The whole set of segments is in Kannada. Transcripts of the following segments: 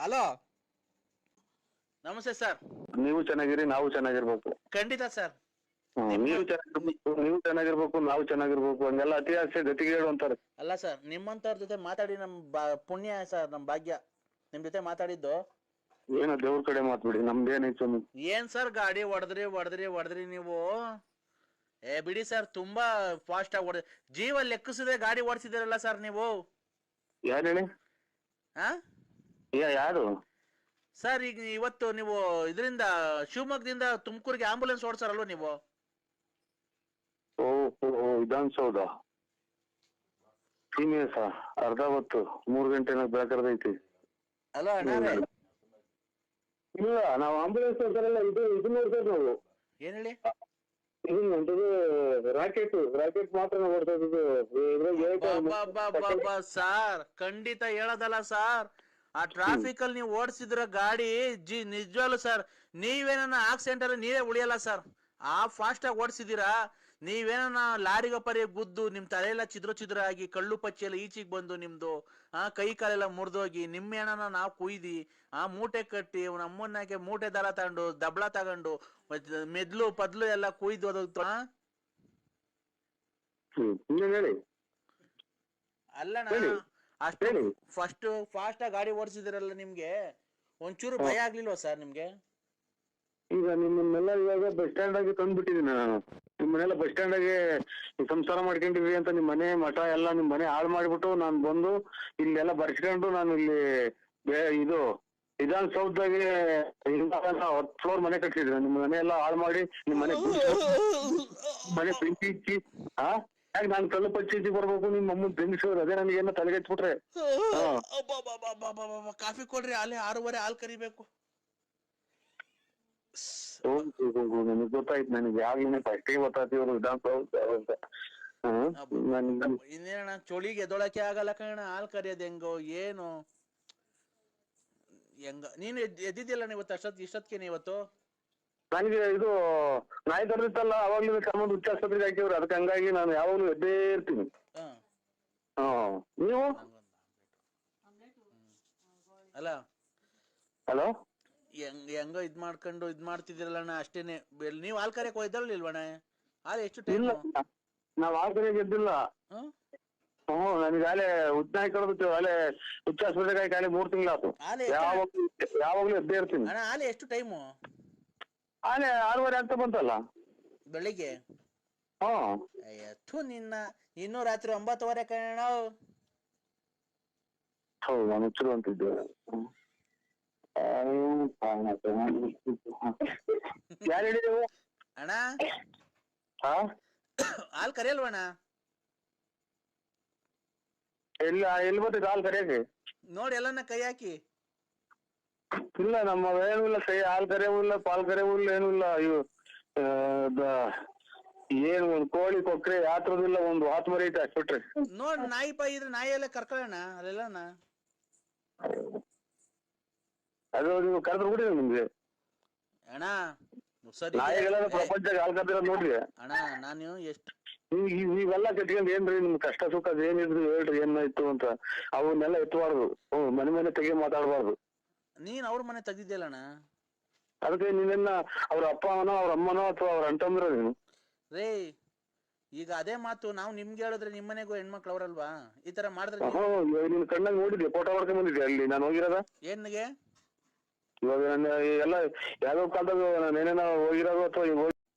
ಹಲೋ, ನಮಸ್ತೆ ಸರ್. ನೀವು ಚೆನ್ನಾಗಿರಿ, ನಾವು ಚೆನ್ನಾಗಿರ್ಬೇಕು. ಖಂಡಿತ ಸರ್. ನೀವು ಚೆನ್ನಾಗಿರ್ಬೇಕು, ನಾವು ಚೆನ್ನಾಗಿರ್ಬೇಕು. ಹಂಗೆಲ್ಲ ಅತಿ ಆಸೆ ಗತಿಗೇಡು ಅಂತಾರೆ. ಅಲ್ಲ ಸರ್, ನಿಮ್ಮಂತವ್ರ ಜೊತೆ ಮಾತಾಡಿ ನಮ್ ಪುಣ್ಯ ಸರ್, ನಮ್ ಭಾಗ್ಯ ನಿಮ್ ಜೊತೆ ಮಾತಾಡಿದ್ದು. ಏನೋ ದೇವ್ರ ಕಡೆ ಮಾತ್ಬಿಡಿ, ನಮ್ದೇನೈತು. ಏನ್ ಸರ್ ಗಾಡಿ ಹೊಡೆದ್ರಿ ನೀವು. ಬಿಡಿ ಸರ್, ತುಂಬಾ ಫಾಸ್ಟ್ ಆಗಿ ಜೀವ ಲೆಕ್ಕಿಸಿದ್ರೆ ಗಾಡಿ ಓಡಿಸಿದಿರಲ್ಲ ಸರ್ ನೀವು. ಯಾರು ಹೇಳಿ? ಯಾರು ಸರ್? ಈಗ ಇವತ್ತು ನೀವು ಇದರಿಂದ ಶಿವಮೊಗ್ಗದಿಂದ ತುಮಕೂರಿಗೆ ಆಂಬುಲೆನ್ಸ್ ಓಡಿಸಾರಲ್ವ ನೀವು? ವಿಧಾನಸೌಧ ಸೀನಿಯರ್ಸ ಅರ್ಧ ಹೊತ್ತು 3 ಗಂಟೆ ಬೇಕಾರ್ದೈತಿ. ಅಲ್ಲ ಅಣ್ಣ, ಇಲ್ಲ ನಾವು ಆಂಬುಲೆನ್ಸ್ ಓಡ್ತಾರಲ್ಲ, ಇದು ನೋಡ್ತೇವೆ ನಾವು. ಏನ್ ಹೇಳಿ? ರಾಕೆಟ್ ಮಾತ್ರ ಓಡ್ತಾ ಇದ್ದು ಸಾರ್. ಖಂಡಿತ ಹೇಳೋದಲ್ಲ ಸಾರ್, ಆ ಟ್ರಾಫಿಕ್ ಅಲ್ಲಿ ನೀವು ಓಡಿಸಿದ್ರ ಗಾಡಿ ನಿಜವಾಗ್ಲು ಸರ್, ನೀವೇನ ಆಕ್ಸಿಡೆಂಟ್ ಅಲ್ಲಿ ನೀವೇ ಉಳಿಯಲ್ಲ ಸರ್. ಆ ಫಾಸ್ಟ್ ಆಗಿ ಓಡಿಸಿದೀರಾ. ನೀವೇನ ಲಾರಿಗ ಪರಿ ಗುದ್ದು ನಿಮ್ ತಲೆಯೆಲ್ಲ ಚಿದ್ರ ಆಗಿ ಕಳ್ಳು ಪಚ್ಚಿ ಎಲ್ಲ ಈಚಿಗೆ ಬಂದು ನಿಮ್ದು ಕೈ ಕಾಲೆಲ್ಲ ಮುರಿದೋಗಿ ನಿಮ್ಮೇನ ನಾವು ಕುಯ್ದಿ ಮೂಟೆ ಕಟ್ಟಿ ನಮ್ಮನ್ನಾಗೆ ಮೂಟೆ ದಾರ ತಗೊಂಡು ದಬ್ಳ ತಗೊಂಡು ಮೆದ್ಲು ಪದ್ಲು ಎಲ್ಲ ಕುಯ್ದು ಹೋದ. ಅಲ್ಲಣ್ಣ, ಅಷ್ಟು ಫಾಸ್ಟ್ ಆಗಿ ಗಾಡಿ ಓಡಿಸಿದಿರಲ್ಲ, ನಿಮ್ಗೆ ಒಂಚೂರು ಭಯ ಆಗ್ಲಿಲ್ವಾ ಸರ್ ನಿಮ್ಗೆ? ಈಗ ನಿಮ್ಮನ್ನೆಲ್ಲ ಇವಾಗ ಬಸ್ ಸ್ಟ್ಯಾಂಡ್ ಆಗಿ ತಂದ್ಬಿಟ್ಟಿದೀನಿ ನಾನು. ನಿಮ್ಮನ್ನೆಲ್ಲ ಬಸ್ ಸ್ಟ್ಯಾಂಡ್ ಆಗಿ ಸಂಸಾರ ಮಾಡ್ಕೊಂಡಿವಿ ಅಂತ ನಿಮ್ ಮನೆ ಮಠ ಎಲ್ಲ ನಿಮ್ ಮನೆ ಹಾಳು ಮಾಡ್ಬಿಟ್ಟು ನಾನು ಬಂದು ಇಲ್ಲೆಲ್ಲ ಬರ್ಸ್ಕೊಂಡು ನಾನು ಇಲ್ಲಿ ಇದು ವಿಧಾನಸೌಧದಾಗೆ 10 ಫ್ಲೋರ್ ಮನೆ ಕಟ್ಸಿದ್ದೀನಿ. ನಿಮ್ಮ ಮನೆ ಎಲ್ಲ ಹಾಳು ಮಾಡಿ ನಿಮ್ಮ ಮನೆ ಬೆಂಕಿ ಇಚ್ಚಿ ಯಾಕೆ ನಾನು ಕಲ್ಲು ಪಚ್ಚಿ ಬರ್ಬೇಕು, ನಿಮ್ಮ ಅಮ್ಮನ್ ಬೆಂಗಿಸೋರು ಅದೇ ನನಗೇನೋ ತಲೆಗೆಚ್ಬಿಟ್ರೆ. ಕಾಫಿ ಕೊಡ್ರಿ, ಅಲ್ಲಿ 6:30 ಹಾಲು ಕರಿಬೇಕು. ನನಗೆ ಗೊತ್ತಾಯ್ತು, ನನಗೆ ಯಾವಾಗ್ಲೇ ಫಸ್ಟೇ ಗೊತ್ತಾಗ್ತಿವ್ರು ವಿಧಾನಸೌಧ ಅಂತ. ಇನ್ನೇನ ಚಳಿಗೆ ಎದೊಳಕ್ಕೆ ಆಗಲ್ಲ ಕಣ, ಹಾಲು ಕರಿಯೋದು ಹೆಂಗೋ ಏನು ಹೆಂಗ. ನೀನು ಎದ್ದಿದ್ದಿಲ್ಲ ಇಷ್ಟೊತ್ತಿಗೆ ಇವತ್ತು? ನನಗೆ ಇದು ನಾಯಿ ತರದಿತ್ತಲ್ಲ, ಅವಾಗ್ಲೂ ಕರ್ಕೊಂಡು ಹುಚ್ಚ ಆಸ್ಪತ್ರೆಗೆ ಹಾಕಿವ್ರು. ಅದಕ್ಕೆ ಹಂಗಾಗಿ ನಾನು ಯಾವಾಗ್ಲೂ ಎದ್ದೇ ಇರ್ತೀನಿ. ನೀವು? ಅಲ್ಲ ಹಲೋ, ಹೆಂಗ ಇದ್ ಮಾಡ್ತಿದಿರಲ್ಲ ಅಷ್ಟೇನೆ. ನೀವ್ ಹಾಲ್ ಕರೆಯಕ್ ಹೋಯ್ದಲ್ಲ ಇಲ್ವಣ? ಹಾಲು ಎಷ್ಟು ಟೈಮ್? ನಾವ್ ಹಾಲ್ ಕರೆಯಕ್ ಎದ್ದಿಲ್ಲ. ನನಗೆ ಅಲ್ಲೇ ಉದ್ನಾಯಿ ಕಳೆದು ಅಲ್ಲೇ ಹುಚ್ಚ ಆಸ್ಪತ್ರೆಗೆ ಹಾಕಿ 3 ತಿಂಗಳಾಯ್ತು. ಯಾವಾಗ್ಲೂ ಎದ್ದೇ ಇರ್ತೀನಿ. ಹಾಲು ಎಷ್ಟು ಟೈಮು? ಆಲೆ 6:30 ಆಗ್ತಾ ಬಂತಲ್ಲ ಬೆಳಿಗ್ಗೆ. ನಿನ್ನ ಇನ್ನೂ ರಾತ್ರಿ 9:15 ಕಣ. ಹೌದು, ನಾನು ಹುಚ್ಚರು ಅಂತಿದ್ದೆ. ಯಾರು ಹೇಳಿ ಅಣ್ಣ? ಹಾಲ್ ಕರೆಯಲ್ವಣ್ಣ? ಎಲ್ಲಿ ಬರ್ತಿದ್ದು ಹಾಲು ಕರೆಯಕ್ಕೆ? ನೋಡಿ ಎಲ್ಲನ್ನ ಕೈ ಹಾಕಿ. ಇಲ್ಲ, ನಮ್ಮ ಏನೂ ಇಲ್ಲ, ಕೈ ಹಾಲು ಕರೆಯವೂ ಇಲ್ಲ, ಪಾಲ್ ಕರೆಯವೂ ಇಲ್ಲ, ಏನೂ ಇಲ್ಲ. ಇವು ಏನು ಒಂದು ಕೋಳಿ ಕೊಕ್ರೆ ಯಾತ್ರದಿಲ್ಲ, ಒಂದು ಆತ್ಮರಿ ಐತೆ ಹಾಕ್ಬಿಟ್ರೆ. ನೋಡ್ ನಾಯಿ ಪೈ ಇದ್ರೆ ನಾಯಿ ಎಲ್ಲ ಕರ್ಕೊಳ್ಳೋಣ ಅಲ್ಲೆಲ್ಲಣ್ಣ. ಅದು ನೀವು ಕರೆದ್ರೆ ಬಿಡಿ ನಿಮ್ಗೆ ಅಣ್ಣ. ಸರಿ, ಪ್ರಪಂಚ ಹಾಲು ಕರೆದಿರೋದು ನೋಡ್ರಿ ಅಣ್ಣ. ನಾನು ಎಷ್ಟು ನೀವೆಲ್ಲ ಕಟ್ಕೊಂಡ್ ಏನ್ರಿ ನಿಮ್ ಕಷ್ಟ ಸುಖ ಏನಿದ್ರು ಹೇಳ್ರಿ, ಏನಾಯ್ತು ಅಂತ. ಅವನ್ನೆಲ್ಲ ಎತ್ತಬಾರ್ದು, ಮನೆ ತೆಗಿ ಮಾತಾಡ್ಬಾರ್ದು. ನೀನ್ ಅವ್ರ ಮನೆ ತೆಗ್ದಿದ್ಯಲ್ಲಣ್ಣ, ಅದಕ್ಕೆ ನೀನೆಲ್ಲ ಅವ್ರ ಅಪ್ಪನೋ ಅವ್ರ ಅಮ್ಮನೋ ಅಥವಾ ಅವ್ರ ಅಂಟಂದ್ರ ನೀನು ರೇ. ಈಗ ಅದೇ ಮಾತು ನಾವು ನಿಮ್ಗೆ ಹೇಳಿದ್ರೆ ನಿಮ್ಮನೆಗೂ ಹೆಣ್ಮಕ್ಳು ಅವ್ರಲ್ವಾ? ಈ ತರ ಮಾಡಿದ್ರೆ ನೀನ್ ಕಣ್ಣಾಗ ನೋಡಿದ್ಯಾ? ಫೋಟೋ ಹೊಡ್ಕೊಂಡ್ ಬಂದಿದ್ಯಾ ಅಲ್ಲಿ ನಾನು ಹೋಗಿರೋದ? ಏನ್ಗೆ ಇವಾಗ ನನ್ನ ಎಲ್ಲ ಯಾವ್ಯಾವ ಕಾಲದಾಗ ನಾನೇನ ಹೋಗಿರೋದು ಅಥವಾ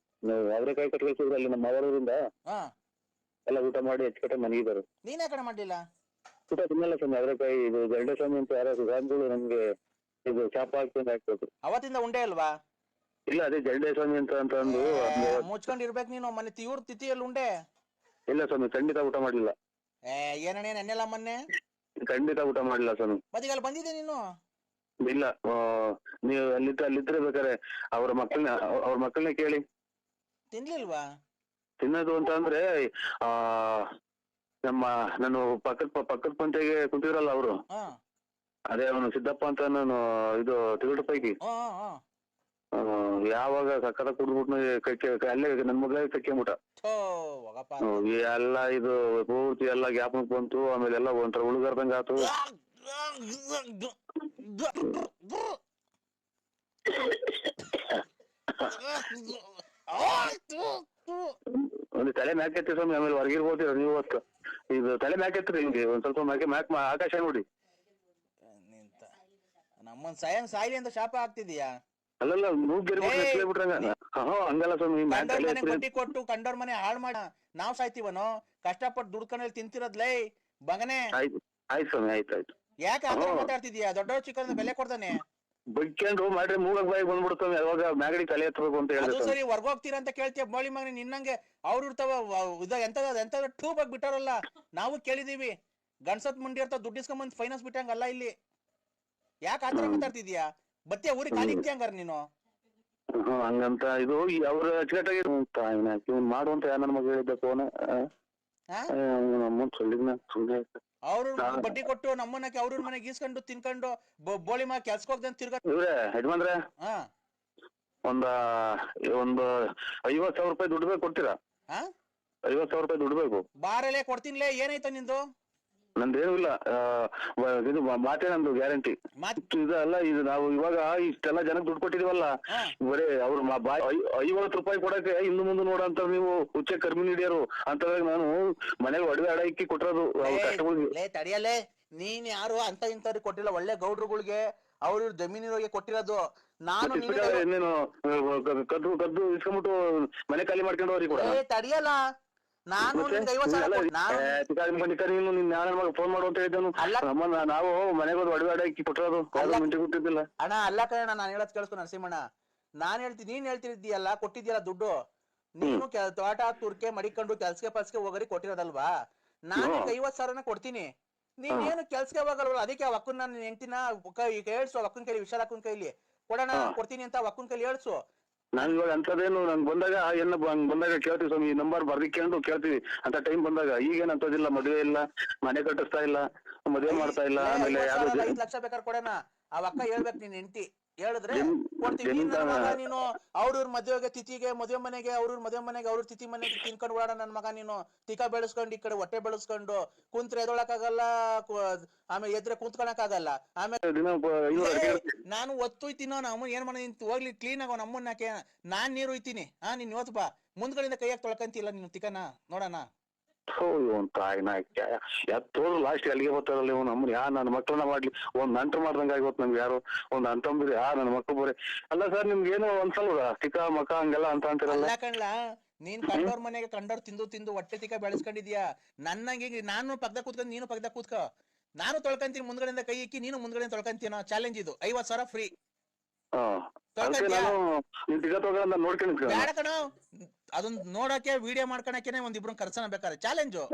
ಯಾವ್ರೆ ಕಾಯಿ ಕಟ್ಕೊಳ್ತಿದ್ರು ಅಲ್ಲಿ ನಮ್ಮ ಅವರಿಂದ ಎಲ್ಲ ಊಟ ಮಾಡಿ ಹೆಚ್ಚುಕಟ್ಟೆ ಮನಗಿದ್ದಾರೆ. ನೀನ್ ಯಾಕಡೆ ಮಾಡ್ಲಿಲ್ಲ? ಊಟ ತಿನ್ನಲ್ಲ ಸ್ವಾಮಿ. ಅವ್ರೆಕಾಯಿ ಇದು ಗರಡೆ ಸ್ವಾಮಿ ಅಂತ ಯಾರು ಸ್ವಾಮಿಗಳು ನಮ್ಗೆ ಇದು ಚಾಪ ಹಾಕ್ಕೊಂಡು ಹಾಕ್ಬೇಕು. ಅವತ್ತಿಂದ ಉಂಡೆ ಅಲ್ವಾ? ಇಲ್ಲ, ಅದೇ ಜರಡೆ ಸ್ವಾಮಿ ಅಂತ ಅಂದು ಮುಚ್ಕೊಂಡಿರ್ಬೇಕು ನೀನು. ಮನೆ ಇವ್ರ ತಿಥಿಯಲ್ಲಿ ಉಂಡೆ ಇಲ್ಲ ಸ್ವಾಮಿ, ಖಂಡಿತ ಊಟ ಮಾಡ್ಲಿಲ್ಲ. ಏನಣ್ಣ ನೆನ್ನೆಲ್ಲ ಮೊನ್ನೆ ಖಂಡಿತ ಊಟ ಮಾಡ್ಲಿಲ್ಲ ಸ್ವಾಮಿ. ಮತ್ತೆ ಅಲ್ಲಿ ಬಂದಿದ್ದೆ ನೀನು? ಇಲ್ಲ, ನೀವು ಅಲ್ಲಿದ್ರೆ ಬೇಕಾರೆ ಅವ್ರ ಮಕ್ಕಳನ್ನ ಕೇಳಿ. ತಿನ್ಲಿಲ್ವಾ? ತಿನ್ನೋದು ಅಂತ ಅಂದ್ರೆ ನಾನು ಪಕ್ಕದ ಪಂಚಾಯಿಗೆ ಕುಂತಿದ್ರಲ್ಲ ಅವರು, ಅದೇ ಅವನು ಸಿದ್ದಪ್ಪ ಅಂತ ನಾನು ಇದು ತಿರುಳು ಪೈಕಿ ಯಾವಾಗ ಸಕ್ಕದ ಕುಡ್ಬಿಟ್ಟು ಅಲ್ಲೇ ನನ್ ಮಗಳಿಗೆ ಕಕ್ಕೆಂಬಿಟ್ಟ. ಎಲ್ಲ ಇದು ಪೂರ್ತಿ ಎಲ್ಲ ಗ್ಯಾಪ್ನಕ್ ಬಂತು. ಆಮೇಲೆ ಎಲ್ಲ ಒಂಥರ ಉಳುಗರ್ದಂಗ ಆತು. ಒಂದು ತಲೆ ಮ್ಯಾಕ್ ಎತ್ತಿ ಸ್ವಾಮಿ, ಆಮೇಲೆ ಹೊರಗಿರ್ಬೋದಿರ ನೀವು ಹೊತ್ತು. ಇದು ತಲೆ ಮ್ಯಾಕ್ ಎತ್ತಿರಿ ಹಿಂಗೆ ಒಂದ್ ಸ್ವಲ್ಪ ಮ್ಯಾಕ್ ಆಕಾಶ ನೋಡಿ. ನಿಂತ ನಮ್ಮನ್ ಸಾಯ್ಲಿ ಅಂತ ಶಾಪ ಆಗ್ತಿದೀಯಾ? ಅಲ್ಲಲ್ಲ ಬಿಟ್ರಂಗ ಹಂಗಲ್ಲ ಸ್ವಾಮಿ. ಕಂಡೋರ್ ಮನೆ ಬಡ್ಡಿ ಕೊಟ್ಟು ಕಂಡೋರ್ ಮನೆ ಹಾಳು ಮಾಡ ನಾವ್ ಸಾಯ್ತೀವನೋ? ಕಷ್ಟಪಟ್ಟು ದುಡ್ಕೊಂಡ್ ತಿಂತಿರೋದ್ಲೇ ಮಗನೇ. ಆಯ್ತು ಸ್ವಾಮಿ, ಆಯ್ತಾಯ್ತು. ಯಾಕೆ ಆತರ ಮಾತಾಡ್ತಿದೀಯಾ? ದೊಡ್ಡವ್ರ ಚಿಕ್ಕವ್ರ ಬೆಲೆ ಕೊಡ್ತಾನೆ. ಬೈಕೊಂಡು ಮಾಡ್ರಿ ಮೂಗಕ್ ಬಾಯಿಗೆ ಬಂದ್ಬಿಡ್ತಾವೆ, ಯಾವಾಗ ಮ್ಯಾಗಡಿ ತಲೆ ಎತ್ತಬೇಕು ಅಂತ ಅದು ಹೇಳಿದ್ರೆ ಸರಿ, ಹೊರ್ಗೋಗ್ತೀರಾ ಅಂತ ಕೇಳ್ತೀಯ ಬೋಳಿ ಮಗನೇ. ನಿನ್ನಂಗೆ ಅವ್ರು ಇರ್ತಾವ ಎಂತ ಟೂಬ್ ಆಗಿ ಬಿಟ್ಟಾರಲ್ಲ. ನಾವು ಕೇಳಿದೀವಿ, ಗಂಡ್ಸತ್ ಮುಂಡಿ ಇರ್ತಾವ ದುಡ್ಡು ಇಸ್ಕೊಂಬಂದ್ ಫೈನಾನ್ಸ್ ಬಿಟ್ಟಂಗಲ್ಲ ಇಲ್ಲಿ. ಯಾಕೆ ಆತರ ಮಾತಾಡ್ತಿದ್ಯಾ? ಬತ್ತಿಯ ಊರಿಗೆ ಖಾಲಿ ಇಕ್ತಿ ಹಂಗಾರ ನೀನು? ಹಂಗಂತ ಇದು ಅವ್ರ ಅಚ್ಚುಕಟ್ಟಾಗಿ ಮಾಡುವಂತ ನನ್ನ ಮಗ ಹೇಳಿದ್ದ ಫೋನ್ ನಮ್ಮ சொல்லிದ್ನ ಸುಮ್ಮನೆ. ಅವ್ರು ಬಡ್ಡಿ ಕೊಟ್ಟು ನಮ್ಮನ್ನಕ್ಕೆ ಅವ್ರ ಮನೆಗೆ ಗೀಸ್ಕೊಂಡು ತಿನ್ಕೊಂಡು ಬೋಳಿ ಮಗ ಕೆಲ್ಸಕ್ಕೆ ಹೋಗ್ದಂತ ತಿರ್ಗ. ಇವ್ರೆ ಯಜಮಾನ್ರೆ, ಒಂದು 50,000 ರೂಪಾಯಿ ದುಡ್ಡು ಬೇಕು, ಕೊಡ್ತೀರಾ? 50,000 ರೂಪಾಯಿ ದುಡ್ಡು ಬೇಕು. ಬಾರಲ್ಲೇ ಕೊಡ್ತೀನಿಲೇ. ಏನಾಯ್ತು ನಿಂದು? ನಂದೇನು ಇಲ್ಲ, ಇದು ಮಾತೇ ನಂದು ಗ್ಯಾರಂಟಿ. ಇದಲ್ಲ, ಇದು ನಾವು ಇವಾಗ ಇಷ್ಟೆಲ್ಲ ಜನಕ್ಕೆ ದುಡ್ಡು ಕೊಟ್ಟಿದೀವಲ್ಲ, ಬರೀ ಅವ್ರು 50 ರೂಪಾಯಿ ಕೊಡಕ್ಕೆ ಹಿಂದೆ ಮುಂದೆ ನೋಡಂತ ನೀವು ಹುಚ್ಚೆ ಕರ್ಮಿ ಹಿಡಿಯರು ಅಂತ ನಾನು ಮನೆಗೆ ಒಡವೆ ಅಡ ಇಕ್ಕಿ ಕೊಟ್ಟಿರೋದು ಕಷ್ಟಗಳಿಗೆ. ತಡಿಯಲ್ಲೇ, ನೀನ್ ಯಾರು ಅಂತ ಇಂಥವ್ರಿಗೆ ಕೊಟ್ಟಿಲ್ಲ, ಒಳ್ಳೆ ಗೌಡ್ರುಗಳಿಗೆ ಅವ್ರ ಜಮೀನಿರೋರಿಗೆ ಕೊಟ್ಟಿರೋದು. ನಾನು ನೀನು ಕದ್ದು ಇಸ್ಕೊಂಡ್ಬಿಟ್ಟು ಮನೆ ಖಾಲಿ ಮಾಡ್ಕೊಂಡು ಅವ್ರಿಗೆ ಕೂಡ ತಡಿಯಲ್ಲ. ನಾನು ಫೋನ್ ಮಾಡು ಅಂತ ಹೇಳಿದ್ದನು. ನಾವು ಮನೆಗೆ ಹೋದ್ ಒಡವೆ ಅಡ ಇಕ್ಕಿ ಕೊಟ್ಟಿರೋದು ಮಿಂಟಿ ಕೊಟ್ಟಿದ್ದಿಲ್ಲ. ಅಣ್ಣ ಅಲ್ಲ ಕಣ, ನಾನು ಹೇಳೋದ್ ಕೇಳಿಸ್ಕೊ ನರಸಿಂಹಣ್ಣ. ನಾನ್ ಹೇಳ್ತೀನಿ, ನೀನ್ ಹೇಳ್ತಿದ್ದೀಯಲ್ಲ ಕೊಟ್ಟಿದ್ಯಲ್ಲ ದುಡ್ಡು, ನೀನು ತೋಟ ತುರ್ಕೆ ಮಡಿಕೊಂಡು ಕೆಲ್ಸಕ್ಕೆ ಪಲ್ಸಕ್ಕೆ ಹೋಗರಿ ಕೊಟ್ಟಿರೋದಲ್ವಾ? ನಾನು 50,000 ಕೊಡ್ತೀನಿ, ನೀನ್ ಏನು ಕೆಲ್ಸಕ್ಕೆ ಹೋಗಲ್ವಲ್ಲ. ಅದಕ್ಕೆ ಅಕ್ಕನ್ ನಾನು ಹೆಂಡ್ತಿನ ಈಗ ಹೇಳ್ಸು, ಅಕ್ಕನ ಕೈಲಿ, ವಿಶಾಲ ಅಕ್ಕನ ಕೈಲಿ ಕೊಡೋಣ ಕೊಡ್ತೀನಿ ಅಂತ ಅಕ್ಕನ ಕೈಲಿ ಹೇಳ್ಸು. ನಾನ್ ಇವಾಗ ಅಂತದೇನು ನಂಗೆ ಬಂದಾಗ ಬಂದಾಗ ಕೇಳ್ತೀವಿ ಸ್ವಾಮಿ, ಈ ನಂಬರ್ ಬರ್ದಿಕೊಂಡು ಕೇಳ್ತೀವಿ ಅಂತ ಟೈಮ್ ಬಂದಾಗ. ಈಗೇನ್ ಅಂತದಿಲ್ಲ, ಮದುವೆ ಇಲ್ಲ, ಮನೆ ಕಟ್ಟಿಸ್ತಾ ಇಲ್ಲ, ಮದುವೆ ಮಾಡ್ತಾ ಇಲ್ಲ. ಆಮೇಲೆ 5 ಲಕ್ಷ ಬೇಕಾದ್ರೆ ಕೊಡೋಣ. ಆ ಅಕ್ಕ ಹೇಳ್ಬೇಕು, ನೀನ್ ಹೆಂಡ್ತಿ ಹೇಳಿದ್ರೆ ಕೊಡ್ತೀವಿ. ನೀನು ಅವ್ರ ಮದುವೆಗೆ ತಿಥಿಗೆ ಮದುವೆ ಮನೆಗೆ ಅವ್ರ ತಿಥಿ ಮನೆಗೆ ತಿನ್ಕೊಂಡು ಓಡಾಡ ನನ್ ಮಗ. ನೀನು ತಿಕ್ಕ ಬೆಳೆಸ್ಕೊಂಡು ಈ ಕಡೆ ಹೊಟ್ಟೆ ಬೆಳೆಸ್ಕೊಂಡು ಕುಂತ್ರೆ ಎದೊಳಕಾಗಲ್ಲ, ಆಮೇಲೆ ಎದ್ರೆ ಕುಂತ್ಕೊಳಕ್ ಆಗಲ್ಲ. ಆಮೇಲೆ ನಾನು ಒತ್ತೊಯ್ತೀನೋ ನಾವು ಏನ್ ಮಾಡ ಹೋಗ್ಲಿ ಕ್ಲೀನ್ ಆಗೋ ನಮ್ಮನ್ನಕ್ಕೆ ನಾನ್ ನೀರು ಒಯ್ತೀನಿ. ನೀನ್ ಇವತ್ತು ಬಾ, ಮುಂದ್ಗಡೆಯಿಂದ ಕೈಯಾಗ ತೊಳ್ಕಂತಿಲ್ಲ ನೀನು ತಿಕ್ಕನ ನೋಡೋಣ. ಲಾಸ್ಟ್ ಅಲ್ಲಿಗೆ ಬರ್ತಾರಲ್ಲ ಇವ್ ನಮ್ಗೆ ನನ್ನ ಮಕ್ಕಳನ್ನ ಮಾಡ್ಲಿ ಒಂದ್ ನಂಟ್ರು ಮಾಡ್ದಂಗ ಆಗಿತ್ತು ನಮ್ಗೆ. ಯಾರು ಒಂದ್ ಅಂತಂಬ್ರಿ ನನ್ನ ಮಕ್ಕಳು ಬರೀ ಅಲ್ಲ ಸರ್, ನಿಮ್ಗೆ ಏನು ಒಂದ್ಸಲ್ವ ತಿಕ್ಕ ಮಕ್ಕ ಹಂಗೆಲ್ಲ ಅಂತ ಅಂತಿರಲ್ಲ ಕಣ್ಲಾ. ನೀನ್ ಕಂಡೋರ್ ಮನೆಗೆ ಕಂಡೋರ್ ತಿಂದು ಹೊಟ್ಟೆ ತಿಕ್ಕ ಬೆಳೆಸ್ಕೊಂಡಿದ್ಯಾ. ನನ್ನಂಗೆ ನಾನು ಪಕ್ಕದಾಗ ಕೂತ್ಕೊಂಡು ನೀನು ಪಕ್ಕದಾಗ ಕೂತ್ಕೋ. ನಾನು ತೊಳ್ಕಂತೀನಿ ಮುಂದ್ಗಡೆಯಿಂದ ಕೈ ಇಕ್ಕಿ, ನೀನು ಮುಂದ್ಗಡೆ ತೊಳ್ಕಂತೀನೋ. ಚಾಲೆಂಜ್ ಇದು. 50,000 ಫ್ರೀ. ಬೇಡ ಕಣೋ, ಅದೊಂದ್ ನೋಡಕ್ಕೆ ವಿಡಿಯೋ ಮಾಡ್ಕೊಳಕ್ಕೆ ಒಂದಿಬ್ರು ಕರ್ಸನ ಬೇಕಾರೆ ಚಾಲೆಂಜು.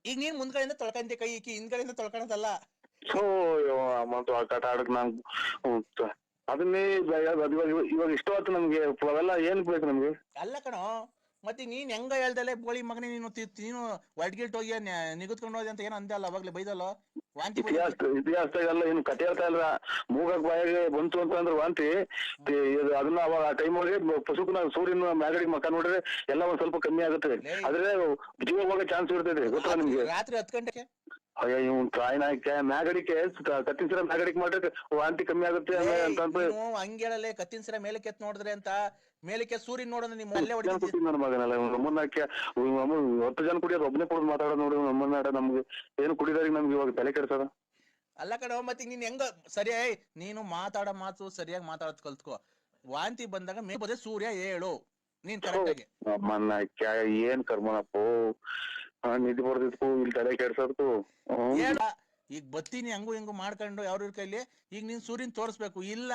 ಈಗ ನೀನ್ ಮುಂದ್ಗಡೆಯಿಂದ ತೊಳ್ಕಂತಿ ಕೈ ಇಕ್ಕಿ, ಹಿಂದ್ಗಡೆಯಿಂದ ತೊಳ್ಕೊಳದಲ್ಲ. ಅದನ್ನೇ ಇವಾಗ ಇಷ್ಟವತ್ತು ನಮ್ಗೆ ಅವೆಲ್ಲ ಏನ್ ಬೇಕು ನಮ್ಗೆ? ಅಲ್ಲ ಕಣೋ, ಮತ್ತೆ ನೀನ್ ಹೆಂಗ ಹೇಳ್ದಲೆ ಬೋಳಿ ಮಗನೇ ನೀನು ಒಡ್ಗಿಲ್ಟ್ ಹೋಗಿ ನಿಗದ್ಕೊಂಡು ಹೋಗಿ ಅಂತ ಏನೋ ಅಂದೆ ಅಲ್ಲ ಅವಾಗ್ಲೇ ಬೈದಲ್ಲ. ವಾಂತಿ ಇತಿಹಾಸದಾಗೆಲ್ಲ ಏನು ಕತೆ ಹೇಳ್ತಾ ಇಲ್ಲ, ಮೂಗಕ್ ಬಾಯಿಗೆ ಬಂತು ಅಂತ ಅಂದ್ರೆ ವಾಂತಿ. ಅದನ್ನ ಅವಾಗ ಆ ಟೈಮ್ ಒಳಗೆ ಪಸುಕನ ಸೂರ್ಯನ ಮ್ಯಾಗಡಿಗೆ ಮಕ್ಕ ನೋಡಿದ್ರೆ ಎಲ್ಲ ಒಂದ್ ಸ್ವಲ್ಪ ಕಮ್ಮಿ ಆಗುತ್ತೆ. ಆದ್ರೆ ಜೀವ ಹೋಗೋ ಚಾನ್ಸ್ ಇರ್ತೈತೆ, ಗೊತ್ತಾ ನಿಮ್ಗೆ? ರಾತ್ರಿ 10 ಗಂಟೆಗೆ ಅಯ್ಯೋ ಇವ್ನು ಟ್ರಾಯ್ನಾಯ್ಕೆ ಮ್ಯಾಗಡಿಕೆ ಕತ್ತಿನ ಮ್ಯಾಗಡಿಗೆ ಮಾಡಿದ್ರೆ ವಾಂತಿ ಕಮ್ಮಿ ಆಗುತ್ತೆ ಅಂತ ಹಂಗೇಳಲೆ. ಕತ್ತಿನ ಸಿರ ಮೇಲೆ ಕೆತ್ ನೋಡಿದ್ರೆ ಅಂತ ಮೇಲಕ್ಕೆ ಸೂರ್ಯನ್ ನೋಡೋಣ. ನಿಮ್ಮ ನನ್ನ ಮಗನಲ್ಲ ನಮ್ಮನ್ನಕ್ಕೆ 10 ಜನ ಕುಡಿಯೋದು ಒಬ್ಬನೇ ಕುಡಿದು ಮಾತಾಡೋದು ನೋಡಿ ನಮ್ಮನ್ನ. ನಮ್ಗೆ ಏನು ಕುಡಿದಾರಿಗೆ ನಮ್ಗೆ ಇವಾಗ ತಲೆ ಕೆಡ್ಸದ. ಅಲ್ಲ ಕಣೋ, ಮತ್ತೆ ನೀನ್ ಹೆಂಗ ಸರಿ ನೀನು ಮಾತಾಡೋ ಮಾತು ಸರಿಯಾಗಿ ಮಾತಾಡೋದ್ ಕಲ್ತ್ಕೋ. ವಾಂತಿ ಬಂದಾಗ ಮೇಬದೆ ಸೂರ್ಯ ಹೇಳು ನೀನ್ ಕರೆಕ್ಟ್ ಆಗಿ. ನಮ್ಮನ್ನ ಏನ್ ಕರ್ಮನಪ್ಪು, ನಿಧಿ ಬರ್ದಿದ್ಕು ಇಲ್ಲಿ ತಲೆ ಕೆಡ್ಸೋದ್ಕು. ಈಗ ಬತ್ತೀನಿ ಹಂಗು ಹಿಂಗು ಮಾಡ್ಕೊಂಡು ಅವ್ರ ಕೈಲಿ. ಈಗ ನೀನ್ ಸೂರ್ಯನ್ ತೋರ್ಸ್ಬೇಕು, ಇಲ್ಲ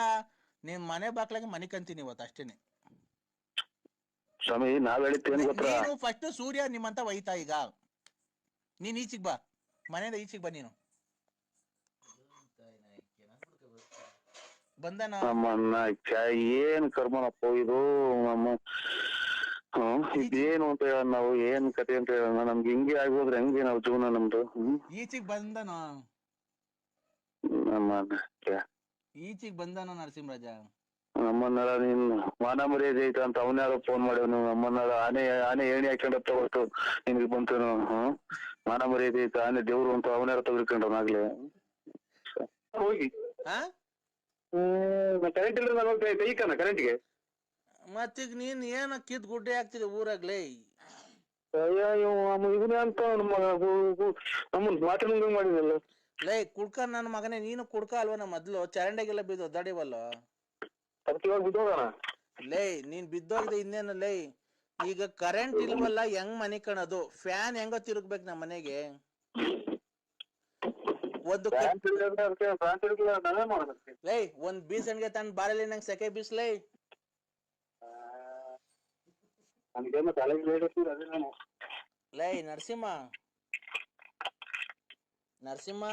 ನೀನ್ ಮನೆ ಬಾಕ್ಲಾಗೆ ಮನೆ ಕಂತೀನಿ ಇವತ್ತು ಅಷ್ಟೇನೆ. ಸ್ವಾಮಿ ನಾವ್ ಹೇಳಿದ್ದೇನು ಗೊತ್ತಾ, ನೀನು ಫಸ್ಟ್ ಸೂರ್ಯ ನಿಮ್ಮಂತ ಒಯ್ತಾ. ಈಗ ನೀನ್ ಈಚಿಗ್ ಬಾ, ಮನೆಯಿಂದ ಈಚಿಗ್ ಬಾ. ನೀನು ಬಂದನ ನಮ್ಮನ್ನ ಏನ್ ಕರ್ಮನಪ್ಪ ಇದು. ನಮ್ಮ ಇದೇನು ಅಂತ ಹೇಳ, ನಾವು ಏನ್ ಕತೆ ಅಂತ ಹೇಳ, ನಮ್ಗೆ ಹಿಂಗೆ ಆಗೋದ್ರೆ ಹೆಂಗೆ ನಾವು ಜೀವನ ನಮ್ದು? ಈಚಿಗ್ ಬಂದನ ನಮ್ಮನ್ನ ಈಚಿಗ್ ಬಂದನ ನರಸಿಂಹರಾಜ. ನಮ್ಮನ್ನೆಲ್ಲ ನೀನ್ ಮಾನ ಮರ್ಯಾದೆ ಐತ ಅಂತ ಅವನ್ಯಾರೋ ಫೋನ್ ಮಾಡಿವ್ನು. ನಮ್ಮನ್ನೆಲ್ಲ ಆನೆ ಏಣಿ ಹಾಕೊಂಡ ತಗೊಟ್ಟು ನಿನ್ಗೆ ಬಂತು. ಮಾನ ಮರ್ಯಾದೆ ತಾನೇ ದೇವ್ರು ಅಂತ ಅವನ್ಯಾರ ತೆಗೆದುಕೊಂಡ್ರನಾಗ್ಲೇ ಹೋಗಿ ಹಾ ಕರೆಂಟ್ ಇಲ್ಲದ್ರೆ ನಾನು ಕೈಕನ ಕರೆಂಟ್ಗೆ. ಮತ್ತೀಗ ನೀನ್ ಏನ ಕಿತ್ ಗುಡ್ಡೆ ಆಗ್ತಿದೆ ಊರಾಗ್ಲೇ. ಇವನೇ ಅಂತ ನಮ್ಮನ್ ಮಾತ್ರ ಮಾಡಿದಲ್ಲ. ಲೈ ಕುಡ್ಕ ನನ್ನ ಮಗನೇ, ನೀನು ಕುಡ್ಕ ಅಲ್ವನ ಮೊದ್ಲು ಚರಂಡಿಗೆಲ್ಲ ಬಿದ್ದು ಒದ್ದಾಡಿವಲ್ಲ. ಅದಕ್ಕೆ ಇವಾಗ ಬಿದ್ದೋಗೋಣ. ಲೈ ನೀನ್ ಬಿದ್ದೋಗಿದೆ ಇನ್ನೇನು ಲೈ. ಈಗ ಕರೆಂಟ್ ಇಲ್ವಲ್ಲ, ಹೆಂಗ್ ಮನೆ ಕಣದು? ಫ್ಯಾನ್ ಹೆಂಗ ತಿರುಗ್ಬೇಕು ನಮ್ಮ ಮನೆಗೆ? ಲೈ ಒಂದ್ ಬೀಸಣ್ಗೆ ತಂದ್ ಬಾರಲ್ಲಿ ನಂಗೆ ಸೆಕೆ ಬೀಸ್ಲೈ. ಲೈ ನರಸಿಂಹ ನರಸಿಂಹ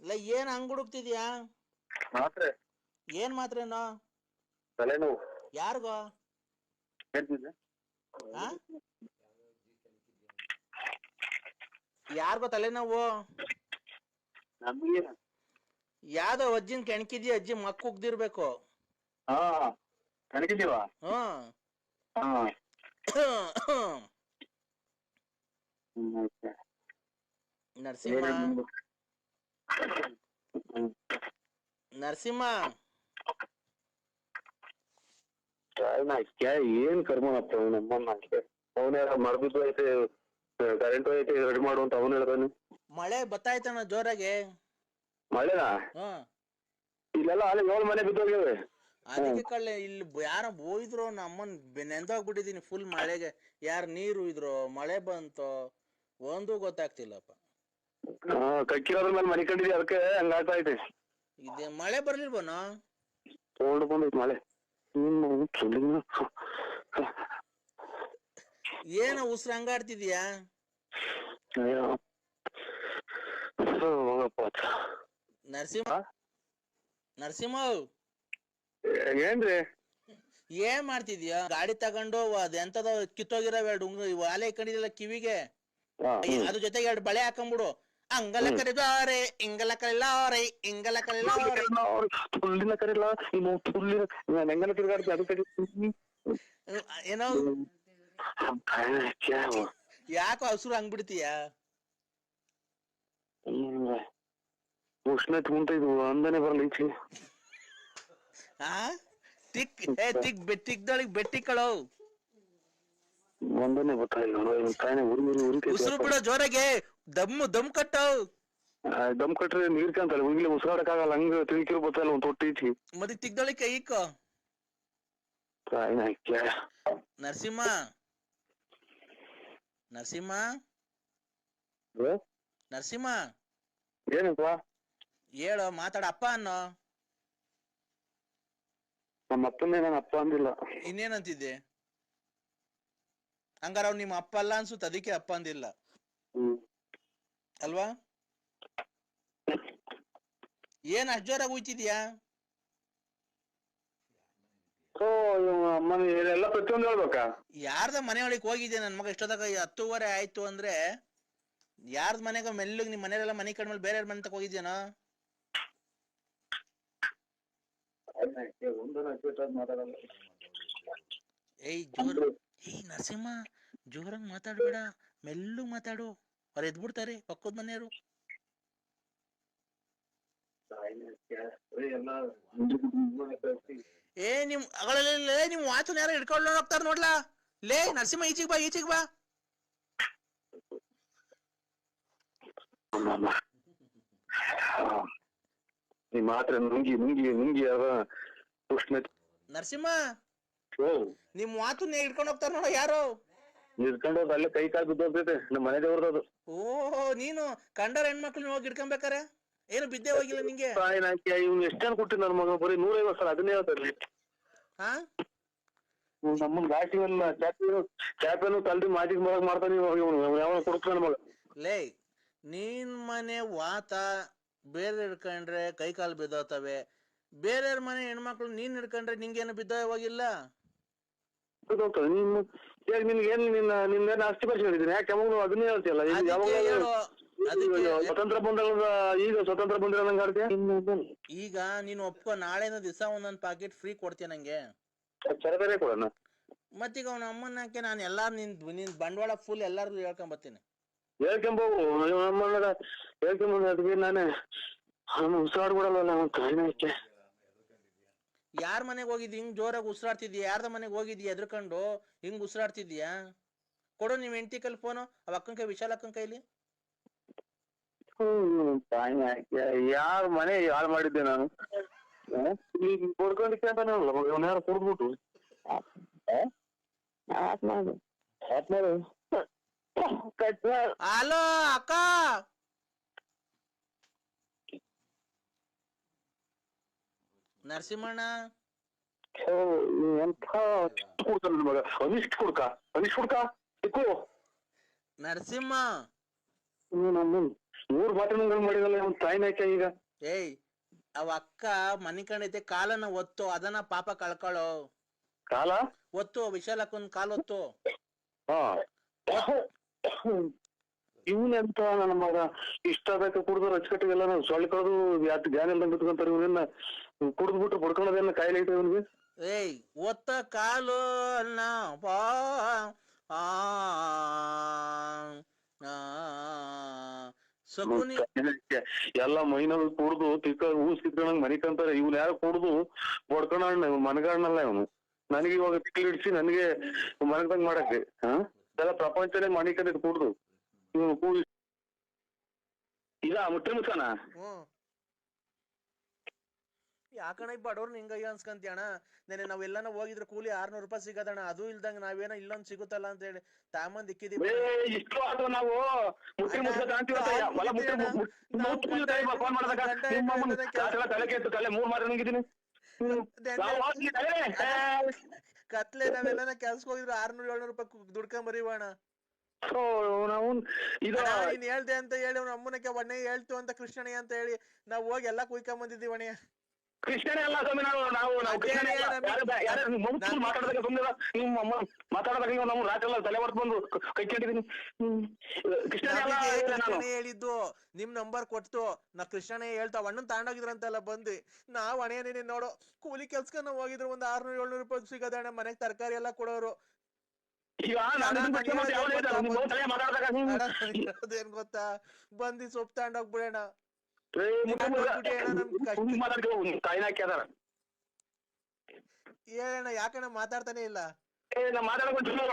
ಲೈ ಏನ್ ಹಂಗ್ ಹುಡುಕ್ತಿದ್ಯಾ? ಮಾತ್ರೆ ಏನ್ ಮಾತ್ರೇನೋ? ತಲೆನೋವು. ಯಾರಿಗೋ? ಯಾರಿಗೋ ತಲೆನೋವು? ಯಾವ್ದೋ ಅಜ್ಜಿನ ಕೆಣಕಿದ್ಯ, ಅಜ್ಜಿ ಮಕ್ಕ ಉಗ್ದಿರ್ಬೇಕು. ಹಾ ಕೆಣಕಿದೀವ. ನರಸಿಂಹ ನರಸಿಂಹ ಏನ್ ಕರ್ಮನಪ್ಪ ನಮ್ಮನ್ನ ಅವನೇ ಮರ್ಬಿದ್ದು ಐತೆ, ಕರೆಂಟ್ ಐತೆ ರೆಡಿ ಮಾಡು ಅಂತ ಅವನು ಹೇಳ್ತಾನೆ. ಮಳೆ ಬತ್ತಾಯ್ತಣ್ಣ ಜೋರಾಗೆ. ಮಳೆನಾ? ಇಲ್ಲೆಲ್ಲ ಅಲ್ಲಿ 7 ಮನೆ ಬಿದ್ದೋಗ್ಯವೆ. ಅದಕ್ಕೆ ಕಳ್ಳೆ ಇಲ್ಲಿ ಯಾರ ಬೋಯ್ದ್ರು, ನಮ್ಮನ್ ನೆಂದೋಗ್ಬಿಟ್ಟಿದೀನಿ ಫುಲ್ ಮಳೆಗೆ. ಯಾರು ನೀರು ಇದ್ರು, ಮಳೆ ಬಂತು, ಒಂದು ಗೊತ್ತಾಗ್ತಿಲ್ಲಪ್ಪ. ಕಕ್ಕಿರೋದ್ರ ಮೇಲೆ ಮನೆ ಕಂಡಿದ್ವಿ, ಅದಕ್ಕೆ ಹಂಗಾಗ್ತಾ ಐತೆ. ಇದೇ ಮಳೆ ಬರ್ಲಿಲ್ವನೋ? ತಗೊಂಡು ಬಂದೈತಿ ಮಳೆ. ಏನ ಉಸ್ರು ಹಂಗಾಡ್ತಿದ್ಯಾ? ನರಸಿಂಹ ನರಸಿಂಹ ಏನ್ರಿ ಏನ್ ಮಾಡ್ತಿದ್ಯಾ? ಗಾಡಿ ತಗೊಂಡು ಅದೆಂತದ ಕಿತ್ತೋಗಿರೋ 2 ವಾಲೆ ಇಕ್ಕಂಡಿಲ್ಲ ಕಿವಿಗೆ, ಅದ್ರ ಜೊತೆಗೆ 2 ಬಳೆ ಹಾಕೊಂಡ್ಬಿಡು. ಅಂಗಲ ಕರಿದಾರೆ ಇಂಗಲ ಕರಿಲಾರೆ ಇಂಗಲ ಕರಿಲಾರೆ ತುಳ್ಳಿನ ಕರಿಲ್ಲ ಇನ್ನು ತುಳ್ಳಿನ ಹೆಂಗನ ತಿರ್ಗಾಡ್ತಿ ಅದು ಕರಿ ಏನೋ. ಯಾಕೋ ಹಸುರು ಹಂಗ್ ಬಿಡ್ತೀಯ? ಉಷ್ಣತೆ ಉಂಟು ಅಂದನೆ ಬರಲ್ಲ ಈಚೆ. ತಿಕ್ದೊಳಗ್ ಬೆಟ್ಟಿ ಕಳೋ ಒಂದನೆ ಉಸಿರು ಬಿಡೋ ಜೋರಾಗೆ, ದಮ್ ಕಟ್ಟೋ. ದಮ್ ಕಟ್ರೆ ನೀರ್ ಕಾಂತಲ್ಲ, ಉಂಗ್ಲಿ ಉಸಿರಾಡಕ್ ಆಗಲ್ಲ, ಹಂಗ ತಿಳ್ಕಿರ್ ಬತ್ತಲ್ಲ ಒಂದ್ ತೊಟ್ಟಿ ಐತಿ. ಮತ್ತೆ ತಿಕ್ದೊಳಗ್ ಕೈ ಇಕ್ಕೋ. ನರಸಿಂಹ ನರಸಿಂಹ ನರಸಿಂಹ ಏನಪ್ಪ? ಹೇಳೋ, ಮಾತಾಡ. ಅಪ್ಪ ಅನ್ನೋ. ನಮ್ಮ ಅಪ್ಪನ್ನೇ ನಾನು ಅಪ್ಪ ಅಂದಿಲ್ಲ. ಇನ್ನೇನಂತಿದ್ದೆ? ಹಂಗಾರ ಅವ್ನು ನಿಮ್ಮ ಅಪ್ಪ ಅಲ್ಲ ಅನ್ಸುತ್ತ, ಅದಕ್ಕೆ ಅಪ್ಪ ಅಂದಿಲ್ಲ ಅಲ್ವಾ? ಏನ್ ಅಷ್ಟ್ ಜೋರಾಗಿ ಹೋಯ್ತಿದ್ಯಾ? ಎಲ್ಲ ಪ್ರತಿಯೊಂದು ಹೇಳ್ಬೇಕಾ? ಯಾರ್ದ ಮನೆ ಒಳಗೆ ಹೋಗಿದ್ದೆ ನನ್ ಮಗ ಇಷ್ಟೊತ್ತಾಗ? 10:30 ಆಯ್ತು ಅಂದ್ರೆ ಯಾರ್ದ ಮನೆಗ ಮೆಲ್ಲಗ್ ನಿಮ್ ಮನೆಯಲ್ಲ ಮನೆ ಕಡ್ಮೇಲೆ ಬೇರೆ ಮನೆ ತಕ ಹೋಗಿದ್ಯಾನೋ? ನರಸಿಂಹ ಜೋರಾಗಿ ಮಾತಾಡ್ಬೇಡ, ಮೆಲ್ಲಗ್ ಮಾತಾಡು, ಅವ್ರು ಎದ್ಬಿಡ್ತಾರೆ ಪಕ್ಕದ ಮನೆಯವರು. ನಿಮ್ ವಾಚನ ಯಾರು ಹಿಡ್ಕೊಂಡು ಹೋಗ್ತಾರ ನೋಡ್ಲಾ. ಲೇ ನರಸಿಂಹ, ಈಚಿಗ್ ಬಾ. ಮಾತ್ರ ನುಂಗಿ ಉಷ್ಣತೆ. ನರಸಿಂಹ, ನಿಮ್ ವಾತನ್ನ ಹಿಡ್ಕೊಂಡು ಹೋಗ್ತಾರ ನೋಡ ಯಾರು? ಹಿಡ್ಕೊಂಡು ಹೋದ್ ಅಲ್ಲೇ ಕೈ ಕಾಲು ಬಿದ್ದೋಗ್ತೈತೆ, ನಮ್ಮ ಮನೆ ದೇವ್ರದದು. ಓಹೋ, ನೀನು ಕಂಡರ ಹೆಣ್ಮಕ್ಳನ್ನ ಹೋಗಿ ಹಿಡ್ಕೊಂಬೇಕಾರೆ ಏನು ಬಿದ್ದೆ ಹೋಗಿಲ್ಲ ನಿಂಗೆ? ಇವ್ನು ಎಷ್ಟು ಜನ ಕೊಟ್ಟಿದ್ ನನ್ನ ಮಗ? ಬರೀ 150 ಸಲ ಅದನ್ನೇ ಹೇಳ್ತಾರ್ರಿ. ನಮ್ಮನ್ ಗಾಡಿ ಎಲ್ಲ ಚಾಪೇನು ತಲ್ದಿ ಮಾಜಿಗೆ ಮಾಡ್ತಾನೆ ಯಾವ ಕೊಡ್ತಾನ ಮಗ. ಲೇ ನೀನ್ ಮನೆ ವಾತ ಬೇರೆ ಹಿಡ್ಕೊಂಡ್ರೆ ಕೈ ಕಾಲು ಬಿದ್ದೋತವೆ, ಬೇರೆಯವ್ರ ಮನೆ ಹೆಣ್ಮಕ್ಳು ನೀನ್ ಹಿಡ್ಕೊಂಡ್ರೆ ನಿಂಗೇನು ಬಿದ್ದೋ ಹೋಗಿಲ್ಲ? ನಿನ್ನ ಅಸ್ಥಿ ಪರಿಚಯ ಹೇಳಿದ್ದೀನಿ, ಯಾಕೆ ಯಾವಾಗ ಅದನ್ನೇ ಹೇಳ್ತಿಯಲ್ಲ? ಸ್ವತಂತ್ರ ಬಂದ ಈಗ ಸ್ವತಂತ್ರ ಬಂದಿರೋ ನಂಗೆ ಆಡ್ತೀಯ? ಈಗ ನೀನು ಒಪ್ಕೊ, ನಾಳೆನ ದಿವಸ ಒಂದೊಂದ್ ಪಾಕೆಟ್ ಫ್ರೀ ಕೊಡ್ತೀಯ ನಂಗೆ. ಚರದರೆ ಕೊಡೋಣ. ಮತ್ತೀಗ ಅವನ ಅಮ್ಮನ ಹಾಕಿ ನಾನು ನಿನ್ ಬಂಡವಾಳ ಫುಲ್ ಎಲ್ಲಾರ್ಗು ಹೇಳ್ಕೊಂಬತ್ತೀನಿ. ಹೇಳ್ಕೊಂಬೋಗು ನಮ್ಮನ್ನ ಹೇಳ್ಕೊಂಬಂದು ಅದಕ್ಕೆ ನಾನೇ ಉಸಿರಾಡ್ಬಿಡಲ್ಲ ಕಾಯಿನಕ್ಕೆ. ಯಾರ ಮನೆಗೆ ಹೋಗಿದ್ದಿ ಹಿಂಗ್ ಜೋರಾಗಿ ಉಸಿರಾಡ್ತಿದ್ಯಾ? ಯಾರ್ದ ಮನೆಗೆ ಹೋಗಿದ್ಯಾ ಎದ್ರಕೊಂಡು ಹಿಂಗ್ ಉಸಿರಾಡ್ತಿದ್ಯಾ? ಕೊಡು ನಿಮ್ ಹೆಂಡತಿ ಕೈಲಿ ಫೋನು, ಅವ ಅಕ್ಕನ ಕೈ, ವಿಶಾಲ್ ಅಕ್ಕನ ಕೈಲಿ. ಯಾರ ಮನೆ ಯಾರು ಮಾಡಿದ್ದೆ ನಾನು? ಕೊಡ್ಕೊಂಡಿದ್ದೆ ಅಂತ ಯಾರು ಕೊಡ್ಬಿಟ್ಟು ಹಲೋ ಅಕ್ಕ, ನರಸಿಂಹಣ್ಣ ಎಂಥ ಕೊಡ್ತಾನ ಮಗ. ಅನಿಷ್ಟ್ ಕೊಡ್ಕ, ಅನಿಷ್ಟ್ ಕೊಡ್ಕ ಇಕ್ಕು ನರಸಿಂಹ. ನಮ್ಮ 3 ಬಾಟಲ್ಗಳು ಮಾಡಿದಲ್ಲ ಅವ್ನ ತಾಯಿನಾಯ್ಕ ಈಗ. ಏಯ್, ಅವ ಅಕ್ಕ ಮನಿ ಕಂಡೈತೆ, ಕಾಲನ್ನ ಒತ್ತು, ಅದನ್ನ ಪಾಪ ಕಳ್ಕೊಳ್ಳೋ. ಕಾಲ ಒತ್ತು, ವಿಶಾಲ್ ಅಕ್ಕನ್ ಕಾಲ್ ಒತ್ತು. ಇವನೆಂತ ನನ್ನ ಮಗ ಇಷ್ಟ ಬೇಕಾ ಕುಡ್ದು ಅಚ್ಚುಕಟ್ಟಿಗೆಲ್ಲ ನಾವು ಸೊಳ್ಳೆ ಕಳೆದು ಯಾತ್ ಜ್ಞಾನ ಇಲ್ದಂಗ್ ಬಿಟ್ಕೊಂತಾರೆ. ಇವನನ್ನ ಕುಡ್ದ್ಬಿಟ್ಟು ಪಡ್ಕೊಳ್ಳೋದೇನ ಕಾಯಿಲೆ ಐತೆ ಇವನ್ಗೆ. ಏಯ್, ಒತ್ತ ಕಾಲು ಅನ್ನ ಸಕುನಿ ಎಲ್ಲ ಮೈನಲ್ಲಿ ಕುಡ್ದು ಊಸ್ ಕಿತ್ಕೊಂಡಂಗ್ ಮನಿಕಂತಾರೆ. ಇವ್ನ ಯಾರು ಕುಡ್ದು ಬಡ್ಕೊಂಡ ಮನಗಾಡ್ನಲ್ಲ ಇವನು. ನನಗೆ ಇವಾಗ ತಿಕ್ಲಿ ಹಿಡಿಸಿ ನನಗೆ ಮನಗದಂಗ್ ಮಾಡಕ್ಕೆ ಎಲ್ಲ ಪ್ರಪಂಚನೇ ಮನಿಕಂದಿದ್ ಕುಡ್ದು ಇವನು ಇಲ್ಲ ಮುಟ್ಟಿ ಮುಟ್ಸಣ. ಯಾಕಣ ಈ ಬಡವ್ರು ಹಿಂಗಯ್ಯ ಅನ್ಸ್ಕಂತೀಯಣ? ನೆನೆ ನಾವೆಲ್ಲನ ಹೋಗಿದ್ರೆ ಕೂಲಿ 600 ರೂಪಾಯಿ ಸಿಗದಣ್ಣ. ಅದು ಇಲ್ದಂಗ ನಾವೇನ ಇಲ್ಲೊಂದ್ ಸಿಗುತ್ತಲ್ಲ ಅಂತ ಹೇಳಿ ತಾಮಂದ್ ಇಕ್ಕಿದೀವಿ. ಇಷ್ಟು ಅದು ನಾವು ಕತ್ಲೆ ನಾವೆಲ್ಲ ಕೆಲ್ಸಕ್ಕೆ ಹೋಗಿದ್ರೆ 600-700 ರೂಪಾಯಿ ದುಡ್ಕೊಂಡ್ ಬರೀವಣ. ನಾವು ನೀನ್ ಹೇಳ್ದೆ ಅಂತ ಹೇಳಿ ಅವ್ನ ಅಮ್ಮನಕ್ಕೆ ಒಣ್ಣೆ ಹೇಳ್ತು ಅಂತ ಕೃಷ್ಣಣ್ಣ ಅಂತ ಹೇಳಿ ನಾವ್ ಹೋಗಿ ಎಲ್ಲಾ ಕುಯ್ಕೊಂಡ್ ಬಂದಿದ್ದೀವಿ ಅಣ್ಣ. ಕೃಷ್ಣನೇ ಅಲ್ಲ ಸ್ವಾಮಿ, ನಾವು ಮಾತಾಡಿದಾಗ ಸುಮ್ಮನೆ ನಿಮ್ಮ ಮಾತಾಡಿದಾಗ ನಾವು ರಾತ್ರಿ ಎಲ್ಲ ತಲೆ ಹೊರತು ಬಂದು ಕೈ ಕೆಟ್ಟಿದೀನಿ. ಕೃಷ್ಣನೇ ಹೇಳಿದ್ದು, ನಿಮ್ ನಂಬರ್ ಕೊಟ್ಟು ನಾ ಕೃಷ್ಣನೇ ಹೇಳ್ತಾ ಅಣ್ಣನ್ ತಗೊಂಡೋಗಿದ್ರಂತೆಲ್ಲ ಬಂದು ನಾವ್ ಅಣೇನೇನೆ ನೋಡೋ ಕೂಲಿ ಕೆಲ್ಸಕ್ಕೆ ನಾವ್ ಹೋಗಿದ್ರು ಒಂದ್ 600-700 ರೂಪಾಯಿ ಸಿಗದಣ್ಣ. ಮನೆಗ್ ತರಕಾರಿ ಎಲ್ಲಾ ಕೊಡೋರು. ಏನ್ ಗೊತ್ತಾ, ಬಂದಿ ಸೊಪ್ಪು ತಗೊಂಡೋಗ್ಬಿಡೋಣ. ಹೇಳಣ್ಣ, ಯಾಕಣ್ಣ ಮಾತಾಡ್ತಾನೆ ಇಲ್ಲ?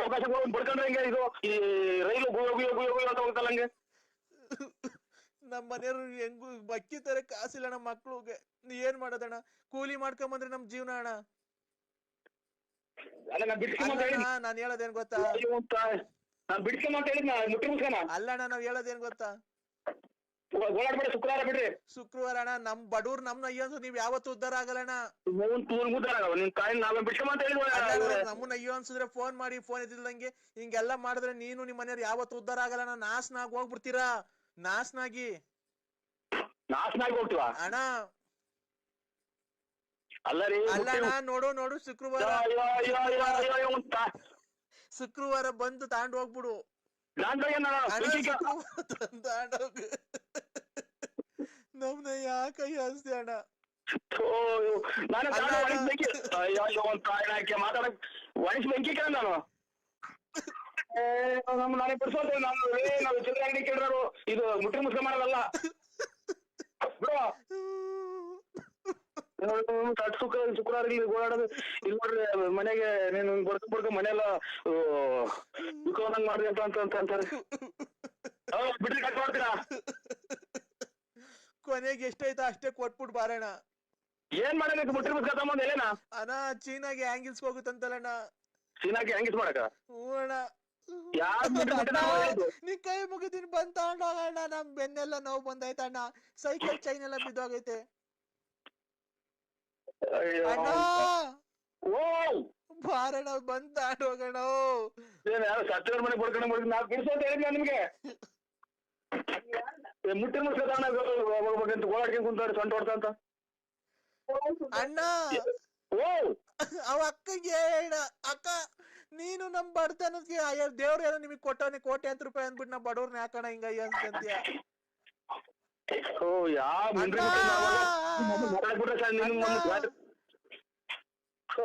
ಅವಕಾಶ ಬಡ್ಕೊಂಡ್ರೆ ಹೆಂಗೆ ಇದು ಈ ರೈಲು ಅಂತ ಹೋಗ್ತಲ್ಲ ಹಂಗೆ. ನಮ್ ಮನೆಯವ್ರು ಹೆಂಗು ಬಕ್ಕಿ ತರ ಕಾಸಿಲ್ಲಣ್ಣ ಮಕ್ಳುಗೆ. ಏನ್ ಮಾಡೋದಣ್ಣ? ಕೂಲಿ ಮಾಡ್ಕೊಂಬಂದ್ರೆ ನಮ್ ಜೀವನ ಅಣ್ಣ. ನಾನ್ ಹೇಳೋದೇನ್ ಗೊತ್ತಾ, ಅಲ್ಲಣ್ಣ ನಾವ್ ಹೇಳೋದೇನ್ ಗೊತ್ತಾ, ಶುಕ್ರವಾರ ಅಣ್ಣ ನಮ್ ಬಡವ್ರು ನಮ್ನ ಅಯ್ಯೋ ನೀವ್ ಯಾವತ್ತು ಉದ್ದಾರ ಆಗಲ್ಲಣ್ಣ. ನಮ್ಮನ್ನ ಅಯ್ಯೋ ಅನ್ಸಿದ್ರೆ ಫೋನ್ ಮಾಡಿ, ಫೋನ್ ಇದ್ದಿಲ್ಲಂಗೆ ಹಿಂಗೆಲ್ಲಾ ಮಾಡಿದ್ರೆ ನೀನು ನಿಮ್ ಮನೆಯವ್ರು ಯಾವತ್ತು ಉದ್ದಾರ ಆಗಲ್ಲಣ್ಣ. ನಾಶನಾಗಿ ಹೋಗ್ಬಿಡ್ತೀರಾ, ನಾಶನಾಗಿ ಹೋಗ್ತೀವ ಅಣ್ಣ. ಅಲ್ಲಣ್ಣ, ನೋಡು ಶುಕ್ರವಾರ ಬಂದು ತಾಂಡ್ ಹೋಗ್ಬಿಡು. ನಮ್ನ ಯಾಕಯ್ಯ ಅನ್ಸ್ದೆ ಅಣ್ಣ. ನಾನೇ ಬಿಡ್ಸೋದು. ನಾವು ಚಿಲ್ಲರೆ ಅಂಗಡಿ ಕೇಳಿದ್ರು ಇದು ಮುಟ್ಟಿ ಮುಸ್ಕ ಮಾಡಲ್ಲ. ಶುಕ್ರವಾರ ಓಡಾಡೋದು ಇಲ್ಲಿ ನೋಡ್ರಿ ಮನೆಗೆ ನೀನು ಬಡ್ಕ ಮನೆಯೆಲ್ಲ ದುಃಖವಂದಂಗ್ ಮಾಡ್ರಿ ಅಂತ ಅಂತಾರೆ. ಬಿಡ್ರಿ ಕಟ್ ಮಾಡ್ತೀರಾ? ಕೊನೆಗೆ ಎಷ್ಟೈತ ಅಷ್ಟೇ ಕೊಟ್ಬಿಟ್ಟು ಬಾರಣ. ಏನ್ ಮಾಡೋಣ ಮುಟ್ಟಿ ಮುಸ್ಕ ತಗೊಂಡ್ ಎಲ್ಲೇನಾ ಅಣ್ಣ? ಚೀನಾಗೆ ಹ್ಯಾಂಗಿಲ್ಸ್ ಹೋಗುತ್ತಂತಲ್ಲಣ್ಣ. ಚೀನಾಗೆ ಹ್ಯಾಂಗಿಲ್ಸ್ ಮಾಡಕ? ಹ್ಞೂ ಅಣ್ಣ. ನೀ ಕೈ ಮುಗಿದೀನಿ ಬಂದ್ ತಗೊಂಡೋಗಣ್ಣ. ನಮ್ ಬೆನ್ನೆಲ್ಲ ನೋವು ಬಂದೈತಣ್ಣ, ಸೈಕಲ್ ಚೈನ್ ಎಲ್ಲ ಬಿದ್ದೋಗೈತೆ ಅಣ್ಣ. ಬಾರಣ್ಣ ಬಂದ್ ತಗೊಂಡೋಗಣ. ಸತ್ತಿರ ಮನೆ ಬಡ್ಕೊಂಡು ನಾ ಬಿಡ್ಸೋ ಅಂತ ಹೇಳಿದ್ನ ನಿಮ್ಗೆ. ಮುಟ್ಟಿ ಮುಸ್ಕ ತಗೊಂಡ ಓಡಾಡ್ಕೊಂಡ್ ಕುಂತಾರೆ ಸೊಂಟ ಹೊಡ್ತ ಅಂತ ಅಣ್ಣ. ಅವ ಅಕ್ಕಗೆ ಹೇಳ, ಅಕ್ಕ ನೀನು ನಮ್ ಬಡತನಕ್ಕೆ ದೇವ್ರ ಏನೋ ನಿಮಗ್ ಕೊಟ್ಟವನಿ ಕೋಟ್ಯಾಂತರ ರೂಪಾಯಿ ಅಂದ್ಬಿಟ್ಟು ನಾ ಬಡವ್ರನ್ನ ಯಾಕಣ ಹಿಂಗ ಅನ್ಸ್ಕಂತೀಯ?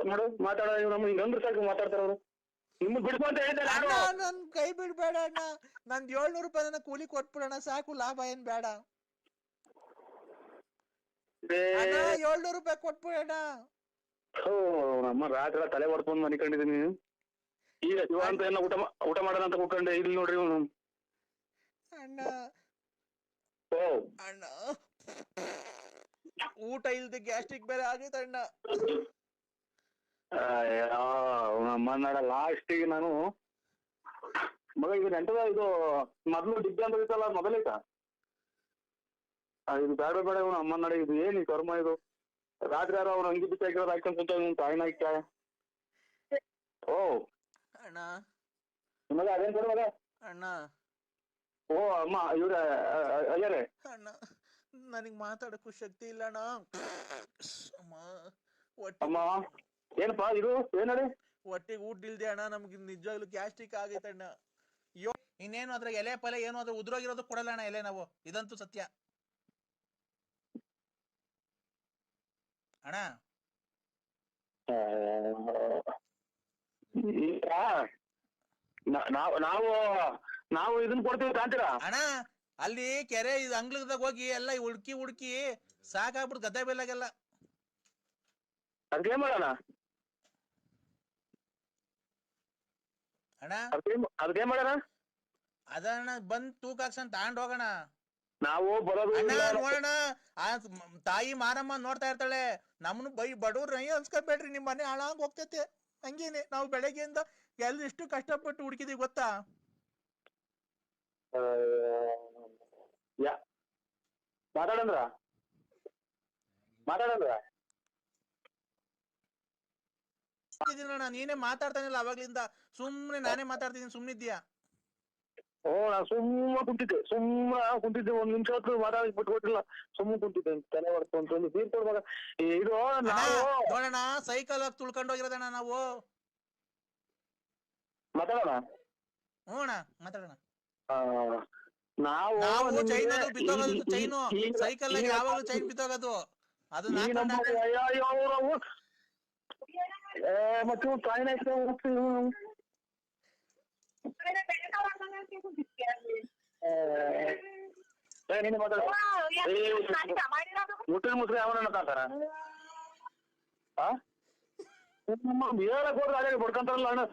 ನೋಡು ಮಾತಾಡ ಹಿಂಗಂದ್ರೆ ಸಾಕು ಮಾತಾಡ್ತಾರ ಅವ್ರು. ನಿಮ್ಮನ್ ಬಿಡ್ಕೊ ಅಂತ ಹೇಳಿದ್ದೆ ಅಣ್ಣ ನಾನು. ನನ್ ಕೈ ಬಿಡ್ಬೇಡ ಅಣ್ಣ, ನಂದ್ 700 ರೂಪಾಯಿ ನನ್ನ ಕೂಲಿ ಕೊಟ್ಬಿಡಣ ಸಾಕು, ಲಾಭ ಏನ್ ಬೇಡ ಅಣ್ಣ. 700 ರೂಪಾಯಿ ಕೊಟ್ಬಿಡಣ. ನಮ್ಮ ರಾತ್ರಿ ತಲೆ ಹೊಡ್ಕೊಂಡ್ ಮನಿಕೊಂಡಿದೀನಿ. ಈಗ ಶಿವ ಅಂತ ಎಲ್ಲ ಊಟ ಮಾಡೋಣ ಅಂತ ಕೂತ್ಕೊಂಡೆ, ಇಲ್ಲಿ ನೋಡ್ರಿ ಇವನು. ಅಣ್ಣ ಓ ಅಣ್ಣ ಊಟ ಇಲ್ದೆ ಗ್ಯಾಸ್ಟ್ರಿಕ್ ಬೇರೆ ಆಗೈತೆ ಅಣ್ಣ. ನಮ್ಮ ಲಾಸ್ಟಿಗೆ ನಾನು ಮಗ ಇದು ನೆಂಟದ ಇದು ಮೊದ್ಲು ಡಿಗ್ಗಿ ಅಂತ ಇತ್ತಲ್ಲ ಮೊದಲೈತ ಇದು ಬೇಡ ಬೇಡ ಇವನು ಅಮ್ಮ ನಡೆ ಇದು ಏನ್ ಈ ಕರ್ಮ ಇದು. ರಾತ್ರಿ ಯಾರೋ ಅವ್ನು ಅಂಗಿ ಬಿಚ್ಚಿ ಹಾಕಿರೋದು ಹಾಕ್ಕೊಂಡ್ ಕುಂತ ತಾಯಿನ ಹಾಕ್ಯ. ಓ ಅಣ್ಣ ಮಗ ಅದೇನ್ ಕೊಡು ಮಗ. ಅಣ್ಣ ಓ ಅಮ್ಮ ಇವ್ರ ಅಯ್ಯರೇ. ಅಣ್ಣ ನನಗ್ ಮಾತಾಡಕ್ಕೂ ಶಕ್ತಿ ಇಲ್ಲ ಅಣ್ಣ. ಅಮ್ಮ ಏನಪ್ಪಾ ಇದು ಏನ್ ಹೊಟ್ಟಿಗೆ ಊಟ ಇಲ್ದೆ ಅಣ್ಣ, ನಮ್ಗೆ ನಿಜವಾಗ್ಲೂ ಗ್ಯಾಸ್ಟ್ರಿಕ್ ಆಗೈತೆ ಅಣ್ಣ. ಇನ್ನೇನು ಅದ್ರ ಎಲೆ ಪಲೆ ಏನು ಅದ್ರ ಉದ್ರೋಗಿರೋದು ಕೊಡಲ್ಲ ಅಣ್ಣ ಎಲೆ ನಾವು, ಇದಂತೂ ಸತ್ಯ ಅಣ್ಣ. ನಾವು ನಾವು ಇದನ್ನ ಕೊಡ್ತೀವಿ ಕಾಂತೀರಾ ಅಣ್ಣ. ಅಲ್ಲಿ ಕೆರೆ ಇದು ಅಂಗ್ಲದಾಗ ಹೋಗಿ ಎಲ್ಲ ಹುಡ್ಕಿ ಹುಡ್ಕಿ ಸಾಕಾಗ್ಬಿಟ್ಟು ಗದ್ದೆ ಬೆಲ್ಲಾಗೆಲ್ಲ. ಅದಕ್ಕೆ ಮಾಡೋಣ ಅಣ್ಣ, ಅದಕ್ಕೆ ಮಾಡೋಣ ಅದನ್ನ ಬಂದ್ ತೂಕ ಹಾಕ್ಸನ್ ತಗೊಂಡ್ ಹೋಗೋಣ. ನಾವು ಬರೋದು ನೋಡೋಣ, ಆ ತಾಯಿ ಮಾರಮ್ಮ ನೋಡ್ತಾ ಇರ್ತಾಳೆ, ನಮ್ನು ಬಡವ್ರ ಅನ್ಸ್ಕೊಬೇಡ್ರಿ, ನಿಮ್ ಮನೆ ಹಾಳಾಗ್ ಹೋಗ್ತೈತೆ. ಹಂಗೇನೆ ನಾವು ಬೆಳಗ್ಗೆಯಿಂದ ಎಷ್ಟು ಕಷ್ಟಪಟ್ಟು ಹುಡುಕಿದೀವಿ ಗೊತ್ತಾ. ಮಾತಾಡಂದ್ರ ನೀನೇ ಮಾತಾಡ್ತಾನಿಲ್ಲ ಅವಾಗ್ಲಿಂದ, ಸುಮ್ನೆ ನಾನೇ ಮಾತಾಡ್ತಿದ್ದೀನಿ, ಸುಮ್ನಿದ್ಯಾ. ಓ ನಾ ಸುಮ್ಮ ಕುಂತಿದ್ದೆ ಒಂದ್ ನಿಮಿಷ ಹೊತ್ತು ಮಾತಾಡಕ್ ಬಿಟ್ಕೊಟ್ಟಿಲ್ಲ, ಸುಮ್ಮನೆ ಕುಂತಿದ್ದೆ ತಲೆ ಹೊಡ್ಕೊಂತ ನೀರ್ ಕೊಡ್ವಾಗ ಇದು ನಾವು ನೋಡೋಣ. ಸೈಕಲ್ ತುಳ್ಕೊಂಡು ಹೋಗಿರೋದಣ್ಣ ನಾವು. ಮಾತಾಡೋಣ. ಹ್ಞೂ ಅಣ್ಣ ಮಾತಾಡೋಣ. ನಾವು ಚೈನ್ ಅದು ಬಿದ್ದೋಗೋದು, ಚೈನು ಸೈಕಲ್ ಯಾವಾಗಲೂ ಚೈನ್ ಬಿದ್ದೋಗೋದು ಅದು. ಮತ್ತೆ ಕಾಯಿನ ಮುಟ್ಟಿನ ಮುಸ್ರಿ ಅವನನ್ನ ತಾತಾರ ಹೇಳಕ್ ಹೋದ್ರೆ ಅದೇ ಬಡ್ಕೊಂತಾರಲ್ಲ ಅಣ್ಣ,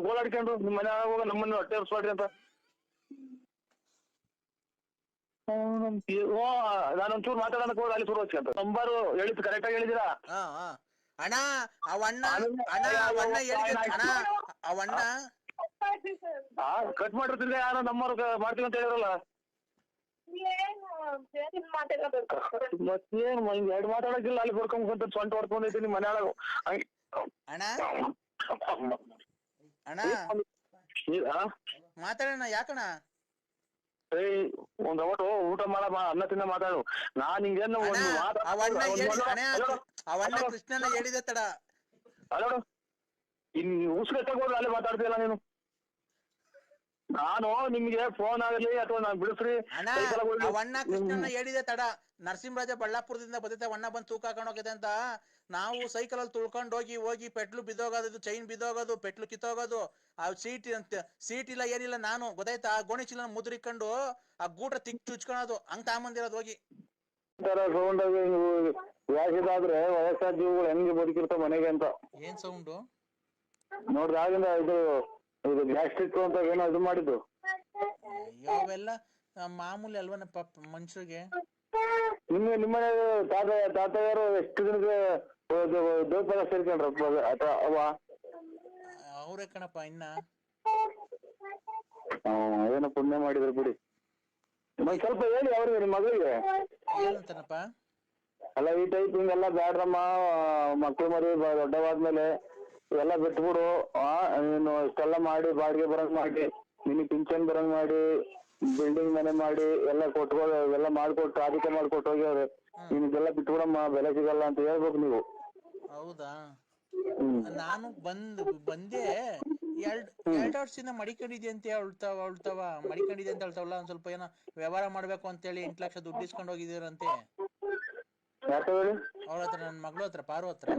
ಗೋಳಾಡ್ಕೊಂಡು ನಿಮ್ಮ ಮನೆ ಹೋಗ ನಮ್ಮನ್ನ ಹೊಟ್ಟೆ ಹರ್ಸ್ಬಾಡ್ರಿ ಅಂತ. ನಾನೊಂಚೂರು ಮಾತಾಡೋದಕ್ಕೆ ಹೋದ್ರೆ ಅಲ್ಲಿ ಶುರು ಹಚ್ಕೊಂತ ನಂಬರು ಹೇಳಿದ್ದು ಕರೆಕ್ಟಾಗಿ ಹೇಳಿದಿರಾ ಅಣ್ಣ. ಅವಣ್ಣ ಅವಣ್ಣ ಕಟ್ ಮಾಡಿರ್ತಿದ್ರೆ ಯಾರೋ ನಮ್ಮವ್ರು ಮಾಡ್ತೀವಿ ಅಂತ ಹೇಳಿರಲ್ಲ. ಮತ್ತೇನು ಎರಡು ಮಾತಾಡೋಕಿಲ್ಲ, ಅಲ್ಲಿ ಬರ್ಕೊಂಡ್ ಸೊಂಟ ಹೊಡ್ಕೊಂಡೈತಿ ನಿಮ್ಮ ಮನೆ ಒಳಗ. ಅಣ್ಣ ಅಣ್ಣ ಮಾತಾಡೋಣ ಯಾಕಣ್ಣ. ಒಂದ್ ಅವತ್ತು ಊಟ ಮಾಡಮ್ಮ ಅನ್ನ ತಿನ್ನ ಮಾತಾಡು. ನಾನ್ ಹಿಂಗೇನು ಅವಣ್ಣ ಕೃಷ್ಣನ ಹೇಳಿದೆ ತಡ ಅಲ್ಲ ಇನ್ ಉಸ್ಕೆ ತಗೋದು ಅಲ್ಲಿ ಮಾತಾಡ್ತೀಯಲ್ಲ ನೀನು. ನಾನು ನಿಮ್ಗೆ ಫೋನ್ ಆಗಲಿ ಅಥವಾ ನಾನ್ ಬಿಡಿಸ್ರಿ. ಅವಣ್ಣ ಕೃಷ್ಣನ ಹೇಳಿದೆ ತಡ, ನರಸಿಂಹರಾಜ ಬಳ್ಳಾಪುರದಿಂದ ಬದೈತೆ, ಅಣ್ಣ ಬಂದು ತೂಕ ಹಾಕೊಂಡು ಹೋಗಿದೆ ಅಂತ. ನಾವು ಸೈಕಲ್ ಅಲ್ಲಿ ತುಳ್ಕೊಂಡು ಹೋಗಿ ಪೆಟ್ಲು ಬಿದ್ದೋಗೋದು, ಚೈನ್ ಬಿದ್ದೋಗೋದು, ಪೆಟ್ಲು ಕಿತ್ತೋಗೋದು, ಆ ಸೀಟ್ ಇಲ್ಲ ಏನಿಲ್ಲ. ನಾನು ಗೊತ್ತಾಯ್ತಾ ಗೋಣಿ ಚೀಲ ಮುದ್ರಿಕೊಂಡು ಆ ಗೂಟ ತಿಕ್ ಚುಚ್ಕೊಳೋದು, ಹಂಗ್ ತಗೊಂಬಂದಿರೋದು ಹೋಗಿ. ಯಾಕಿದಾದ್ರೆ ವಯಸ್ಸಾದ ಜೀವಗಳು ಹೆಂಗೆ ಬದುಕಿರ್ತಾವ ಮನೆಗೆ ಅಂತ. ಏನ್ ಸೌಂಡು ನೋಡ್ದಾಗಿಂದ ಇದು ಗ್ಯಾಸ್ಟ್ರಿಕ್ ಅಂತ ಏನೋ ಇದು ಮಾಡಿದ್ದು. ಅವೆಲ್ಲ ಮಾಮೂಲಿ ಅಲ್ವನಪ್ಪ ಮನುಷ್ಯರಿಗೆ. ನಿಮ್ಮನೆ ತಾತಯ್ಯರು ಎಷ್ಟು ದಿನಕ್ಕೆ ದೇವಸ್ಥಾನ ಸೇರ್ಕೊಂಡ್ರ ಅಥವಾ ಅವ್ರೇ ಕಣಪ್ಪ ಇನ್ನ. ಏನೋ ಪುಣ್ಯ ಮಾಡಿದ್ರು ಬಿಡಿ. ಸ್ವಲ್ಪ ಹೇಳಿ ಅವ್ರಿಗೆ ನಿಮ್ಮ ಮಗಳಿಗೆ ಏನಂತಾನಪ್ಪ. ಅಲ್ಲ ಈ ಟೈಪ್ ಹಿಂಗೆಲ್ಲ ಬ್ಯಾಡ್ರಮ್ಮ, ಮಕ್ಳು ಮರಿ ದೊಡ್ಡವಾದ್ಮೇಲೆ ಇವೆಲ್ಲ ಬಿಟ್ಬಿಡು. ನೀನು ಇಷ್ಟೆಲ್ಲ ಮಾಡಿ ಬಾಡಿಗೆ ಬರಂಗ್ ಮಾಡಿ, ನಿನಗೆ ಪಿಂಚನ್ ಬರಂಗ್ ಮಾಡಿ, ಬಿಲ್ಡಿಂಗ್ ಮನೆ ಮಾಡಿ ಎಲ್ಲ ಕೊಟ್ಕೊಂಡು ಎಲ್ಲ ಮಾಡ್ಕೊಟ್ಟು ಆದಿತ್ಯ ಮಾಡ್ಕೊಟ್ಟು ಹೋಗ್ಯವ್ರೆ. ನಿನ್ಗೆಲ್ಲ ಬಿಟ್ಬಿಡಮ್ಮ, ಬೆಲೆ ಸಿಗಲ್ಲ ಅಂತ ಹೇಳ್ಬೇಕು ನೀವು. ಹೌದಾ, ನಾನು ಬಂದೆ 2 ವರ್ಷದಿಂದ ಮಡಿಕೊಂಡಿದ್ದೆ ಅಂತ ಹೇಳ್ತಾವ ಮಡಿಕೊಂಡಿದ್ದೆ ಅಂತ ಹೇಳ್ತಾವಲ್ಲ. ಒಂದ್ ಸ್ವಲ್ಪ ಏನೋ ವ್ಯವಹಾರ ಮಾಡ್ಬೇಕು ಅಂತೇಳಿ 8 ಲಕ್ಷ ದುಡ್ಡು ಇಸ್ಕೊಂಡು ಹೋಗಿದ್ದೀರಂತೆ ಅವ್ರ ಹತ್ರ, ನನ್ನ ಮಗಳ ಹತ್ರ, ಪಾರು ಹತ್ರ.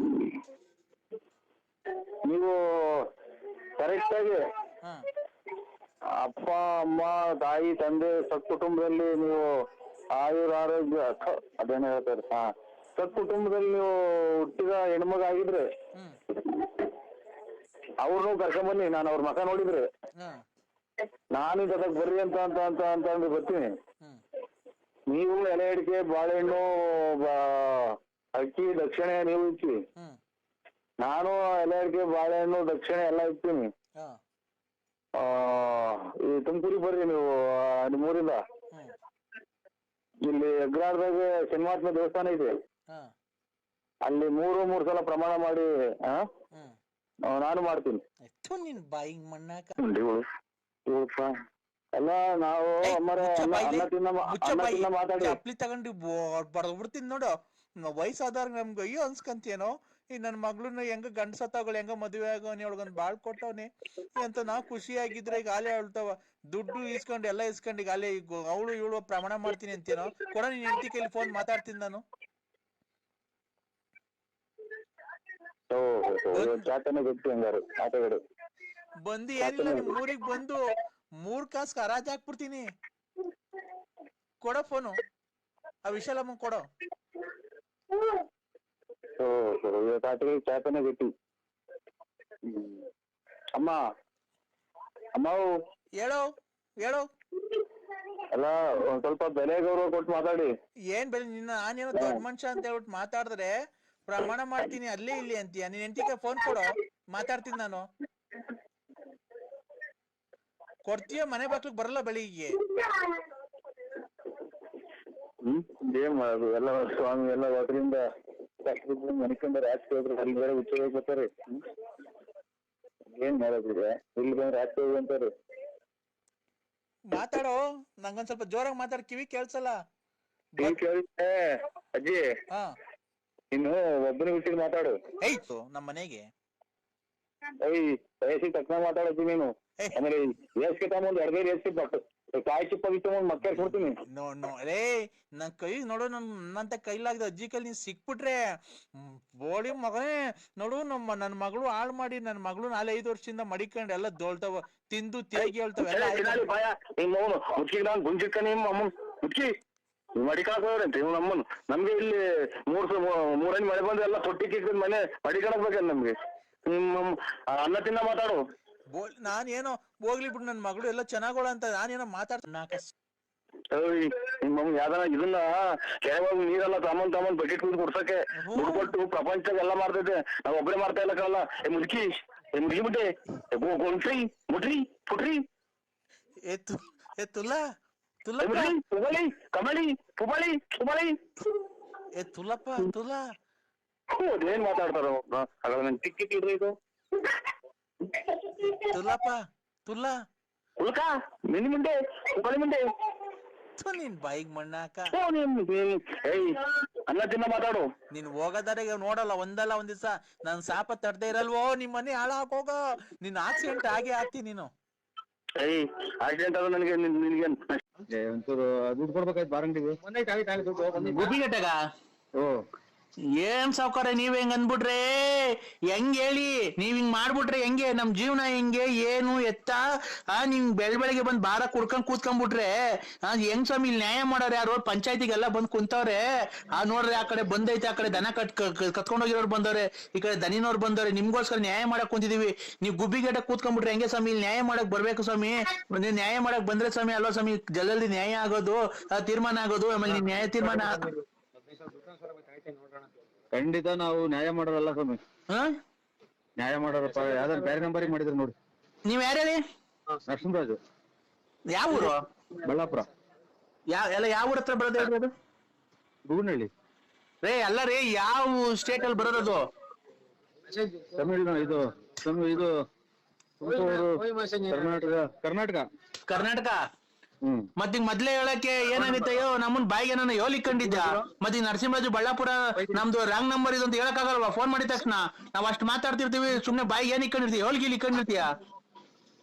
ನೀವು ಕರೆಕ್ಟ್ ಆಗಿ ಹಾ ಅಪ್ಪ ಅಮ್ಮ ತಾಯಿ ತಂದೆ ಸತ್ಕುಟುಂಬದಲ್ಲಿ ನೀವು ಆಯುರ ಆರೋಗ್ಯ ಅದೇನೋ ಹೇಳ್ತಾರೆ ಸತ್ಕುಟುಂಬದಲ್ಲಿ ನೀವು ಹುಟ್ಟಿದ ಹೆಣ್ಮಗ ಆಗಿದ್ರೆ ಹ್ಮ್ ಅವ್ರನ್ನೂ ಕರ್ಕೊಂಬನ್ನಿ, ನಾನು ಅವ್ರ ಮಕ ನೋಡಿದ್ರೆ ಹಾ ನಾನು ಅದಕ್ಕೆ ಬರ್ರಿ ಅಂತ ಅಂತ ಅಂತ ಅಂತ ಅಂದ್ರೆ ಬರ್ತೀನಿ. ಹ್ಮ್ ನೀವು ಎಲೆ ಅಡಿಕೆ ಬಾಳೆಹಣ್ಣು ಅಕ್ಕಿ ದಕ್ಷಿಣೆ ನೀವು ಇಕ್ಕಿ, ಹ್ಮ್ ನಾನು ಎಲೆ ಅಡಿಕೆ ಬಾಳೆಹಣ್ಣು ದಕ್ಷಿಣೆ ಎಲ್ಲ ಇಕ್ತೀನಿ. ಹಾ ಈ ತುಮಕೂರಿಗೆ ಬರ್ರಿ ನೀವು ನಿಮ್ಮೂರಿಂದ. ಹ್ಮ್ ಇಲ್ಲಿ ಅಗ್ರಾರದಾಗ ಶನಿಮಾತ್ಮ ದೇವಸ್ಥಾನ ಇದೆ, ಹಾ ಅಲ್ಲಿ ಮೂರು ಸಲ ಪ್ರಮಾಣ ಮಾಡಿ ಹ್ಮ್ ನಾನು ಮಾಡ್ತೀನಿ. ಎತ್ತು ನಿನ್ ಬಾಯಿಗೆ ಮಣ್ಣಾಕ ಎಲ್ಲ ನಾವು ಅಮ್ಮರ ಅನ್ನ ತಿನ್ನ ಮಾತಾಡಿ ಚಪ್ಲಿ ತಗೊಂಡು ಬಡದ್ಬಿಡ್ತೀನಿ ನೋಡು. ವಯಸ್ಸಾದವ್ರ ನಮ್ಗೆ ಅಯ್ಯೋ ಅನ್ಸ್ಕಂತೇನೋ, ಈ ನನ್ ಮಗ್ಳನ್ನ ಹೆಂಗ ಗಂಡಸತ್ತಾಗಳು ಹೆಂಗ ಮದುವೆ ಆಗೋನಿ ಅವಳಿಗೊಂದು ಬಾಳ್ ಕೊಟ್ಟವನಿ ಅಂತ ನಾವ್ ಖುಷಿಯಾಗಿದ್ರೆ ಈಗ ಆಲೆ ಹೇಳ್ತಾವ ದುಡ್ಡು ಇಸ್ಕೊಂಡು ಎಲ್ಲ ಇಸ್ಕೊಂಡು ಈಗ ಆಲೆ ಈಗ ಅವಳು ಇವಳು ಪ್ರಮಾಣ ಮಾಡ್ತೀನಿ ಅಂತೇನೋ. ಕೊಡ ನೀನ್ ಹೆಂಡತಿ ಕೈಲಿ ಫೋನ್ ಮಾತಾಡ್ತೀನಿ ನಾನು. ಚಾತನೆ ಗೊತ್ತು ಹಂಗಾರು ಆಟಗಾಡು ಬಂದು ಏನಿಲ್ಲ ನಿಮ್ ಊರಿಗೆ ಬಂದು 3 ಕಾಸು ಹರಾಜ್ ಹಾಕ್ಬಿಡ್ತೀನಿ. ಕೊಡೋ ಫೋನು, ಆ ವಿಶಾಲಮ್ಮ ಕೊಡೋ. ಚಾತನೆ ಗಟ್ಟಿ. ಅಮ್ಮ ಅಮ್ಮ ಹೇಳೋ ಹೇಳೋ. ಎಲ್ಲ ಒಂದ್ ಸ್ವಲ್ಪ ಬೆಲೆ ಗೌರವ ಕೊಟ್ಟು ಮಾತಾಡಿ. ಏನ್ ಬೆಲೆ ನಿನ್ನ, ನಾನೇನೋ ದೊಡ್ಡ ಮನುಷ್ಯ ಅಂತ ಹೇಳ್ಬಿಟ್ಟು ಮಾತಾಡಿದ್ರೆ ಪ್ರಮಾಣ ಮಾಡ್ತೀನಿ ಅಲ್ಲೇ ಇಲ್ಲಿ ಅಂತೀಯ. ನೀನ್ ಹೆಂಡತಿಗೆ ಫೋನ್ ಕೊಡೋ, ಮಾತಾಡ್ತೀನಿ ನಾನು. ಕೊಡ್ತೀಯ? ಮನೆ ಬಾಕ್ಲಿಗೆ ಬರಲ್ಲ ಬೆಳಿಗ್ಗೆ. ಏನ್ ಮಾಡೋದು, ಎಲ್ಲ ಸ್ವಾಮಿ ಎಲ್ಲ ಅದರಿಂದ ಮನಿಕೊಂಡ ರಾಜಕೀಯ ಹೋದ್ರೆ ಅಲ್ಲಿ ಬೇರೆ ಉಚ್ಚ ಬರ್ತಾರೆ. ಏನ್ ಮಾಡೋದಿದೆ, ಇಲ್ಲಿ ಬಂದ್ರೆ ರಾಜಕೀಯ ಅಂತಾರೆ. ಮಾತಾಡೋ, ನಂಗೊಂದ್ ಸ್ವಲ್ಪ ಜೋರಾಗಿ ಮಾತಾಡ್, ಕಿವಿ ಕೇಳ್ಸಲ್ಲ. ಕೇಳಿದ್ದೆ ಅಜ್ಜಿ, ಹಾ ಇನ್ನು ಒಬ್ಬನೇ ಬಿಟ್ಟಿದ್ ಮಾತಾಡು. ಐತು ನಮ್ಮ ಮನೆಗೆ ವಯಸ್ಸಿಗೆ ತಕ್ಷಣ ಮಾತಾಡತ್ತೀನಿ ನೀನು. ಆಮೇಲೆ ಏಸ್ಕೆ ತಗೊಂಡ್ ಎರಡೇ ಏಸ್ಕೆ ಕಾಯಿ ಚಿಪ್ಪ ಬಿಟ್ಟು ಮಕ್ಕಳು ಕೊಡ್ತೀನಿ. ರೇ ನನ್ ಕೈ ನೋಡು, ನನ್ನಂತ ಕೈಲಾಗ್ದ ಅಜ್ಜಿ ಕೈಲಿ ನೀನ್ ಸಿಕ್ಬಿಟ್ರೆ ಬೋಳಿ ಮಗನೇ ನೋಡು. ನನ್ ಮಗಳು ಹಾಳು ಮಾಡಿ ನನ್ ಮಗಳು 4-5 ವರ್ಷದಿಂದ ಮಡಿಕೊಂಡು ಎಲ್ಲ ದೋಳ್ತಾವ, ತಿಂದು ತೇಗಿ ಹೇಳ್ತಾವ ಮುಚ್ಚಿ ಮಡಿಕಾಕವ್ರಂತೆ ಇವ್ ನಮ್ಮನ್. ನಮ್ಗೆ ಇಲ್ಲಿ ಮೂರನೇ ಮಳೆ ಬಂದು ಎಲ್ಲ ತೊಟ್ಟಿ ಮನೆ ಮಡಿಕಾಣಬೇಕಲ್ಲ ನಮ್ಗೆ. ಅನ್ನ ತಿನ್ನ ಮಾತಾಡು. ನಾನೇನೋ ಹೋಗ್ಲಿ ಬಿಡು, ನನ್ ಮಗಳು ಎಲ್ಲ ಚೆನ್ನಾಗೋಳ ಅಂತ ನಾನೇನೋ ಮಾತಾಡ್ತೀನಿ. ನಿಮ್ಮ ಯಾವ್ದಾರ ಇದನ್ನ ಕೆಳಗೆ ನೀರೆಲ್ಲ ತಮ್ಮನ್ ಬಕೆಟ್ ಕುಂದು ಕುಡ್ಸಕ್ಕೆ ದುಡ್ಡು ಕೊಟ್ಟು ಪ್ರಪಂಚದಾಗ ಎಲ್ಲ ಮಾಡ್ತೈತೆ, ನಾವ್ ಒಬ್ಬರೇ ಮಾಡ್ತಾ ಇಲ್ಲ ಕಲ್ಲ. ಮುದುಕಿ ಬಿಟ್ಟೆ ಗೊಂಟ್ರಿ ಮುಟ್ರಿ ಪುಟ್ರಿ ತುಬಳಿ ಕಮಳಿ ಪುಬಳಿ ತುಬಳಿ ತುಲಪ್ಪ ತುಲ ಏನ್ ಮಾತಾಡ್ತಾರ ನನ್ ಟಿಕ್ಕಿ ಇಡ್ರಿ ಇದು ತುಲಪ್ಪ ತುಲ ಉಲ್ಕ ಮಿನಿ ಮುಂಡೆ ಪುಬಳಿ ಮುಂಡೆ ನಿನ್ ಬಾಯಿಗೆ ಮಣ್ಣಾಕ. ಅನ್ನ ತಿನ್ನ ಮಾತಾಡು. ನೀನ್ ಹೋಗೋದಾರೆ ನೋಡಲ್ಲ, ಒಂದಲ್ಲ ಒಂದ್ ದಿವ್ಸ ನನ್ ಶಾಪ ತಡ್ದೇ ಇರಲ್ವೋ. ನಿಮ್ ಮನೆ ಹಾಳಾಕ್ ಹೋಗ, ನಿನ್ ಆಕ್ಸಿಡೆಂಟ್ ಆಗೇ ಆಗ್ತಿ ನೀನು. ಆಕ್ಸಿಡೆಂಟ್ ಆದ್ರೆ ನನಗೆ ನಿನ್ಗೆ ಒಂಚೂರು ದುಡ್ಡು ಕೊಡ್ಬೇಕಾಯ್ತು ಬಾರಂಗಿಗೆ. ಗುಬ್ಬಿಗಟ್ಟಗ ಏನ್ ಸಾವ್ಕಾರ ನೀವ್ ಹೆಂಗ್ ಅಂದ್ಬಿಟ್ರೆ ಹೆಂಗ್ ಹೇಳಿ, ನೀವ್ ಹಿಂಗ್ ಮಾಡ್ಬಿಟ್ರೆ ಹೆಂಗೆ ನಮ್ ಜೀವನ ಹೆಂಗೆ ಏನು ಎತ್ತ? ನಿಂಗ್ ಬೆಳಗ್ಗೆ ಬಂದ್ ಬಾರ ಕುಡ್ಕೊಂಡ್ ಕೂತ್ಕೊಂಡ್ಬಿಟ್ರೆ ಹೆಂಗ್ ಸ್ವಾಮಿ ಇಲ್ಲಿ ನ್ಯಾಯ ಮಾಡೋರು ಯಾರು? ಪಂಚಾಯತಿಗೆಲ್ಲ ಬಂದ್ ಕುಂತವ್ರೆ. ನೋಡ್ರಿ ಆ ಕಡೆ ಬಂದೈತೆ, ಆ ಕಡೆ ದನ ಕತ್ಕೊಂಡೋಗಿರೋರು ಬಂದವ್ರೆ, ಈ ಕಡೆ ದನಿನವ್ರು ಬಂದವ್ರೆ. ನಿಮ್ಗೋಸ್ಕರ ನ್ಯಾಯ ಮಾಡಕ್ ಕುಂತಿದೀವಿ. ನೀವ್ ಗುಬ್ಬಿಗೇಟ ಕೂತ್ಕೊಂಡ್ಬಿಟ್ರೆ ಹೆಂಗೆ ಸ್ವಾಮಿ? ಇಲ್ಲಿ ನ್ಯಾಯ ಮಾಡಕ್ ಬರ್ಬೇಕು ಸ್ವಾಮಿ. ನೀವ್ ನ್ಯಾಯ ಮಾಡಕ್ ಬಂದ್ರೆ ಸ್ವಾಮಿ ಅಲ್ವಾ ಸ್ವಾಮಿ ಜಲ್ದಿ ನ್ಯಾಯ ಆಗೋದು, ತೀರ್ಮಾನ ಆಗೋದು. ಆಮೇಲೆ ನೀವ್ ನ್ಯಾಯ ತೀರ್ಮಾನ ಖಂಡಿತ ನಾವು ನ್ಯಾಯ ಮಾಡೋರಲ್ಲ ಸ್ವಾಮಿ. ನ್ಯಾಯ ಮಾಡೋರಪ್ಪ. ಯಾವ್ದಾರು ಬೇರೆ ನಂಬರಿಗೆ ಮಾಡಿದ್ರು ನೋಡಿ. ನೀವ್ ಯಾರು ಹೇಳಿ? ನರಸಿಂಹರಾಜು. ಯಾವ ಊರು? ಬಳ್ಳಾಪುರ. ಎಲ್ಲ ಯಾವ ಊರ ಹತ್ರ ಬರೋದು ಹೇಳ್ಬೋದು? ಬೂನಹಳ್ಳಿ ರೇ. ಅಲ್ಲ ರೀ, ಯಾವ ಸ್ಟೇಟ್ ಅಲ್ಲಿ ಬರೋದು? ತಮಿಳ್ನಾಡು. ಇದು ತುಮಕೂರು, ಕರ್ನಾಟಕ. ಕರ್ನಾಟಕ. ಮತ್ತೀಗ ಮೊದ್ಲೇ ಹೇಳಕ್ಕೆ ಏನಾಗಿತ್ತಯ್ಯೋ, ನಮ್ಮನ್ ಬಾಯಿಗೆ ನಾನು ಯೋಲಿಕೊಂಡಿದ್ದ. ಮತ್ತೆ ನರಸಿಂಹರಾಜು ಬಳ್ಳಾಪುರ ನಮ್ದು ರಾಂಗ್ ನಂಬರ್ ಇದು ಅಂತ ಹೇಳಕ್ ಆಗಲ್ವಾ? ಫೋನ್ ಮಾಡಿದ ತಕ್ಷಣ ನಾವ್ ಅಷ್ಟ್ ಮಾತಾಡ್ತಿರ್ತೀವಿ, ಸುಮ್ನೆ ಬಾಯಿಗೆ ಏನ್ ಇಕ್ಕೊಂಡಿರ್ತೀವಿ? ಯೋಲ್ಗಿಲ್ ಇಕ್ಕೊಂಡಿರ್ತೀಯ?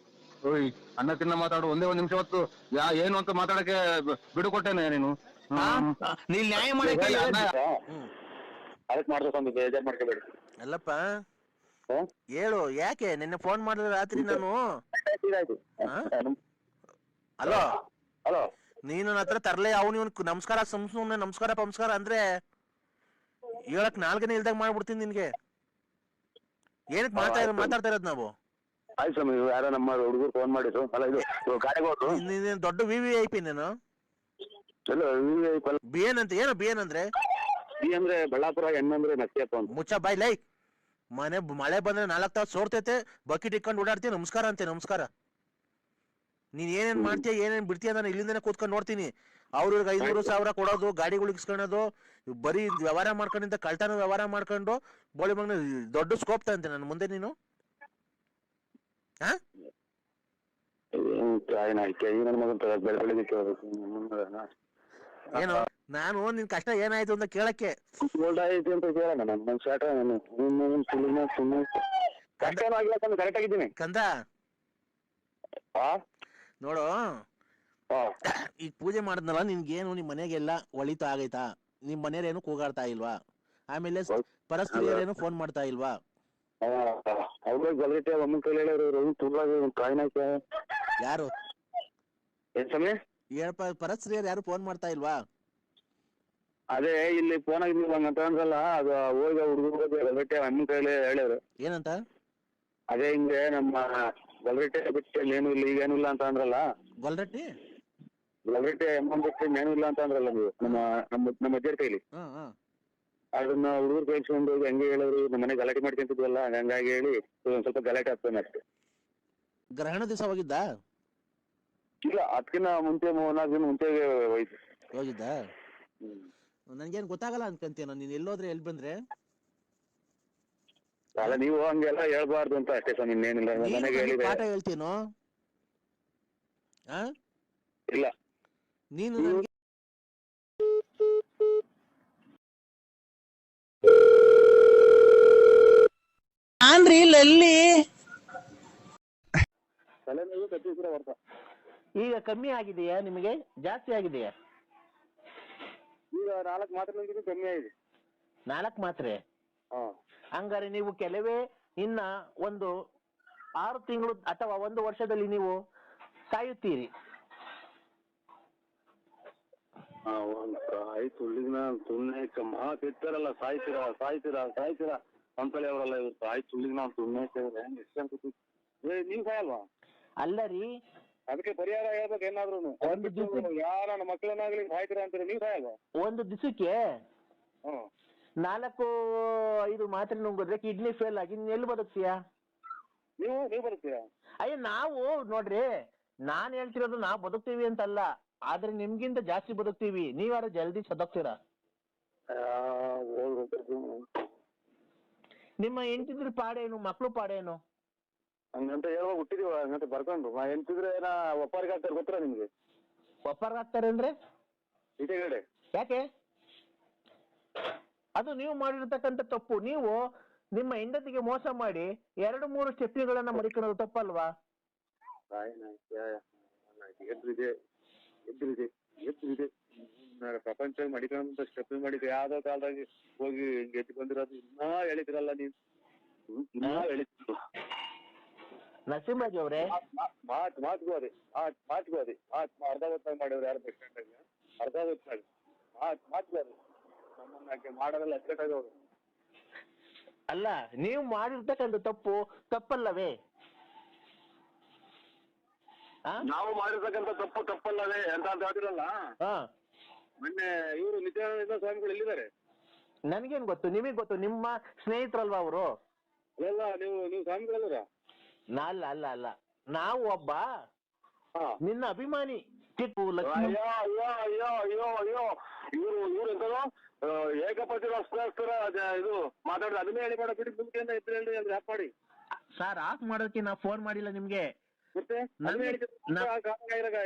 ಅನ್ನ ತಿನ್ನ ಮಾತಾಡು. ಒಂದೇ ಒಂದ್ ನಿಮಿಷ ಹೊತ್ತು ಏನು ಅಂತ ಮಾತಾಡಕ್ಕೆ ಬಿಡು ಕೊಟ್ಟೇನೆ ನೀನು. ನೀವ್ ನ್ಯಾಯ ಮಾಡಕ್ಕೆ ಅದಕ್ಕೆ ಮಾಡ್ಬೇಕು ಬೇಜಾರ್ ಮಾಡ್ಕೋಬೇಡಿ. ಅಲ್ಲಪ್ಪ, ಹೇಳು, ಯಾಕೆ ನಿನ್ನೆ ಫೋನ್ ಮಾಡಿದ್ರೆ ರಾತ್ರಿ ನಾನು ಆಯ್ತು. ಅಲೋ ಹಲೋ, ನೀನು ನನ್ನ ಹತ್ರ ತರ್ಲೆ ಅವ್ನು ನಮಸ್ಕಾರ ಸುಮ್ನೆ ನಮಸ್ಕಾರ ಪಮಸ್ಕಾರ ಅಂದ್ರೆ ಹೇಳಕ್ ನಾಲ್ಕನೇ ಇಲ್ದಾಗ ಮಾಡ್ಬಿಡ್ತೀನಿ ನಿನ್ಗೆ. ಏನಕ್ಕೆ ಮಾತಾಡ್ತಾ ಇರೋದು ನಾವು? ಆಯ್ತು ಸ್ವಾಮಿ, ಯಾರೋ ನಮ್ಮ ಹುಡುಗರು ಫೋನ್ ಮಾಡಿದ್ರು. ಅಲ್ಲ ಇದು ಗಾಡಿಗೆ ಹೋದ್ರು. ನೀನ್ ದೊಡ್ಡ VVIP ನೀನು. ಬಿ ಎನ್ ಅಂತ ಏನು? ಬಿ ಎನ್ ಅಂದ್ರೆ ಬಿ ಅಂದ್ರೆ ಬಳ್ಳಾಪುರ, ಎನ್ ಅಂದ್ರೆ ನಕ್ಕಿಯಪ್ಪ ಅಂತ. ಮುಚ್ಚ ಬಾಯ್ ಲೈ. ಮಳೆ ಬಂದ್ರೆ 4 ತಾಸು ಸೋರ್ತೈತೆ, ಬಕೆಟ್ ಇಟ್ಕೊಂಡು ಓಡಾಡ್ತೀನಿ ನಮಸ್ಕಾರ ಅಂತೆ. ನಮಸ್ಕಾರ. ನೀನ್ ಏನೇನ್ ಮಾಡ್ತೀಯ ಏನೇನ್ ಬಿಡ್ತೀಯ ನಾನು ಇಲ್ಲಿಂದನೇ ಕೂತ್ಕೊಂಡು ನೋಡ್ತೀನಿ. ಅವ್ರಿಗೆ 500,000 ಕೊಡೋದು, ಗಾಡಿಗಳು ಇಸ್ಕೊಳ್ಳೋದು, ಬರೀ ವ್ಯವಹಾರ ಮಾಡ್ಕೊಂಡಿಂದ ಕಳ್ತನ ವ್ಯವಹಾರ ಮಾಡ್ಕೊಂಡು ಬೋಳಿ ಮಗನ ದೊಡ್ಡ ಸ್ಕೋಪ್ ತಂತೆ ನನ್ನ ಮುಂದೆ ನೀನು. ಏನು ನಾನು ನಿನ್ ಕಷ್ಟ ಏನಾಯ್ತು ಅಂತ ಕೇಳಕ್ಕೆ ಕರೆಕ್ಟ್ ಆಗಿದ್ದೀನಿ ಕಂದ. ನೋಡು, ಈಗ ಪೂಜೆ ಮಾಡಿದ್ನಲ್ಲ, ನಿನ್ಗೇನು ನಿಮ್ ಮನೆಗೆಲ್ಲ ಒಳಿತು ಆಗೈತಾ? ನಿಮ್ ಮನೆಯವ್ರೇನು ಕೂಗಾಡ್ತಾ ಇಲ್ವಾ? ಆಮೇಲೆ ಪರಸ್ತ್ರೀಯರೇನು ಫೋನ್ ಮಾಡ್ತಾ ಇಲ್ವಾ? ಯಾರು ಪರಸ್ತ್ರೀಯರು ಯಾರು ಫೋನ್ ಮಾಡ್ತಾ ಇಲ್ವಾ? ಅದೇ ಇಲ್ಲಿ ಫೋನ್ ಆಗಿದ್ದಂತ ಅಂದ್ರಲ್ಲ, ಅದು ಹೋಗಿ ಹುಡುಗರು ಗಲ್ಗಟ್ಟೆ ಅಮ್ಮನ ಕೈಲಿ ಹೇಳಿದ್ರು. ಏನಂತ? ಅದೇ ಹಿಂಗೆ ನಮ್ಮ ಗಲ್ಗಟ್ಟೆ ಬಿಟ್ಟು ಏನು ಇಲ್ಲ, ಈಗೇನು ಇಲ್ಲ ಅಂತ ಅಂದ್ರಲ್ಲ. ಗೊಲ್ರಟ್ಟಿ ಗಲ್ಗಟ್ಟೆ ಅಮ್ಮನ್ ಬಿಟ್ಟು ಏನು ಇಲ್ಲ ಅಂತ ಅಂದ್ರಲ್ಲ ನೀವು, ನಮ್ಮ ಅಜ್ಜರ ಕೈಲಿ. ಅದನ್ನ ಹುಡುಗರು ಕಳ್ಸ್ಕೊಂಡು ಹೋಗಿ ಹಂಗೆ ಹೇಳಿದ್ರು. ನಮ್ಮ ಮನೆ ಗಲಾಟೆ ಮಾಡ್ಕೊಂತಿದ್ವಲ್ಲ, ಹಂಗಾಗಿ ಹೇಳಿ ಒಂದ್ ಸ್ವಲ್ಪ ಗಲಾಟೆ ಆಗ್ತಾನೆ ಅಷ್ಟೇ. ಗ್ರಹಣ ದಿವಸ ಹೋಗಿದ್ದ? ಇಲ್ಲ, ಅದಕ್ಕಿಂತ ಮುಂಚೆ 4 ದಿನ ಮುಂಚೆ ಹೋಗಿದ್ದ. ನನ್ಗೇನ್ ಗೊತ್ತಾಗಲ್ಲ ಅನ್ಕಂತೀನ ನೀನ್ ಎಲ್ಲೋದ್ರೆ ಎಲ್ಲಿ ಬಂದ್ರೆ. ಅಲ್ಲ, ನೀವು ಹಂಗೆಲ್ಲ ಹೇಳ್ಬಾರ್ದು ಅಂತ ಅಷ್ಟೇ ಸ್ವಾಮಿ, ಇನ್ನೇನಿಲ್ಲ. ನನಗೆ ಹೇಳಿದೆ. ಪಾಠ ಹೇಳ್ತೀನೋ? ಇಲ್ಲ, ನೀನು ಆನ್ರಿ ಲಲ್ಲಿ ತಲೆನೋವು ಕತ್ತಿದ್ರೆ ಬರ್ತಾ. ಈಗ ಕಮ್ಮಿ ಆಗಿದೆಯಾ ನಿಮಗೆ? ಜಾಸ್ತಿ ಆಗಿದೆಯಾ? ಈಗ 4 ಮಾತ್ರೆ ಕಮ್ಮಿ ಆಗಿದೆ. 4 ಮಾತ್ರೆ? ಹಂಗಾರೆ ನೀವು ಕೆಲವೇ ಇನ್ನ ಒಂದು 6 ತಿಂಗಳು ಅಥವಾ 1 ವರ್ಷದಲ್ಲಿ ನೀವು ಸಾಯುತ್ತೀರಿ. ಆಯ್ತು, ಸುಮ್ಮನೆ ಮಾತಿರ್ತಾರಲ್ಲ, ಸಾಯ್ತೀರಾ ಸಾಯ್ತೀರಾ ಸಾಯ್ತೀರಾ ಅಂತಲೇ ಅವರಲ್ಲ ಇವತ್ತು. ಆಯ್ತು, ಸುಳ್ಳಿಗೆ ನಾವು ಸುಮ್ಮನೆ ನೀವ್ ಸಾಯಲ್ವಾ? ಅಲ್ಲ ರೀ, ಅದಕ್ಕೆ ಪರಿಹಾರ ಹೇಳ್ಬೇಕು ಏನಾದ್ರು. ಯಾರ ನಮ್ಮ ಮಕ್ಕಳನ್ನಾಗ್ಲಿ ಸಾಯ್ತೀರಾ ಅಂತೀರಿ, ನೀವ್ ಸಾಯಲ್ವಾ? ಒಂದು ದಿವಸಕ್ಕೆ 4-5 ಮಾತ್ರೆ ನುಂಗಿದ್ರೆ ಕಿಡ್ನಿ ಫೇಲ್ ಆಗಿ ನೀನ್ ಎಲ್ಲಿ ಬದುಕ್ತೀಯಾ? ನೀವು ಬದುಕ್ತೀರಾ? ಅಯ್ಯ, ನಾವು ನೋಡ್ರಿ, ನಾನ್ ಹೇಳ್ತಿರೋದು ನಾವು ಬದುಕ್ತೀವಿ ಅಂತಲ್ಲ, ಆದ್ರೆ ನಿಮ್ಗಿಂತ ಜಾಸ್ತಿ ಬದುಕ್ತೀವಿ. ನೀವ್ಯಾರ ಜಲ್ದಿ ಸದೋಗ್ತೀರಾ? ನಿಮ್ಮ ಹೆಂಡತಿದ್ರ ಪಾಡೇನು, ಮಕ್ಳು ಪಾಡೇನು? ಹಂಗಂತ ಹೇಳುವ ಹುಟ್ಟಿದೀವ, ಹಂಗಂತ ಬರ್ಕೊಂಡು ಹೆಂಡ್ತಿದ್ರೆ ಒಪ್ಪಾರಿಗೆ ಆಗ್ತಾರೆ. ಗೊತ್ತರ ನಿಮ್ಗೆ? ಒಪ್ಪಾರ್ಗ ಆಗ್ತಾರೆ ಅಂದ್ರೆ ಈಟೆಗಡೆ ಯಾಕೆ? ಅದು ನೀವು ಮಾಡಿರ್ತಕ್ಕಂಥ ತಪ್ಪು. ನೀವು ನಿಮ್ಮ ಹೆಂಡತಿಗೆ ಮೋಸ ಮಾಡಿ 2-3 ಸ್ಟೆಪ್ಗಳನ್ನ ಮಡಿಕೊಳ್ಳೋದು ತಪ್ಪಲ್ವಾ? ಎದ್ರಿದೆ ಪ್ರಪಂಚ ಮಡಿಕೊಂಡ ಸ್ಟೆಪ್ ಮಾಡಿದ್ರೆ ಯಾವ್ದೋ ಕಾಲದಾಗಿ ಹೋಗಿ ಗೆದ್ದು ಬಂದಿರೋದು ಇನ್ನೂ ಹೇಳಿದ್ರಲ್ಲ ನೀವು. ಇನ್ನೂ ಹೇಳಿದ್ರು ನರಸಿಂಹರಾಜ್ ಅವರೇ. ಮಾತುಗೋದೆ ಅರ್ಧ ಹೊತ್ತಾಗಿ ಮಾಡಿವ್ರು ಯಾರು ಬಸ್ ಸ್ಟ್ಯಾಂಡ್ ಅರ್ಧ ಹೊತ್ತಾಗಿ ಮಾತುಗೋದೆ ನಮ್ಮನ್ನ ಮಾಡೋದಲ್ಲ ಅಚ್ಚುಕಟ್ಟಾಗವ್ರು. ಅಲ್ಲ, ನೀವು ಮಾಡಿರ್ತಕ್ಕಂಥ ತಪ್ಪಲ್ಲವೇ? ನಾವು ಮಾಡಿರ್ತಕ್ಕಂಥ ತಪ್ಪಲ್ಲವೇ ಅಂತ ಹೇಳ್ತಿರಲ್ಲ. ಮೊನ್ನೆ ಇವರು ನಿತ್ಯಾನಂದ ಸ್ವಾಮಿಗಳು ಎಲ್ಲಿದ್ದಾರೆ? ನನ್ಗೇನ್ ಗೊತ್ತು, ನಿಮಗ್ ಗೊತ್ತು. ನಿಮ್ಮ ಸ್ನೇಹಿತರಲ್ವಾ ಅವರು? ಅಲ್ಲ, ನೀವು ಸ್ವಾಮಿಗಳಲ್ಲ? ಅಲ್ಲ, ನಾವು ಒಬ್ಬ ನಿನ್ನ ಅಭಿಮಾನಿ. ಇವ್ರು ಎಂತದೋ ಏಕಪತಿ ರಸ್ತರ ಇದು ಮಾತಾಡಿದ್ರೆ ಅದನ್ನೇ ಹೇಳಿ ಬೇಡ ಬಿಡಿ. ಮುಂಚೆಯಿಂದ ಎದ್ದು ಹೇಳಿ ಅಂದ್ರೆ ಯಾಕೆ ಮಾಡಿ ಸರ್? ಆಫ್ ಮಾಡೋದಕ್ಕೆ ನಾವು ಫೋನ್ ಮಾಡಿಲ್ಲ ನಿಮ್ಗೆ. ಮತ್ತೆ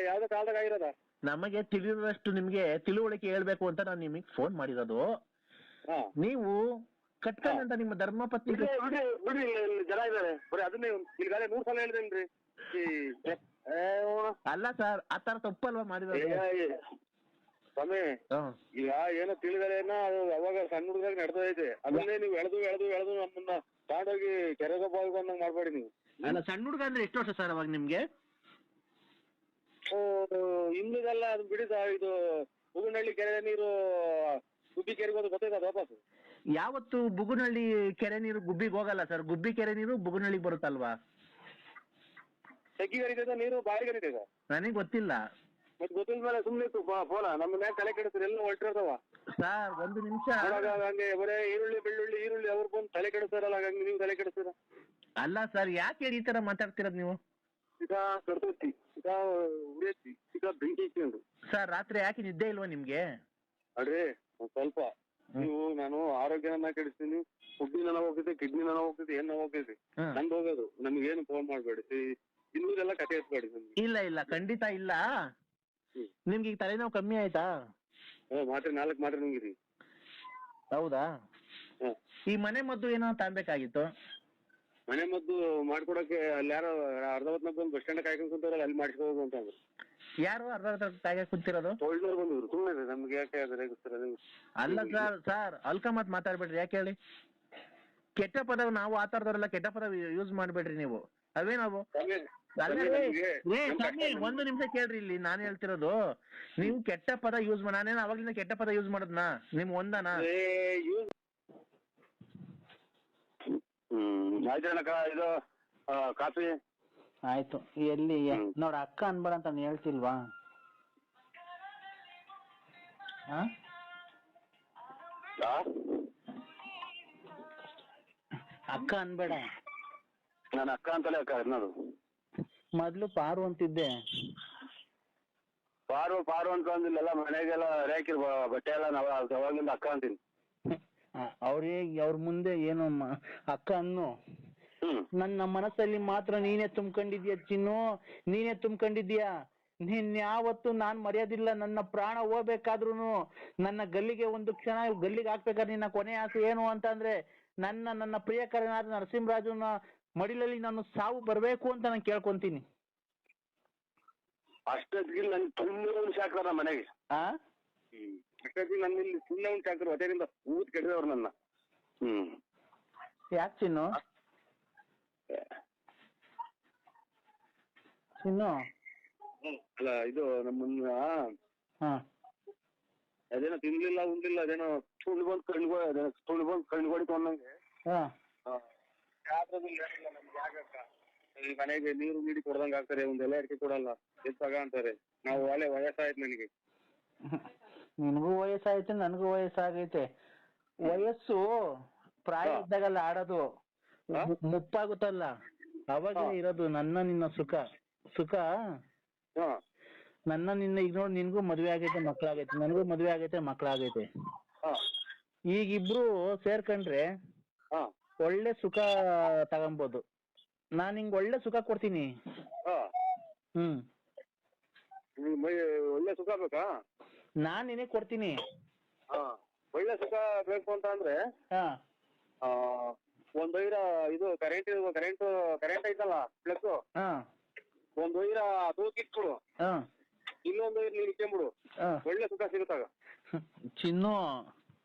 ಯಾವ್ದೋ ಕಾಲದಾಗ ಆಗಿರೋದ? ನಮಗೆ ತಿಳಿದಷ್ಟು ನಿಮ್ಗೆ ತಿಳುವಳಿಕೆ ಹೇಳ್ಬೇಕು ಅಂತ ನಾನು ನಿಮಗೆ ಫೋನ್ ಮಾಡಿರೋದು. ನೀವು ಕಟ್ಕೊಂಡಂತ ನಿಮ್ಮ ಧರ್ಮಪತ್ನಿ ಬಿಡಿ ಜನ ಇದಾರೆ ಬರೀ ಅದನ್ನೇ ಈಗಾಗಲೇ 100 ಸಲ ಹೇಳಿದೇನ್ರಿ. ಅಲ್ಲ ಸರ್, ಆ ತರ ತಪ್ಪಲ್ವಾ ಮಾಡಿರೋದು? ಸ್ವಾಮಿ ಈಗ ಏನೋ ತಿಳಿದರೇನ ಅದು ಅವಾಗ ಸಣ್ಣ ಹುಡುಗರಾಗ ನಡ್ದೈತೆ ಅದನ್ನೇ ನೀವು ಎಳೆದು ನಮ್ಮನ್ನ ತಗೊಂಡೋಗಿ ಕೆರೆಗೊಬ್ಬ ಬಂದಂಗ್ ಮಾಡ್ಬೇಡಿ ನೀವು. ಅಲ್ಲ ಸಣ್ಣ ಹುಡುಗ ಅಂದ್ರೆ ಎಷ್ಟು ವರ್ಷ ಸರ್ ಅವಾಗ ನಿಮ್ಗೆ? ಇಮ್ಲಿದೆಲ್ಲ ಅದು ಬಿಡಿದ ಇದು ಬುಗುನಹಳ್ಳಿ ಕೆರೆ ನೀರು ಗುಬ್ಬಿ ಕೆರೆಗೆ ಹೋದ ಗೊತ್ತೈತೆ ಅದು ವಾಪಸ್. ಯಾವತ್ತು ಬುಗುನಹಳ್ಳಿ ಕೆರೆ ನೀರು ಗುಬ್ಬಿಗೆ ಹೋಗಲ್ಲ ಸರ್, ಗುಬ್ಬಿ ಕೆರೆ ನೀರು ಬುಗುನಹಳ್ಳಿಗೆ ಬರುತ್ತಲ್ವಾ? ತೆಗ್ಗಿಗೆ ಹರಿತೈತೆ ನೀರು ಬಾಯಿಗೆ ಹರಿತೈತೆ? ನನಗೆ ಗೊತ್ತಿಲ್ಲ. ಮತ್ತೆ ಗೊತ್ತಿಲ್ಲ ಮೇಲೆ ಸುಮ್ಮನೆ ಫೋನ ನಮ್ಮ ಮ್ಯಾಗ ತಲೆ ಕೆಡಿಸ್ತಾರೆ ಎಲ್ಲ ಹೊರಟಿರ್ತಾವ ಸರ್. ಒಂದು ನಿಮಿಷ. ಹಂಗೆ ಬರೇ ಈರುಳ್ಳಿ ಬೆಳ್ಳುಳ್ಳಿ ಈರುಳ್ಳಿ ಅವ್ರು ಬಂದು ತಲೆ ಕೆಡಿಸ್ತಾರಲ್ಲ, ಹಂಗೆ ನೀವು ತಲೆ ಕೆಡಿಸ್ತೀರ? ಅಲ್ಲ ಸರ್, ಯಾಕೆ ಈ ತರ ಮಾತಾಡ್ತಿರೋದು ನೀವು? ಈಗ ಕರ್ತೈತಿ, ಈಗ ಉರಿಯೈತಿ, ಈಗ ಬೆಂಕಿ ಇಟ್ಕೊಂಡು. ಸರ್ ರಾತ್ರಿ ಯಾಕೆ ನಿದ್ದೆ ಇಲ್ವಾ ನಿಮ್ಗೆ? ಅಡ್ರಿ ಒಂದ್ ಸ್ವಲ್ಪ ನೀವು ನಾನು ಆರೋಗ್ಯನ ಕೆಡಿಸ್ತೀನಿ, ಫುಡ್ಡಿನ ನೋವು ಹೋಗ್ತೈತಿ, ಕಿಡ್ನಿ ನೋವು ಹೋಗ್ತೈತಿ, ಏನ್ ನೋವು ಹೋಗ್ತೈತಿ, ನಂದು ಹೋಗೋದು. ನಮ್ಗೇನು ಫೋನ್ ಮಾಡ್ಬೇಡಿ, ಇನ್ನೂದೆಲ್ಲ ಕತೆ ಎತ್ಬೇಡಿ ನಮ್ಗೆ. ಇಲ್ಲ ಖಂಡಿತ ಇಲ್ಲ. ನಿಮ್ಗೆ ಈಗ ತಲೆನೋವು ಕಮ್ಮಿ ಆಯ್ತಾ? ಮಾತ್ರೆ 4 ಮಾತ್ರೆ ನುಂಗಿರಿ. ಹೌದಾ? ಈ ಮನೆ ಮದ್ದು ಏನೋ ತಾಂಬೇಕಾಗಿತ್ತು. ಮನೆ ಮದ್ದು ಮಾಡ್ಕೊಡಕ್ಕೆ ಅಲ್ಲಿ ಯಾರೋ ಅರ್ಧ ಹೊತ್ನಾಗ ಬಂದು ಬಸ್ ಸ್ಟ್ಯಾಂಡ್ ಕಾಯ್ಕೊಂಡ್ ಕುಂತಾರಲ್ಲ, ಅಲ್ಲಿ ಮಾಡಿಸ್ಕೋಬೇಕು ಅಂತ ಅಂದ್ರು. ಯಾರು ಅರ್ಧ ಕಾಯ್ಗೆ ಕುಂತಿರೋದು? ಒಳ್ಳೆಯವ್ರು ಬಂದಿದ್ರು. ಸುಮ್ಮನೆ ನಮ್ಗೆ ಯಾಕೆ ರೇಗಿಸ್ತಾರೆ? ಅಲ್ಲ ಸರ್ ಅಲ್ಕಮತ್ ಮಾತಾಡ್ಬೇಡ್ರಿ. ಯಾಕೆ ಹೇಳಿ? ಕೆಟ್ಟ ಪದ ನಾವು ಆತರದವರೆಲ್ಲ ಕೆಟ್ಟ ಪದ ಯೂಸ್ ಮಾಡ್ಬೇಡ್ರಿ ನೀವು. ಅವೇ ನಾವು ಒಂದು ನಿಮಿಷ ಕೇಳ್ರಿ, ಇಲ್ಲಿ ನಾನು ಹೇಳ್ತಿರೋದು. ನೀವು ಕೆಟ್ಟ ಪದ ಯೂಸ್ ಮಾಡಿ, ನಾನೇನು ಅವಾಗ್ಲಿಂದ ಕೆಟ್ಟ ಪದ ಯೂಸ್ ಮಾಡದ್ನಾ? ನಿಮ್ ಒಂದನಾ? ಆಯ್ತು ಇದು ಕಾಫಿ ಆಯ್ತು. ಎಲ್ಲಿ ನೋಡ ಅಕ್ಕ ಅನ್ಬೇಡ ಅಂತ ನಾನು ಹೇಳ್ತಿಲ್ವಾ? ಅಕ್ಕ ಅನ್ಬೇಡ. ನಾನು ಅಕ್ಕ ಅಂತಲೇ ಅಕ್ಕ ಅನ್ನೋದು. ಮೊದ್ಲು ಪಾರು ಅಂತಿದ್ದೆ. ಪಾರು ಅಂತ ಅಂದಿಲ್ಲ, ಮನೆಗೆಲ್ಲ ರೇಕಿರ್ ಬಟ್ಟೆ ಎಲ್ಲ ನಾವು ಅವಾಗಿಂದ ಅಕ್ಕ ಅಂತೀನಿ. ಅವ್ರ ಮುಂದೆ ಏನು ಅಕ್ಕ ಅನ್ನು. ನನ್ನ ಮನಸ್ಸಲ್ಲಿ ಮಾತ್ರ ನೀನೇ ತುಂಬ್ಕೊಂಡಿದ್ಯಾ ಚಿನ್ನು, ನೀನೇ ತುಂಬ್ಕೊಂಡಿದ್ಯಾ. ನೀನ್ ಯಾವತ್ತು ನಾನ್ ಮರ್ಯಾದಿಲ್ಲ. ನನ್ನ ಪ್ರಾಣ ಹೋಗ್ಬೇಕಾದ್ರುನು, ನನ್ನ ಗಲ್ಲಿಗೆ ಒಂದು ಕ್ಷಣ ಗಲ್ಲಿಗೆ ಹಾಕ್ಬೇಕಾದ್ರೆ ನಿನ್ನ ಕೊನೆ ಆಸೆ ಏನು ಅಂತ ಅಂದ್ರೆ, ನನ್ನ ಪ್ರಿಯಕರನಾದ ನರಸಿಂಹರಾಜನ ಮಡಿಲಲ್ಲಿ ನಾನು ಸಾವು ಬರ್ಬೇಕು ಅಂತ ನಾನು ಕೇಳ್ಕೊಂತೀನಿ. ಅಷ್ಟೊತ್ತಿಗೆ ನನ್ ತುಂಬಾ ಒಂದು ಶಾಕ್ರ ಮನೆಗೆ. ಅಷ್ಟೊತ್ತಿಗೆ ನನ್ನ ಇಲ್ಲಿ ಸುಮ್ಮನೆ ಒಂದು ಶಾಕ್ರ ಹೊಟ್ಟೆಯಿಂದ ಊತ್ ಕೆಟ್ಟಿದವ್ರು ನನ್ನ. ಯಾಕೆ ಚಿನ್ನು? ಅಲ್ಲ ಇದು ನಮ್ಮನ್ನ ಅದೇನೋ ತಿನ್ಲಿಲ್ಲ ಉಣ್ಲಿಲ್ಲ, ಅದೇನೋ ಸುಳ್ಳು ಬಂದು ಕಣ್ಗೊಡಿತು ಅನ್ನಂಗೆ. ನಮ್ಗೆ ಯಾಕಕ್ಕ ಈ ಮನೆಗೆ ನೀರು ಗೀಡಿ ಕೊಡ್ದಂಗ ಆಗ್ತಾರೆ, ಒಂದೆಲ್ಲ ಅಡಿಕೆ ಕೊಡಲ್ಲ, ಎತ್ತಾಗ ಅಂತಾರೆ. ನಾವು ವಯಸ್ಸಾಯ್ತು ನನಗೆ. ನಿನಗೂ ವಯಸ್ಸಾಯ್ತು, ನನಗೂ ವಯಸ್ಸಾಗೈತೆ. ವಯಸ್ಸು ಪ್ರಾಯ ಇದ್ದಾಗಲ್ಲ ಆಡೋದು, ಮುಪ್ಪಾಗುತ್ತಲ್ಲ ಅವಾಗ ಇರೋದು ನಿನ್ನ ಸುಖ. ನಿನ್ನ ಈಗ ನೋಡಿ, ನಿನ್ಗೂ ಮದ್ವೆ ಆಗೈತೆ, ಮಕ್ಳಾಗೈತೆ, ನನಗೂ ಮದ್ವೆ ಆಗೈತೆ, ಮಕ್ಳಾಗೈತೆ. ಈಗ ಇಬ್ರು ಸೇರ್ಕೊಂಡ್ರೆ ಒಳ್ಳೆ ಸುಖ ತಗೊಂಬೋದು. ನಾನ್ ನಿಂಗೆ ಒಳ್ಳೆ ಸುಖ ಕೊಡ್ತೀನಿ. ಒಳ್ಳೆ ಸುಖ ಬೇಕಾ? ನಾನ್ ನಿನಗೆ ಕೊಡ್ತೀನಿ. ಒಳ್ಳೆ ಸುಖ ಬೇಕು ಅಂತ ಅಂದ್ರೆ ಒಂದ್ ವೈರ ಇದು ಕರೆಂಟ್ ಐತಲ್ಲ ಪ್ಲಸ್, ಒಂದ್ ವೈರ ತೂಕಿಟ್ಬಿಡು, ಇನ್ನೊಂದ್ ವೈರ್ ನೀನ್ ಇಟ್ಕೊಂಡ್ಬಿಡು, ಒಳ್ಳೆ ಸುಖ ಸಿಗುತ್ತಾಗ. ಚಿನ್ನು,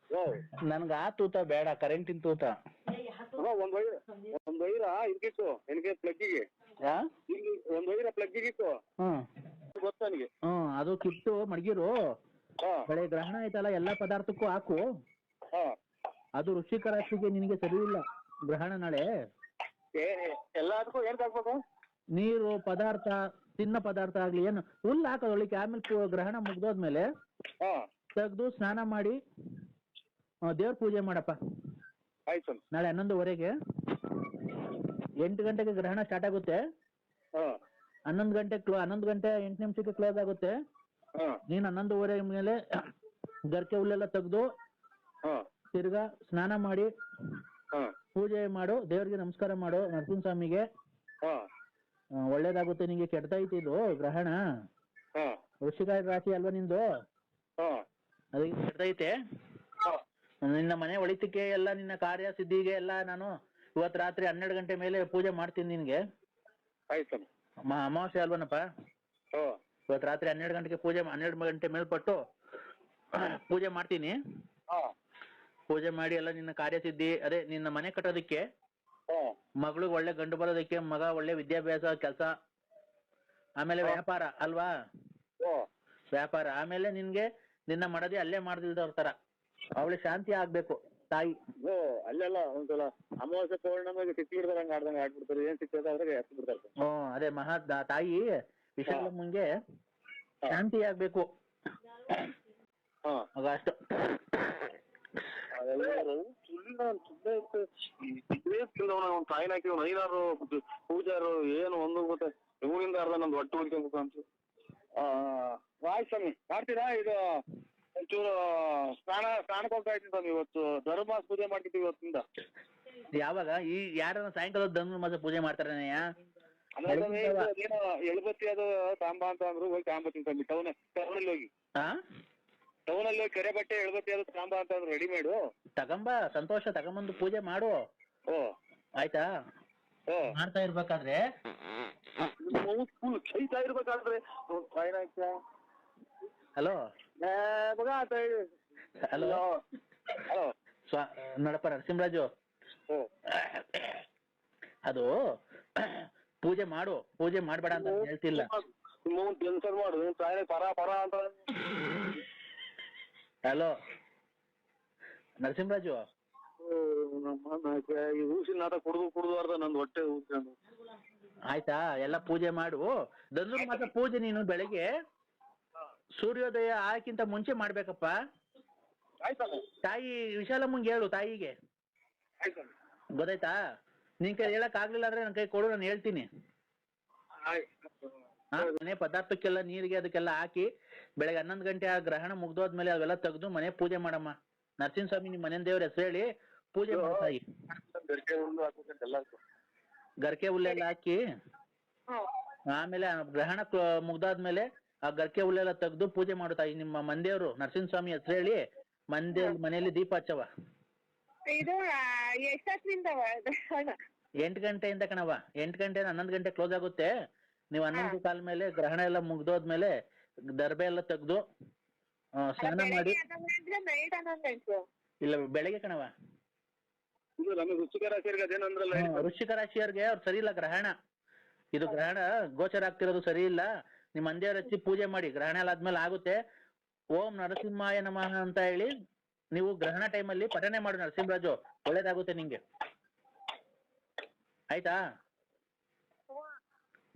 ನನ್ಗ ಆ ತೂತ ಬೇಡ, ಕರೆಂಟಿನ ತೂತ. ಒಂದ್ ವೈರ ಇದಕ್ಕಿತ್ತು ನನಗೆ ಪ್ಲಗ್ಗಿಗೆ, ಒಂದ್ ವೈರ ಪ್ಲಗ್ಗಿಗೆ ಇತ್ತು ಗೊತ್ತ ನನಗೆ. ಅದು ಕಿತ್ತು ಮಡಗಿರು. ಬೆಳೆ ಗ್ರಹಣ ಆಯ್ತಲ್ಲ, ಎಲ್ಲಾ ಪದಾರ್ಥಕ್ಕೂ ಹಾಕು. ಅದು ಋಷಿಕರಾಶಿಗೆ ನಿನಗೆ ಸರಿ ಇಲ್ಲ ಗ್ರಹಣ ನಾಳೆ. ಎಲ್ಲದಕ್ಕೂ ಏನ್ ಹಾಕ್ಬೇಕು? ನೀರು ಪದಾರ್ಥ, ತಿನ್ನ ಪದಾರ್ಥ ಆಗ್ಲಿ, ಏನು ಹುಲ್ಲು ಹಾಕೋದೊಳಿಕೆ. ಆಮೇಲೆ ಗ್ರಹಣ ಮುಗ್ದೋದ್ಮೇಲೆ ತೆಗ್ದು ಸ್ನಾನ ಮಾಡಿ ದೇವ್ರ ಪೂಜೆ ಮಾಡಪ್ಪ. ಆಯ್ತು. ನಾಳೆ 11:15ಗೆ 8 ಗಂಟೆಗೆ ಗ್ರಹಣ ಸ್ಟಾರ್ಟ್ ಆಗುತ್ತೆ. 11 ಗಂಟೆ 8 ನಿಮಿಷಕ್ಕೆ ಕ್ಲೋಸ್ ಆಗುತ್ತೆ. ನೀನ್ 11:15 ಮೇಲೆ ಗರ್ಕೆ ಹುಲ್ಲೆಲ್ಲ ತೆಗ್ದು ತಿರ್ಗಾ ಸ್ನಾನ ಮಾಡಿ ಪೂಜೆ ಮಾಡು, ದೇವ್ರಿಗೆ ನಮಸ್ಕಾರ ಮಾಡು, ನರಸಿಂಹಸ್ವಾಮಿಗೆ. ಒಳ್ಳೇದಾಗುತ್ತೆ. ನಿಂಗೆ ಕೆಡ್ತೈತಿ ಇದು ಗ್ರಹಣ. ವೃಶ್ಚಿಕ ರಾಶಿ ಅಲ್ವಾ ನಿಂದು, ಅದಕ್ಕೆ ಕೆಡ್ತೈತೆ. ನಿನ್ನ ಮನೆ ಒಳಿತಕ್ಕೆ ಎಲ್ಲ, ನಿನ್ನ ಕಾರ್ಯ ಸಿದ್ಧಿಗೆ ಎಲ್ಲ ನಾನು ಇವತ್ತು ರಾತ್ರಿ 12 ಗಂಟೆ ಮೇಲೆ ಪೂಜೆ ಮಾಡ್ತೀನಿ ನಿನ್ಗೆ. ಅಮಾವಾಸ್ಯೆ ಅಲ್ವನಪ್ಪ? ಇವತ್ತು ರಾತ್ರಿ 12 ಗಂಟೆಗೆ ಪೂಜೆ, 12 ಗಂಟೆ ಮೇಲ್ಪಟ್ಟು ಪೂಜೆ ಮಾಡ್ತೀನಿ. ಹಾ ಪೂಜೆ ಮಾಡಿ ಎಲ್ಲ ನಿನ್ನ ಕಾರ್ಯಸಿದ್ಧಿ, ಅದೇ ನಿನ್ನ ಮನೆ ಕಟ್ಟೋದಕ್ಕೆ, ಹಾ ಮಗಳಿಗೆ ಒಳ್ಳೆ ಗಂಡು ಬರೋದಕ್ಕೆ, ಮಗ ಒಳ್ಳೆ ವಿದ್ಯಾಭ್ಯಾಸ, ಕೆಲಸ, ಆಮೇಲೆ ವ್ಯಾಪಾರ ಅಲ್ವಾ, ಓ ವ್ಯಾಪಾರ, ಆಮೇಲೆ ನಿನ್ಗೆ ನಿನ್ನ ಮಡದಿ ಅಲ್ಲೇ ಮಾಡ್ದಿಲ್ದವ್ರ ತರ ಅವಳು ಶಾಂತಿ ಆಗ್ಬೇಕು ತಾಯಿ. ಓ ಅಲ್ಲೆಲ್ಲ ಒಂದ್ಸಲ ಅಮಾವಾಸ್ಯೆ ಪೌರ್ಣಮಿಗೆ ಸಿಕ್ಕಿ ಬಿಡ್ತಾರೆ, ಹಂಗ ಆಡ್ದಂಗೆ ಆಡ್ಬಿಡ್ತಾರೆ, ಏನ್ ಸಿಕ್ತದೆ ಅದ್ರಾಗ ಎತ್ತು ಬಿಡ್ತಾರೆ. ಅದೇ ತಾಯಿ ವಿಶಾಲಮ್ಮಂಗೆ ಶಾಂತಿ ಆಗ್ಬೇಕು. ಹಾ ಆಗ ಅಷ್ಟು. ತಾಯಿನ ಹಾಕಿ ಒಂದು 5-6 ಪೂಜಾರು ಏನು ಒಂದು ಗೊತ್ತೆ ಇವನಿಂದ ಅರ್ಧ ನಮ್ದು ಒಟ್ಟು ಹೊಡ್ಕೊಬೇಕು ಅಂತ. ಆಯ್ತು ಸ್ವಾಮಿ, ಮಾಡ್ತೀರಾ? ಇದು ಒಂಚೂರು ಸ್ನಾನಕ್ಕೆ ಹೋಗ್ತಾ ಇದ್ದೀನಿ ಸ್ವಾಮಿ, ಇವತ್ತು ಧರ್ಮಾಸ ಪೂಜೆ ಮಾಡ್ತಿದ್ದೀವಿ ಇವತ್ತಿಂದ. ಯಾವಾಗ ಈ ಯಾರ ಸಾಯಂಕಾಲ ಧನುರ್ಮಾಸ ಪೂಜೆ ಮಾಡ್ತಾರನಯ್ಯ? ಏನೋ ಎಳ್ಬತ್ತಿ ಅದು ತಾಂಬ ಅಂತ ಅಂದ್ರು, ಹೋಗಿ ತಾಂಬತ್ತೀನಿ ಸ್ವಾಮಿ. ಟೌನಲ್ಲಿ ಹೋಗಿ ಟೌನಲ್ಲಿ ಹೋಗಿ ಕೆರೆ ಬಟ್ಟೆ ಎಳ್ಬತ್ತಿ ಅದು ತಾಂಬ ಅಂತ ಅಂದ್ರು, ರೆಡಿಮೇಡು ತಗೊಂಬ. ಸಂತೋಷ, ತಗೊಂಬಂದು ಪೂಜೆ ಮಾಡು. ಓ ಆಯ್ತಾ? ಮಾಡ್ತಾ ಇರ್ಬೇಕಾದ್ರೆ ಫುಲ್ ಚೈತಾ ಇರ್ಬೇಕಾದ್ರೆ ಹಲೋ ಹಲೋ ಹಲೋ ನೋಡಪ್ಪ ನರಸಿಂಹರಾಜು, ಅದು ಪೂಜೆ ಮಾಡು, ಪೂಜೆ ಮಾಡ್ಬೇಡ ಅಂತ ಹೇಳ್ತಿಲ್ಲ. ಟೆನ್ಷನ್ ಮಾಡು, ಪರ ಪರ ಅಂತ. ಹಲೋ ನರಸಿಂಹರಾಜು, ಈ ಊಸಿನ ನಾಟ ಕುಡ್ದು ಅರ್ಧ ನಂದು ಹೊಟ್ಟೆ ಊದ್ಕೊಂಡು. ಆಯ್ತಾ? ಎಲ್ಲ ಪೂಜೆ ಮಾಡು. ಧನುರ್ಮಾಸ ಪೂಜೆ ನೀನು ಬೆಳಗ್ಗೆ ಸೂರ್ಯೋದಯ ಆಯಕ್ಕಿಂತ ಮುಂಚೆ ಮಾಡ್ಬೇಕಪ್ಪ. ತಾಯಿ ವಿಶಾಲಮ್ಮಂಗೆ ಹೇಳು, ತಾಯಿಗೆ ಗೊತ್ತಾಯ್ತಾ? ನಿನ್ ಕೈ ಹೇಳಕ್ ಆಗ್ಲಿಲ್ಲ ಅಂದ್ರೆ ನನ್ ಕೈ ಕೊಡು, ನಾನು ಹೇಳ್ತೀನಿ. ಮನೆ ಪದಾರ್ಥಕ್ಕೆಲ್ಲ ನೀರಿಗೆ ಅದಕ್ಕೆಲ್ಲ ಹಾಕಿ ಬೆಳಗ್ಗೆ 11 ಗಂಟೆ ಆ ಗ್ರಹಣ ಮುಗ್ದೋದ್ಮೇಲೆ ಅವೆಲ್ಲ ತೆಗೆದು ಮನೆ ಪೂಜೆ ಮಾಡಮ್ಮ. ನರಸಿಂಹಸ್ವಾಮಿ ನಿಮ್ ಮನೆ ದೇವ್ರ ಹೆಸರು ಹೇಳಿ ಪೂಜೆ ಮಾಡ್ತಾಯಿ. ಗರ್ಕೆ ಹುಲ್ಲೆಲ್ಲ ಹಾಕಿ ಆಮೇಲೆ ಗ್ರಹಣ ಮುಗ್ದಾದ್ಮೇಲೆ ಆ ಗರ್ಕೆ ಹುಲ್ಲೆಲ್ಲ ತೆಗ್ದು ಪೂಜೆ ಮಾಡುತ್ತಾಯಿ. ನಿಮ್ಮ ಮಂದೇವ್ರು ನರಸಿಂಹಸ್ವಾಮಿ ಹೆಸರು ಹೇಳಿ ಮನೆಯಲ್ಲಿ ದೀಪ ಹಚ್ಚವ. ಇದು ಎಷ್ಟೊತ್ತಿನಿಂದ 8 ಗಂಟೆಯಿಂದ ಕಣವ. 8 ಗಂಟೆ 11 ಗಂಟೆ ಕ್ಲೋಸ್ ಆಗುತ್ತೆ. ನೀವು 11 ಕಾಲ ಮೇಲೆ ಗ್ರಹಣ ಎಲ್ಲ ಮುಗ್ದೋದ್ಮೇಲೆ ದರ್ಬೆ ಎಲ್ಲ ತೆಗ್ದು ಸ್ನಾನ ಮಾಡಿ. ಇಲ್ಲ ಬೆಳಗ್ಗೆ ಕಣವ. ವೃಶ್ಚಿಕ ರಾಶಿಯವ್ರಿಗೆ ಅವ್ರು ಸರಿ ಇಲ್ಲ ಗ್ರಹಣ. ಇದು ಗ್ರಹಣ ಗೋಚರ ಆಗ್ತಿರೋದು ಸರಿ ಇಲ್ಲ. ನಿಮ್ ಮಂದಿಯವ್ರ ಹಚ್ಚಿ ಪೂಜೆ ಮಾಡಿ, ಗ್ರಹಣ ಎಲ್ಲ ಆದ್ಮೇಲೆ ಆಗುತ್ತೆ. ಓಂ ನರಸಿಂಹಾಯ ನಮಃ ಅಂತ ಹೇಳಿ ನೀವು ಗ್ರಹಣ ಟೈಮಲ್ಲಿ ಪಠನೆ ಮಾಡು ನರಸಿಂಹರಾಜು, ಒಳ್ಳೇದಾಗುತ್ತೆ ನಿಂಗೆ. ಆಯ್ತಾ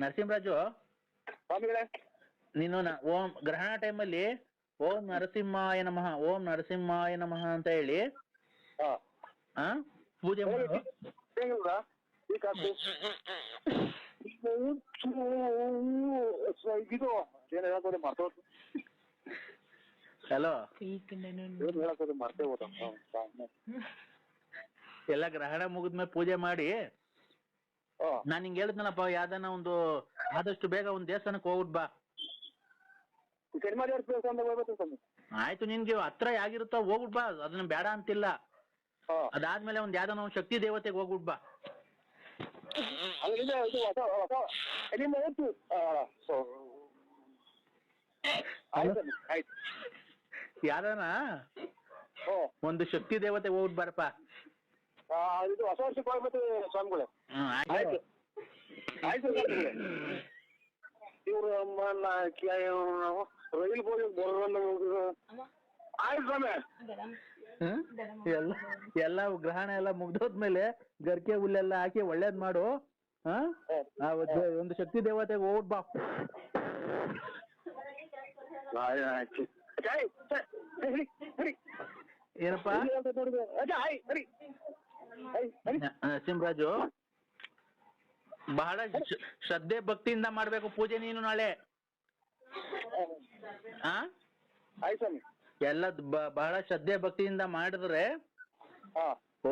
ನರಸಿಂಹರಾಜು? ನೀನು ಓಂ ಗ್ರಹಣ ಟೈಮಲ್ಲಿ ಓಂ ನರಸಿಂಹಾಯ ನಮಃ, ಓಂ ನರಸಿಂಹಾಯ ನಮಃ ಅಂತ ಹೇಳಿ ಪೂಜೆ ಮಾಡು. ಹಲೋ, ಎಲ್ಲ ಗ್ರಹಣ ಮುಗಿದ್ಮೇಲೆ ಪೂಜೆ ಮಾಡಿ. ನಾನ್ ಹಿಂಗ್ ಹೇಳಿದ್ನಲ್ಲಪ್ಪ, ಯಾವ್ದನ ಒಂದು ಆದಷ್ಟು ಬೇಗ ಒಂದ್ ದೇವಸ್ಥಾನಕ್ಕೆ ಹೋಗ್ಬಿಟ್ ಬಾ. ಆಯ್ತು, ನಿನ್ಗೆ ಹತ್ರ ಯಾಗಿರುತ್ತೋ ಹೋಗ್ಬಿಟ್ ಬಾ, ಅದನ್ನ ಬೇಡ ಅಂತಿಲ್ಲ. ಅದಾದ್ಮೇಲೆ ಒಂದ್ ಯಾವ್ದನ ಒಂದ್ ಶಕ್ತಿ ದೇವತೆಗೆ ಹೋಗ್ಬಿಟ್ ಬಾ. ಯಾವ್ದನ ಒಂದು ಶಕ್ತಿ ದೇವತೆ ಹೋಗ್ಬಿಟ್ ಬಾರಪ್ಪ. ಹೊಸ ವರ್ಷಕ್ಕೆ ಹೋಗ್ಬೇಕು ಸ್ವಾಮಿಗಳೇ. ಆಯ್ತು ಇವ್ರು ರೈಲ್ ಬೋಗಿ ಬರೋಲ್ಲ. ಆಯ್ತು ಸ್ವಾಮಿ. ಎಲ್ಲ ಗ್ರಹಣ ಎಲ್ಲ ಮುಗ್ದೋದ್ಮೇಲೆ ಗರ್ಕೆ ಹುಲ್ಲೆಲ್ಲ ಹಾಕಿ ಒಳ್ಳೇದ್ ಮಾಡು. ಒಂದು ಶಕ್ತಿ ದೇವತೆಗೆ ಹೋಗ್ಬಿಟ್ ಬಾ. ಏನಪ್ಪ ನರಸಿಂಹರಾಜು, ಬಹಳ ಶ್ರದ್ಧೆ ಭಕ್ತಿಯಿಂದ ಮಾಡ್ಬೇಕು ಪೂಜೆ ನೀನು ನಾಳೆ. ಎಲ್ಲ ಬಹಳ ಶ್ರದ್ಧೆ ಭಕ್ತಿಯಿಂದ ಮಾಡಿದ್ರೆ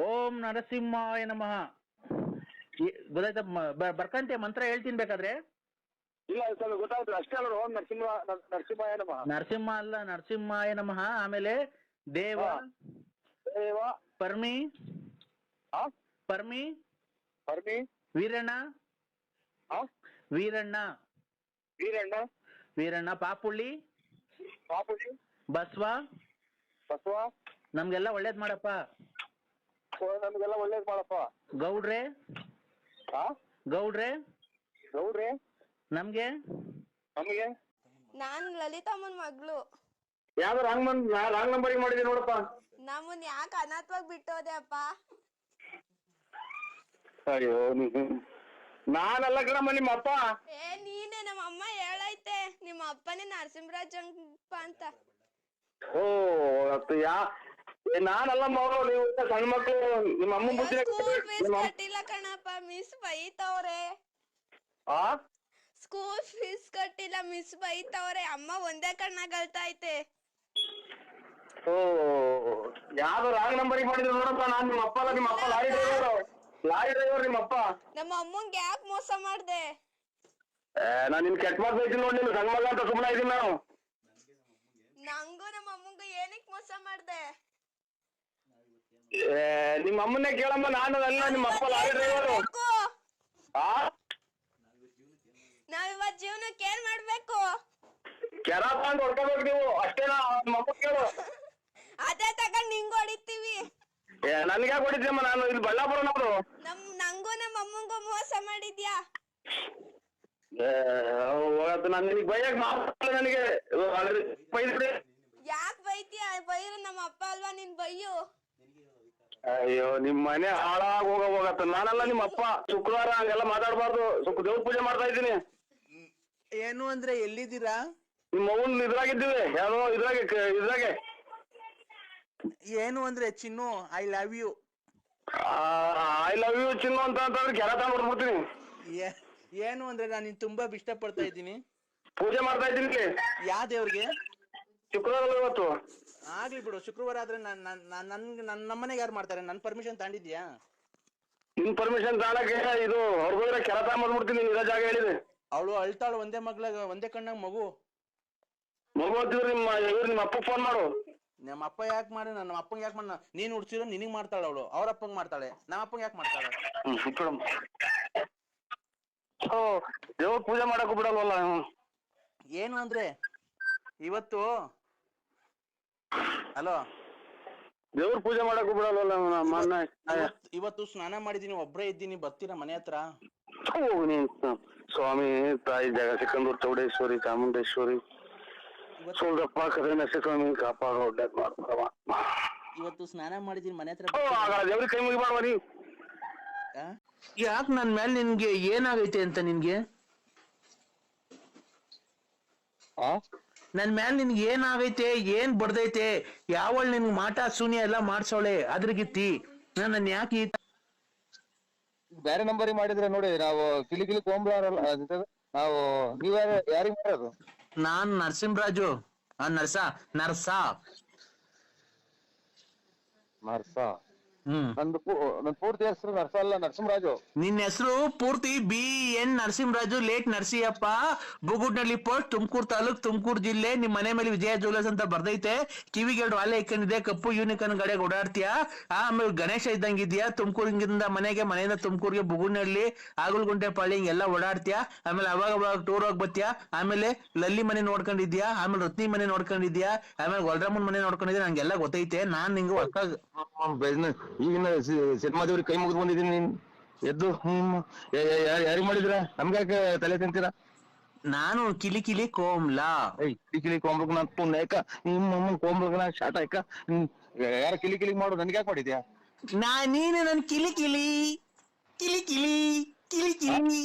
ಓಂ ನರಸಿಂಹಾಯ ನಮಃ ಗೊತ್ತಾಯ್ತ? ಬರ್ಕಂತೆ ಮಂತ್ರ ಹೇಳ್ತೀನಿ ಬೇಕಾದ್ರೆ. ಇಲ್ಲ ಗೊತ್ತಾಯ್ತು ಅಷ್ಟೇ ಅಲ್ಲ. ಓಂ ನರಸಿಂಹಾಯ ನಮಃ. ನರಸಿಂಹ ಅಲ್ಲ, ನರಸಿಂಹಾಯ ನಮಃ. ಆಮೇಲೆ ದೇವ ಪರ್ಮಿ ಪರ್ಮಿ ಪರ್ಮಿ ವೀರಣ್ಣ ವೀರಣ್ಣ ವೀರಣ್ಣ ವೀರಣ್ಣ ಪಾಪುಳ್ಳಿ ಪಾಪುಳಿ ಬಸವ ಬಸವ ನಮ್ಗೆಲ್ಲ ಒಳ್ಳೇದ್ ಮಾಡಪ್ಪ. ನಮ್ಗೆಲ್ಲ ಒಳ್ಳೇದ್ ಮಾಡಪ್ಪ. ಗೌಡ್ರೆ ಗೌಡ್ರೆ ಗೌಡ್ರೆ ನಮ್ಗೆ ನಮಗೆ ನಾನ್ ಲಲಿತಮ್ಮನ್ ಮಗಳು. ಯಾವ್ದು ರಾಂಗ್ ನಂಬರಿಗೆ ಮಾಡಿದೀನಿ ನೋಡಪ್ಪ. ನಮ್ಮನ್ ಯಾಕೆ ಅನಾಥವಾಗಿ ಬಿಟ್ಟೋದೆ ಅಪ್ಪ? ಅಯ್ಯೋ ನಾನಲ್ಲ ಕಣಮ್ಮ ನಿಮ್ಮ ಅಪ್ಪ. ನೀನೆ ನಮ್ಮ ಅಮ್ಮ ಹೇಳೈತೆ ನಿಮ್ಮ ಅಪ್ಪನೇ ನರಸಿಂಹರಾಜಪ್ಪ ಅಂತ. ಓ ನಾನಲ್ಲ ಮಗಳು, ನೀವು ಸಣ್ಣ ಮಕ್ಳು. ನಿಮ್ಮ ಅಮ್ಮ ಬುದ್ಧಿ ಸ್ಕೂಲ್ ಫೀಸ್ ಕಟ್ಟಿಲ್ಲ ಕಣಪ್ಪ, ಮಿಸ್ ಬೈತವ್ರೆ. ಸ್ಕೂಲ್ ಫೀಸ್ ಕಟ್ಟಿಲ್ಲ, ಮಿಸ್ ಬೈತವ್ರೆ. ಅಮ್ಮ ಒಂದೇ ಕಣ್ಣಾಗ ಅಳ್ತಾ ಐತೆ. ಓ ಯಾವ್ದು ರಾಂಗ್ ನಂಬರಿಗೆ ಮಾಡಿದ್ರು ನೋಡಪ್ಪ. ನಾನ್ ನಿಮ್ಮ ಅಪ್ಪ ಅಲ್ಲ, ನಿಮ್ಮ ಅಪ್ಪ ಲಾರಿ ಡ್ರೈವರ್ ನಿಮ್ಮ ಅಪ್ಪ. ನಮ್ಮ ಅಮ್ಮಂಗೆ ಯಾಕೆ ಮೋಸ ಮಾಡ್ದೆ? ನಾನ್ ನಿನ್ ಕೆಟ್ಟ ಮಾತು ಬೈತೀನಿ ನೋಡಿ, ನೀನು ಸಣ್ಣ ಮಗ ಅಂತ ಸುಮ್ಮನೆ ಇದೀನಿ ನಾನು. ನಂಗೂ ನಮ್ಮ ಅಮ್ಮಂಗೂ ಏನಕ್ ಮೋಸ ಮಾಡ್ದೆ? ನಿಮ್ಮ ಅಮ್ಮನ್ನೇ ಕೇಳಮ್ಮ, ನಾನು ಅಲ್ಲ ನಿಮ್ಮ ಅಪ್ಪ ಲಾರಿ ಡ್ರೈವರು. ನಾವಿವತ್ ಜೀವನಕ್ಕೆ ಏನ್ ಮಾಡ್ಬೇಕು? ಕೆರ ತಗೊಂಡು ಹೊಡ್ಕೋಬೇಕು ನೀವು ಅಷ್ಟೇನಾ? ನಿಮ್ಮ ಅಪ್ಪ ಕೇಳು. ಅದೇ ತಗೊಂಡ್ ನಿಂಗ್ ಹೊಡಿತೀವಿ. ನನ್ಗೆ ಯಾಕೆ ಹೊಡಿದ್ಯಮ್ಮ? ನಾನು ಇಲ್ಲಿ ಬಳ್ಳಾಪುರ ನಾವು. ನಂಗೂ ನಮ್ಮ ಅಮ್ಮಂಗೂ ಮೋಸ ಮಾಡಿದ್ಯಾ? ನಾನು ನಿನಗೆ ಬೈಯಕ್ ಮಾತಾಡ ನನಗೆ ಯಾಕೆ ಬೈತೀಯ? ಬೈರು ನಮ್ಮ ಅಪ್ಪ ಅಲ್ವಾ, ನೀನ್ ಬೈಯು. ಅಯ್ಯೋ ನಿಮ್ ಮನೆ ಹಾಳಾಗ ಹೋಗತ್ತ. ನಾನಲ್ಲ ನಿಮ್ಮ ಅಪ್ಪ. ಶುಕ್ರವಾರ ಹಂಗೆಲ್ಲ ಮಾತಾಡ್ಬಾರ್ದು. ದೇವ್ರ ಪೂಜೆ ಮಾಡ್ತಾ ಇದ್ದೀನಿ. ಏನು ಅಂದ್ರೆ ಎಲ್ಲಿದ್ದೀರಾ? ನಿಮ್ಮ ಅವ್ವನ್ ಇದ್ರಾಗಿದ್ದೀವಿ, ಯಾವ್ದೋ ಇದ್ರಾಗೆ. ಏನು ಅಂದ್ರೆ Chinnu I love you. I love you Chinnu ಅಂತಂದ್ರೆ ಕೆರ ತಗೊಂಡ್ಬಿಡ್ತೀನಿ. ಏನು ಅಂದ್ರೆ ನಾನು ನಿನ್ ತುಂಬಾ ಇಷ್ಟಪಡ್ತಾ ಇದ್ದೀನಿ. ಪೂಜೆ ಮಾಡ್ತಾ ಇದ್ದೀನಿ. ಯಾವ ದೇವ್ರಿಗೆ? ಶುಕ್ರವಾರ ಇವತ್ತು. ಆಗ್ಲಿ ಬಿಡು, ಶುಕ್ರವಾರ ಆದ್ರೆ ನಮ್ಮನೆಗೆ ಯಾರು ಮಾಡ್ತಾರೆ? ನನ್ ಪರ್ಮಿಷನ್ ತಗೊಂಡಿದ್ಯಾ? ನಿನ್ ಪರ್ಮಿಷನ್ ತಗೊಳಕ್ಕೆ ಇದು ಹೊರಗೋದ್ರೆ ಕೆರ ತಗೊಂಡ್ಬಿಡ್ತೀನಿ. ಇರೋ ಜಾಗ ಹೇಳಿದೆ. ಅವಳು ಅಳ್ತಾಳು, ಒಂದೇ ಕಣ್ಣಾಗ ಮಗು ಹೋಗ್ತಿದ್ರು. ನಿಮ್ಮ ಅಪ್ಪ ಫೋನ್ ಮಾಡು. ನಮ್ಮ ಅಪ್ಪ ಯಾಕೆ ಮಾಡಿ? ನಮ್ಮ ಅಪ್ಪಂಗೆ ಯಾಕೆ ಮಾಡ? ನೀನ್ ಹುಡ್ಸಿರೋ ನಿನಗ್ ಮಾಡ್ತಾಳ ಅವಳು, ಅವ್ರ ಅಪ್ಪಂಗ್ ಮಾಡ್ತಾಳೆ. ನಮ್ಮ ಅಪ್ಪಂಗೆ ಯಾಕೆ ಮಾಡ್ತಾಳೆ? ದೇವ್ರ ಪೂಜೆ ಮಾಡಕ್ ಬಿಡಲ್ವಲ್ಲ. ಏನು ಅಂದ್ರೆ ಇವತ್ತು ಹಲೋ ದೇವ್ರ ಪೂಜೆ ಮಾಡಕ್ ಬಿಡಲ್ವಲ್ಲ. ಇವತ್ತು ಸ್ನಾನ ಮಾಡಿದೀನಿ, ಒಬ್ರೇ ಇದ್ದೀನಿ. ಬರ್ತೀರಾ ಮನೆ ಹತ್ರ? ಸ್ವಾಮಿ ತಾಯಿ ಜಾಗ ಸಿಕ್ಕಂದೂರ್ ಚೌಡೇಶ್ವರಿ ಚಾಮುಂಡೇಶ್ವರಿ ಸೋಲ್ದಪ್ಪ ಕದನ ಸ್ವಾಮಿ ಕಾಪಾಡೋ. ಇವತ್ತು ಸ್ನಾನ ಮಾಡಿದೀನಿ ಮನೆ ಹತ್ರ. ದೇವ್ರಿಗೆ ಕೈ ಮುಗಿಬಾರ್ವ ನೀ. ಯಾಕೆ ನನ್ ಮೇಲೆ ನಿನ್ಗೆ ಏನಾಗೈತೆ ಅಂತ? ನಿನ್ಗೆ ನನ್ ಮೇಲೆ ನಿನ್ಗೆ ಏನಾಗೈತೆ? ಏನ್ ಬಡ್ದೈತೆ? ಯಾವಳ್ ನಿನ್ ಮಾಟ ಶೂನ್ಯ ಎಲ್ಲ ಮಾಡ್ಸೋಳೆ ಅದ್ರಗಿತ್ತಿ ನನ್ನ ಯಾಕೆ? ಬೇರೆ ನಂಬರಿಗೆ ಮಾಡಿದ್ರೆ ನೋಡಿ, ನಾವು ಕಿಲಿ ಕೋಂಬ್ಳಾರಲ್ಲ ನಾವು. ನೀವ್ ಯಾರಿಗ್ ಮಾಡೋದು? ನಾನ್ ನರಸಿಂಹರಾಜು. ನರ್ಸ ನನ್ ಪೂರ್ತಿ ಹೆಸರು ನರ್ಸ ಅಲ್ಲ, ನರಸಿಂಹರಾಜು. ನಿನ್ನ ಹೆಸರು ಪೂರ್ತಿ BN Narasimharaju late Narasiyappa, Bugudnalli post, Tumakuru taluk, Tumakuru ಜಿಲ್ಲೆ. ನಿಮ್ ಮನೆ ಮೇಲೆ ವಿಜಯ ಜ್ಯುವೆಲರ್ಸ್ ಅಂತ ಬರ್ದೈತೆ. ಕಿವಿಗೆ 2 ವಾಲೆ ಇಕ್ಕೊಂಡಿದೆ, ಕಪ್ಪು ಯೂನಿಕಾರ್ನ್ ಗಾಡಿಯಾಗ ಓಡಾಡ್ತೀಯ. ಆಮೇಲೆ ಗಣೇಶ ಇದ್ದಂಗಿದ್ಯಾ. ತುಮಕೂರಿಂದ ಮನೆಯಿಂದ ತುಮಕೂರಿಗೆ ಬುಗುಡ್ನಳ್ಳಿ, ಆಗುಲ್ಗುಂಟೆ ಪಾಳಿ ಹಿಂಗೆಲ್ಲ ಓಡಾಡ್ತೀಯ. ಆಮೇಲೆ ಅವಾಗ ಟೂರ್ ಹೋಗಿ ಬರ್ತೀಯ. ಆಮೇಲೆ ಲಲ್ಲಿ ಮನೆ ನೋಡ್ಕೊಂಡಿದ್ಯಾ, ಆಮೇಲೆ ರತ್ನಿ ಮನೆ ನೋಡ್ಕೊಂಡಿದ್ಯಾ, ಆಮೇಲೆ ಗೊಲ್ರಾಮನ್ ಮನೆ ನೋಡ್ಕೊಂಡಿದ್ಯಾ. ನಂಗೆಲ್ಲ ಗೊತ್ತೈತೆ. ನಾನ್ ನಿಂಗೆ ಈಗಿನ ಸಿನಿಮಾ ದೇವ್ರಿಗೆ ಕೈ ಮುಗಿದು ಬಂದಿದ್ದೀನಿ. ಎದ್ದು ಯಾರಿಗ್ ಮಾಡಿದ್ರ? ನಮ್ಗೆ ತಲೆ ತಿಂತೀರಾ? ನಾನು ಕಿಲಿ ಕೋಮ್ಲಾ. ಕಿಲಿ ಕೋಂಬ್ಳಗ್ ನಾನ್ ಪುಣ್ಯಕ ನಿಮ್ಮ ಕೋಂಬ್ಳಗ್ ನಾ ಶಾಟ ಆಯ್ಕ. ಯಾರ ಕಿಲಿ ಮಾಡು, ನನ್ಗೆ ಯಾಕೆ ಮಾಡಿದ್ಯಾ? ನೀನು ನನ್ ಕಿಲಿ ಇಲ್ಲಿ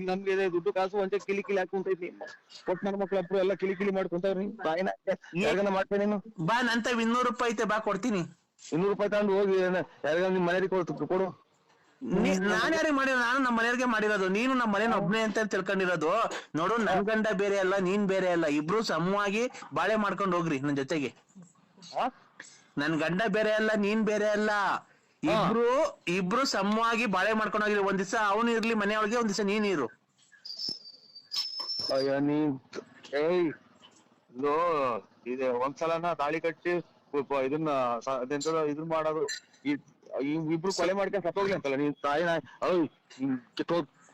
ನಮ್ಗೆ ದುಡ್ಡು ಕಾಸು ಒಂಚೆ ಕಿಲಿ ಹಾಕೊಂತೈತಿ. ಕೊಟ್ಟು ನನ್ನ ಮಕ್ಳು ಅಪ್ಪ ಎಲ್ಲ ಕಿಲಿ ಮಾಡ್ಕೊಂತಾವ್ರಿ. ಬಾಯಿನ ಯಾರಿಗಾನ ಮಾಡ್ತೇನೆ ನೀನು? ಬಾ, ನಂತ 200 ರೂಪಾಯಿ ಐತೆ, ಬಾ ಕೊಡ್ತೀನಿ. 200 ರೂಪಾಯಿ ತಗೊಂಡು ಹೋಗಿ ಯಾರಿಗಾನ ನಿಮ್ ಮನೆಯವ್ರಿಗೆ ಕೊಡು. ನಾನ್ ಯಾರಿಗೆ ಮಾಡಿರೋ? ನಾನು ನಮ್ಮ ಮನೆಯವ್ರಿಗೆ ಮಾಡಿರೋದು. ನೀನು ನಮ್ಮ ಮನೇನ ಒಬ್ನೇ ಅಂತ ತಿಳ್ಕೊಂಡಿರೋದು. ನೋಡು, ನನ್ ಗಂಡ ಬೇರೆ ಅಲ್ಲ, ನೀನ್ ಬೇರೆ ಅಲ್ಲ. ಇಬ್ರು ಸಮವಾಗಿ ಬಾಳೆ ಮಾಡ್ಕೊಂಡು ಹೋಗ್ರಿ ನನ್ ಜೊತೆಗೆ. ನನ್ ಗಂಡ ಬೇರೆ ಅಲ್ಲ, ನೀನ್ ಬೇರೆ ಅಲ್ಲ. ಇಬ್ರು ಸಮವಾಗಿ ಬಾಳೆ ಮಾಡ್ಕೊಂಡು ಹೋಗಿರಿ. ಒಂದ್ ದಿವಸ ಅವನು ಇರ್ಲಿ ಮನೆಯೊಳಗೆ, ಒಂದ್ ದಿವಸ ನೀನ್ ಇರು. ಅಯ್ಯ ಇದೆ ಒಂದ್ಸಲನ ತಾಳಿ ಕಟ್ಟಿ ಇದನ್ನ ಮಾಡೋದು. ಇಬ್ರು ಕೊಲೆ ಮಾಡ್ಕೊಂಡು ಸತ್ತೋಗ್ಲಿ ಅಂತಲ್ಲ ನೀನ್ ತಾಯಿನ.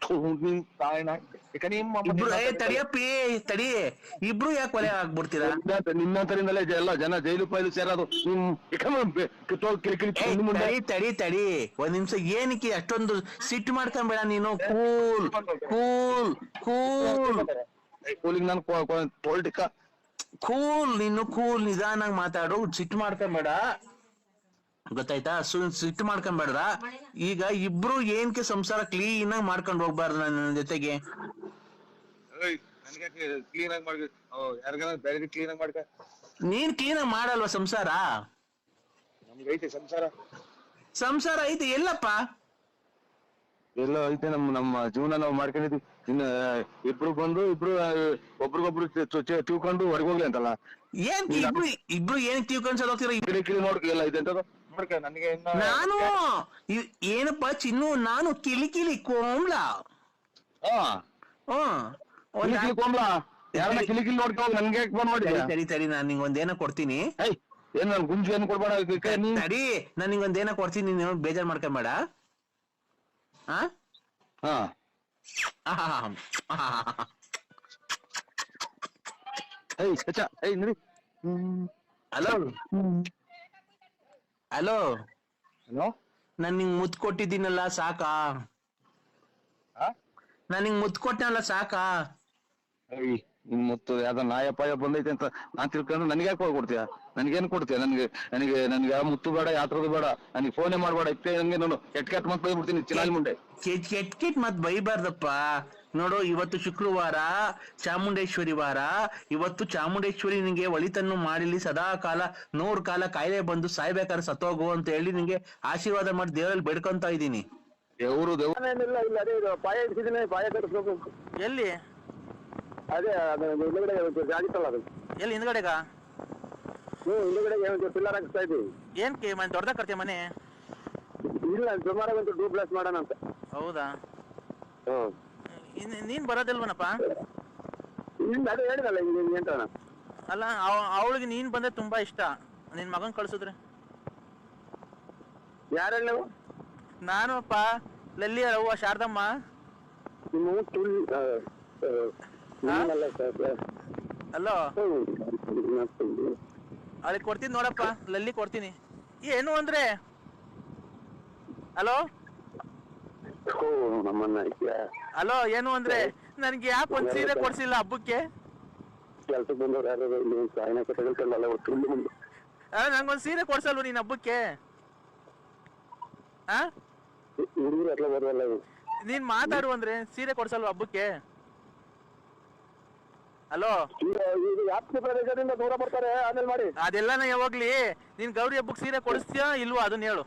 ನಿನ್ ತಾಯಿನ ಯಾಕ ಇಬ್ರು ತಡಿಯಪ್ಪಿ ತಡಿ, ಇಬ್ರು ಯಾಕೆ ಕೊಲೆ ಆಗ್ಬಿಡ್ತೀರಾ? ನಿನ್ನಂತರಿಂದಲೇ ಎಲ್ಲ ಜನ ಜೈಲು ಪೈಲು ಸೇರೋದು. ತಡಿ ಒಂದ್ ನಿಮಿಷ, ಏನಕ್ಕೆ ಅಷ್ಟೊಂದು ಸಿಟ್ಟು ಮಾಡ್ಕೊಂಬೇಡ ನೀನು. ಕೂಲ್ ಕೂಲ್ ಕೂಲ್ ಕೂಲಿಂಗ್ ನಾನು ಪೊಲಿಟಿಕ ಕೂಲ್, ನೀನು ಕೂಲ್, ನಿಧಾನಾಗಿ ಮಾತಾಡು, ಸಿಟ್ಟು ಮಾಡ್ಕೊಂಬೇಡ, ಗೊತ್ತಾಯ್ತಾ? ಸಿಟ್ಟು ಮಾಡ್ಕೊಂಬೇಡ್ರ. ಈಗ ಇಬ್ರು ಏನ್ಕೆ ಸಂಸಾರ ಕ್ಲೀನ್ ಆಗಿ ಮಾಡ್ಕೊಂಡು ಹೋಗ್ಬಾರ್ದು ನನ್ನ ಜೊತೆಗೆ? ಕ್ಲೀನ್ ಆಗಿ ಮಾಡಿ ಯಾರಿಗಾರ ಬೇರೆ ಕ್ಲೀನ್ ಆಗಿ ಮಾಡ್ಕ. ನೀನ್ ಕ್ಲೀನ್ ಆಗಿ ಮಾಡಲ್ವಾ ಸಂಸಾರ? ನಮ್ಗೆ ಐತೆ ಸಂಸಾರ ಐತೆ ಎಲ್ಲಪ್ಪ? ಎಲ್ಲ ಐತೆ. ನಮ್ಮ ಜೀವನ ನಾವು ಮಾಡ್ಕೊಂಡಿದ್ವಿ. ಇನ್ನ ಇಬ್ರು ಬಂದು ಒಬ್ರಿಗೊಬ್ರು ತಿಳ್ಕೊಂಡು ಹೊರಗೋಗ್ಲಿ ಅಂತಲ್ಲ. ಏನ್ ಇಬ್ರು ಏನ್ ತಿಳ್ಕೊಂಡ್ ಹೋಗ್ತೀರ? ಕಿಲಿ ನೋಡ್ಕ ಇದೆ ಅಂತ ನೋಡ್ಕ. ನನಗೆ ನಾನು ಏನಪ್ಪಾ ಚಿನ್ನು, ನಾನು ಕಿಲಿ ಕೋಮ್ಲ. ಕೋಮ್ಲಾ ಯಾರನ್ನ ಕಿಲಿ ನೋಡ್ಕೊ. ನನ್ಗೆ ಫೋನ್ ಮಾಡಿ. ತಡಿ ನಾನ್ ನಿಂಗ್ ಒಂದೇನ ಕೊಡ್ತೀನಿ. ಏನ್ ನನ್ ಗುಂಜು ಏನ್ ಕೊಡ್ಬೇಡ. ತಡಿ, ನಾನ್ ನಿಂಗ್ ಒಂದೇನ ಕೊಡ್ತೀನಿ, ನೀನು ಬೇಜಾರ್ ಮಾಡ್ಕೊಂಬೇಡ. ಹಲೋ ಹಲೋ, ನಾನ್ ನಿಂಗ್ ಮುತ್ ಕೊಟ್ಟಿದ್ದೀನಲ್ಲ ಸಾಕಾ? ನಾನ್ ನಿಂಗ್ ಮುತ್ ಕೊಟ್ಟನಲ್ಲ ಸಾಕಾ? ನಿಮ್ ಮುತ್ತು ಯಾವ್ದೋ ನಾಯಪಾಯ ಬಂದೈತೆ ಅಂತ ನಾನ್ ತಿಳ್ಕೊಂಡು ನನ್ಗೆ ಯಾಕೆ ಕೊಡ್ತೀಯ? ನನ್ಗೇನ್ ಕೊಡ್ತೀಯ? ನನ್ಗೆ ಯಾವ ಮುತ್ತು ಬೇಡ, ಯಾತ್ರದು ಬೇಡ, ನನಗೆ ಫೋನೇ ಮಾಡ್ಬೇಡ. ಇಪ್ಪೇ ನಂಗೆ ನಾನು ಕೆಟ್ಟ ಮತ್ ಬೈಬಿಡ್ತೀನಿ ಚಿನಾಲಿ ಮುಂಡೆ. ಕೆಟ್ ಮತ್ ಬೈಬಾರ್ದಪ್ಪ. ನೋಡು, ಇವತ್ತು ಶುಕ್ರವಾರ, ಚಾಮುಂಡೇಶ್ವರಿ ವಾರ. ಇವತ್ತು ಚಾಮುಂಡೇಶ್ವರಿ ನಿಂಗೆ ಒಳಿತನ್ನು ಮಾಡಿಲಿ, ಸದಾ ಕಾಲ 100 ಕಾಲ ಕಾಯಿಲೆ ಬಂದು ಸಾಯ್ಬೇಕಾದ್ರೆ ಸತ್ತೋಗು ಅಂತ ಹೇಳಿ ನಿಂಗೆ ಆಶೀರ್ವಾದ ಮಾಡಿ ದೇವರಲ್ಲಿ ಬೇಡ್ಕೊಂತ ಇದ್ದೀನಿ. ಪಾಯ ಇಡ್ಸಿದ್ದೀನಿ, ಪಾಯ ಕಟ್ಟಿಸ್ಬೇಕು. ಎಲ್ಲಿ? ಅದೇ ಹಿಂದ್ಗಡೆ ಆಗಿತ್ತಲ್ಲ ಅದು. ಎಲ್ಲಿ ಹಿಂದ್ಗಡೆಗ? ಹಿಂದ್ಗಡೆ ಪಿಲ್ಲರ್ ಹಾಕಿಸ್ತಾ ಇದ್ದೀವಿ. ಏನ್ಕೆ ಮನೆ ದೊಡ್ಡದಾಗ ಕಟ್ತೀಯ ಮನೆ? ಇಲ್ಲ, ಸುಮಾರಾಗಂತೂ ಡೂಪ್ಲೆಸ್ ಮಾಡೋಣ ಅಂತ. ಹೌದಾ? ನೀನ್ ಬರೋದಿಲ್ವನಪ್ಪ? ಅದೇ ಹೇಳಿದಲ್ಲ ಅಂತ. ಅಲ್ಲ, ಅವಳಿಗೆ ನೀನ್ ಬಂದ್ರೆ ತುಂಬಾ ಇಷ್ಟ. ನಿನ್ ಮಗನ್ ಕಳ್ಸಿದ್ರೆ? ಯಾರು ಹೇಳಿ ನೀವು? ನಾನು ಅಪ್ಪ, ಲಲ್ಲಿ ಅವ್ವ ಶಾರದಮ್ಮ. ಅಲ್ಲೋ, ಅವಳಿಗೆ ಕೊಡ್ತೀನಿ ನೋಡಪ್ಪ, ಲಲ್ಲಿ ಕೊಡ್ತೀನಿ. ಏನು ಅಂದ್ರೆ? ಹಲೋ ಹಲೋ, ಏನು ಅಂದ್ರೆ ನನ್ಗೆ ಯಾಕೆ ಒಂದ್ ಸೀರೆ ಕೊಡ್ಸಿಲ್ಲ ಹಬ್ಬಕ್ಕೆ? ಕೆಲ್ಸಕ್ಕೆ ಬಂದವ್ರು ಯಾರು ನಂಗೊಂದ್ ಸೀರೆ ಕೊಡ್ಸಲ್ವ ನೀನ್ ಹಬ್ಬಕ್ಕೆ? ನೀನ್ ಮಾತಾಡು ಅಂದ್ರೆ ಸೀರೆ ಕೊಡ್ಸಲ್ವ ಹಬ್ಬಕ್ಕೆ? ಹಲೋ, ದೂರ ಬರ್ತಾರೆ, ಆಮೇಲೆ ಮಾಡಿ. ಅದೆಲ್ಲನ ಯಾವಾಗ್ಲಿ ನೀನ್ ಗೌರಿ ಹಬ್ಬಕ್ಕೆ ಸೀರೆ ಕೊಡಿಸ್ತೀಯಾ ಇಲ್ವಾ ಅದನ್ನ ಹೇಳು.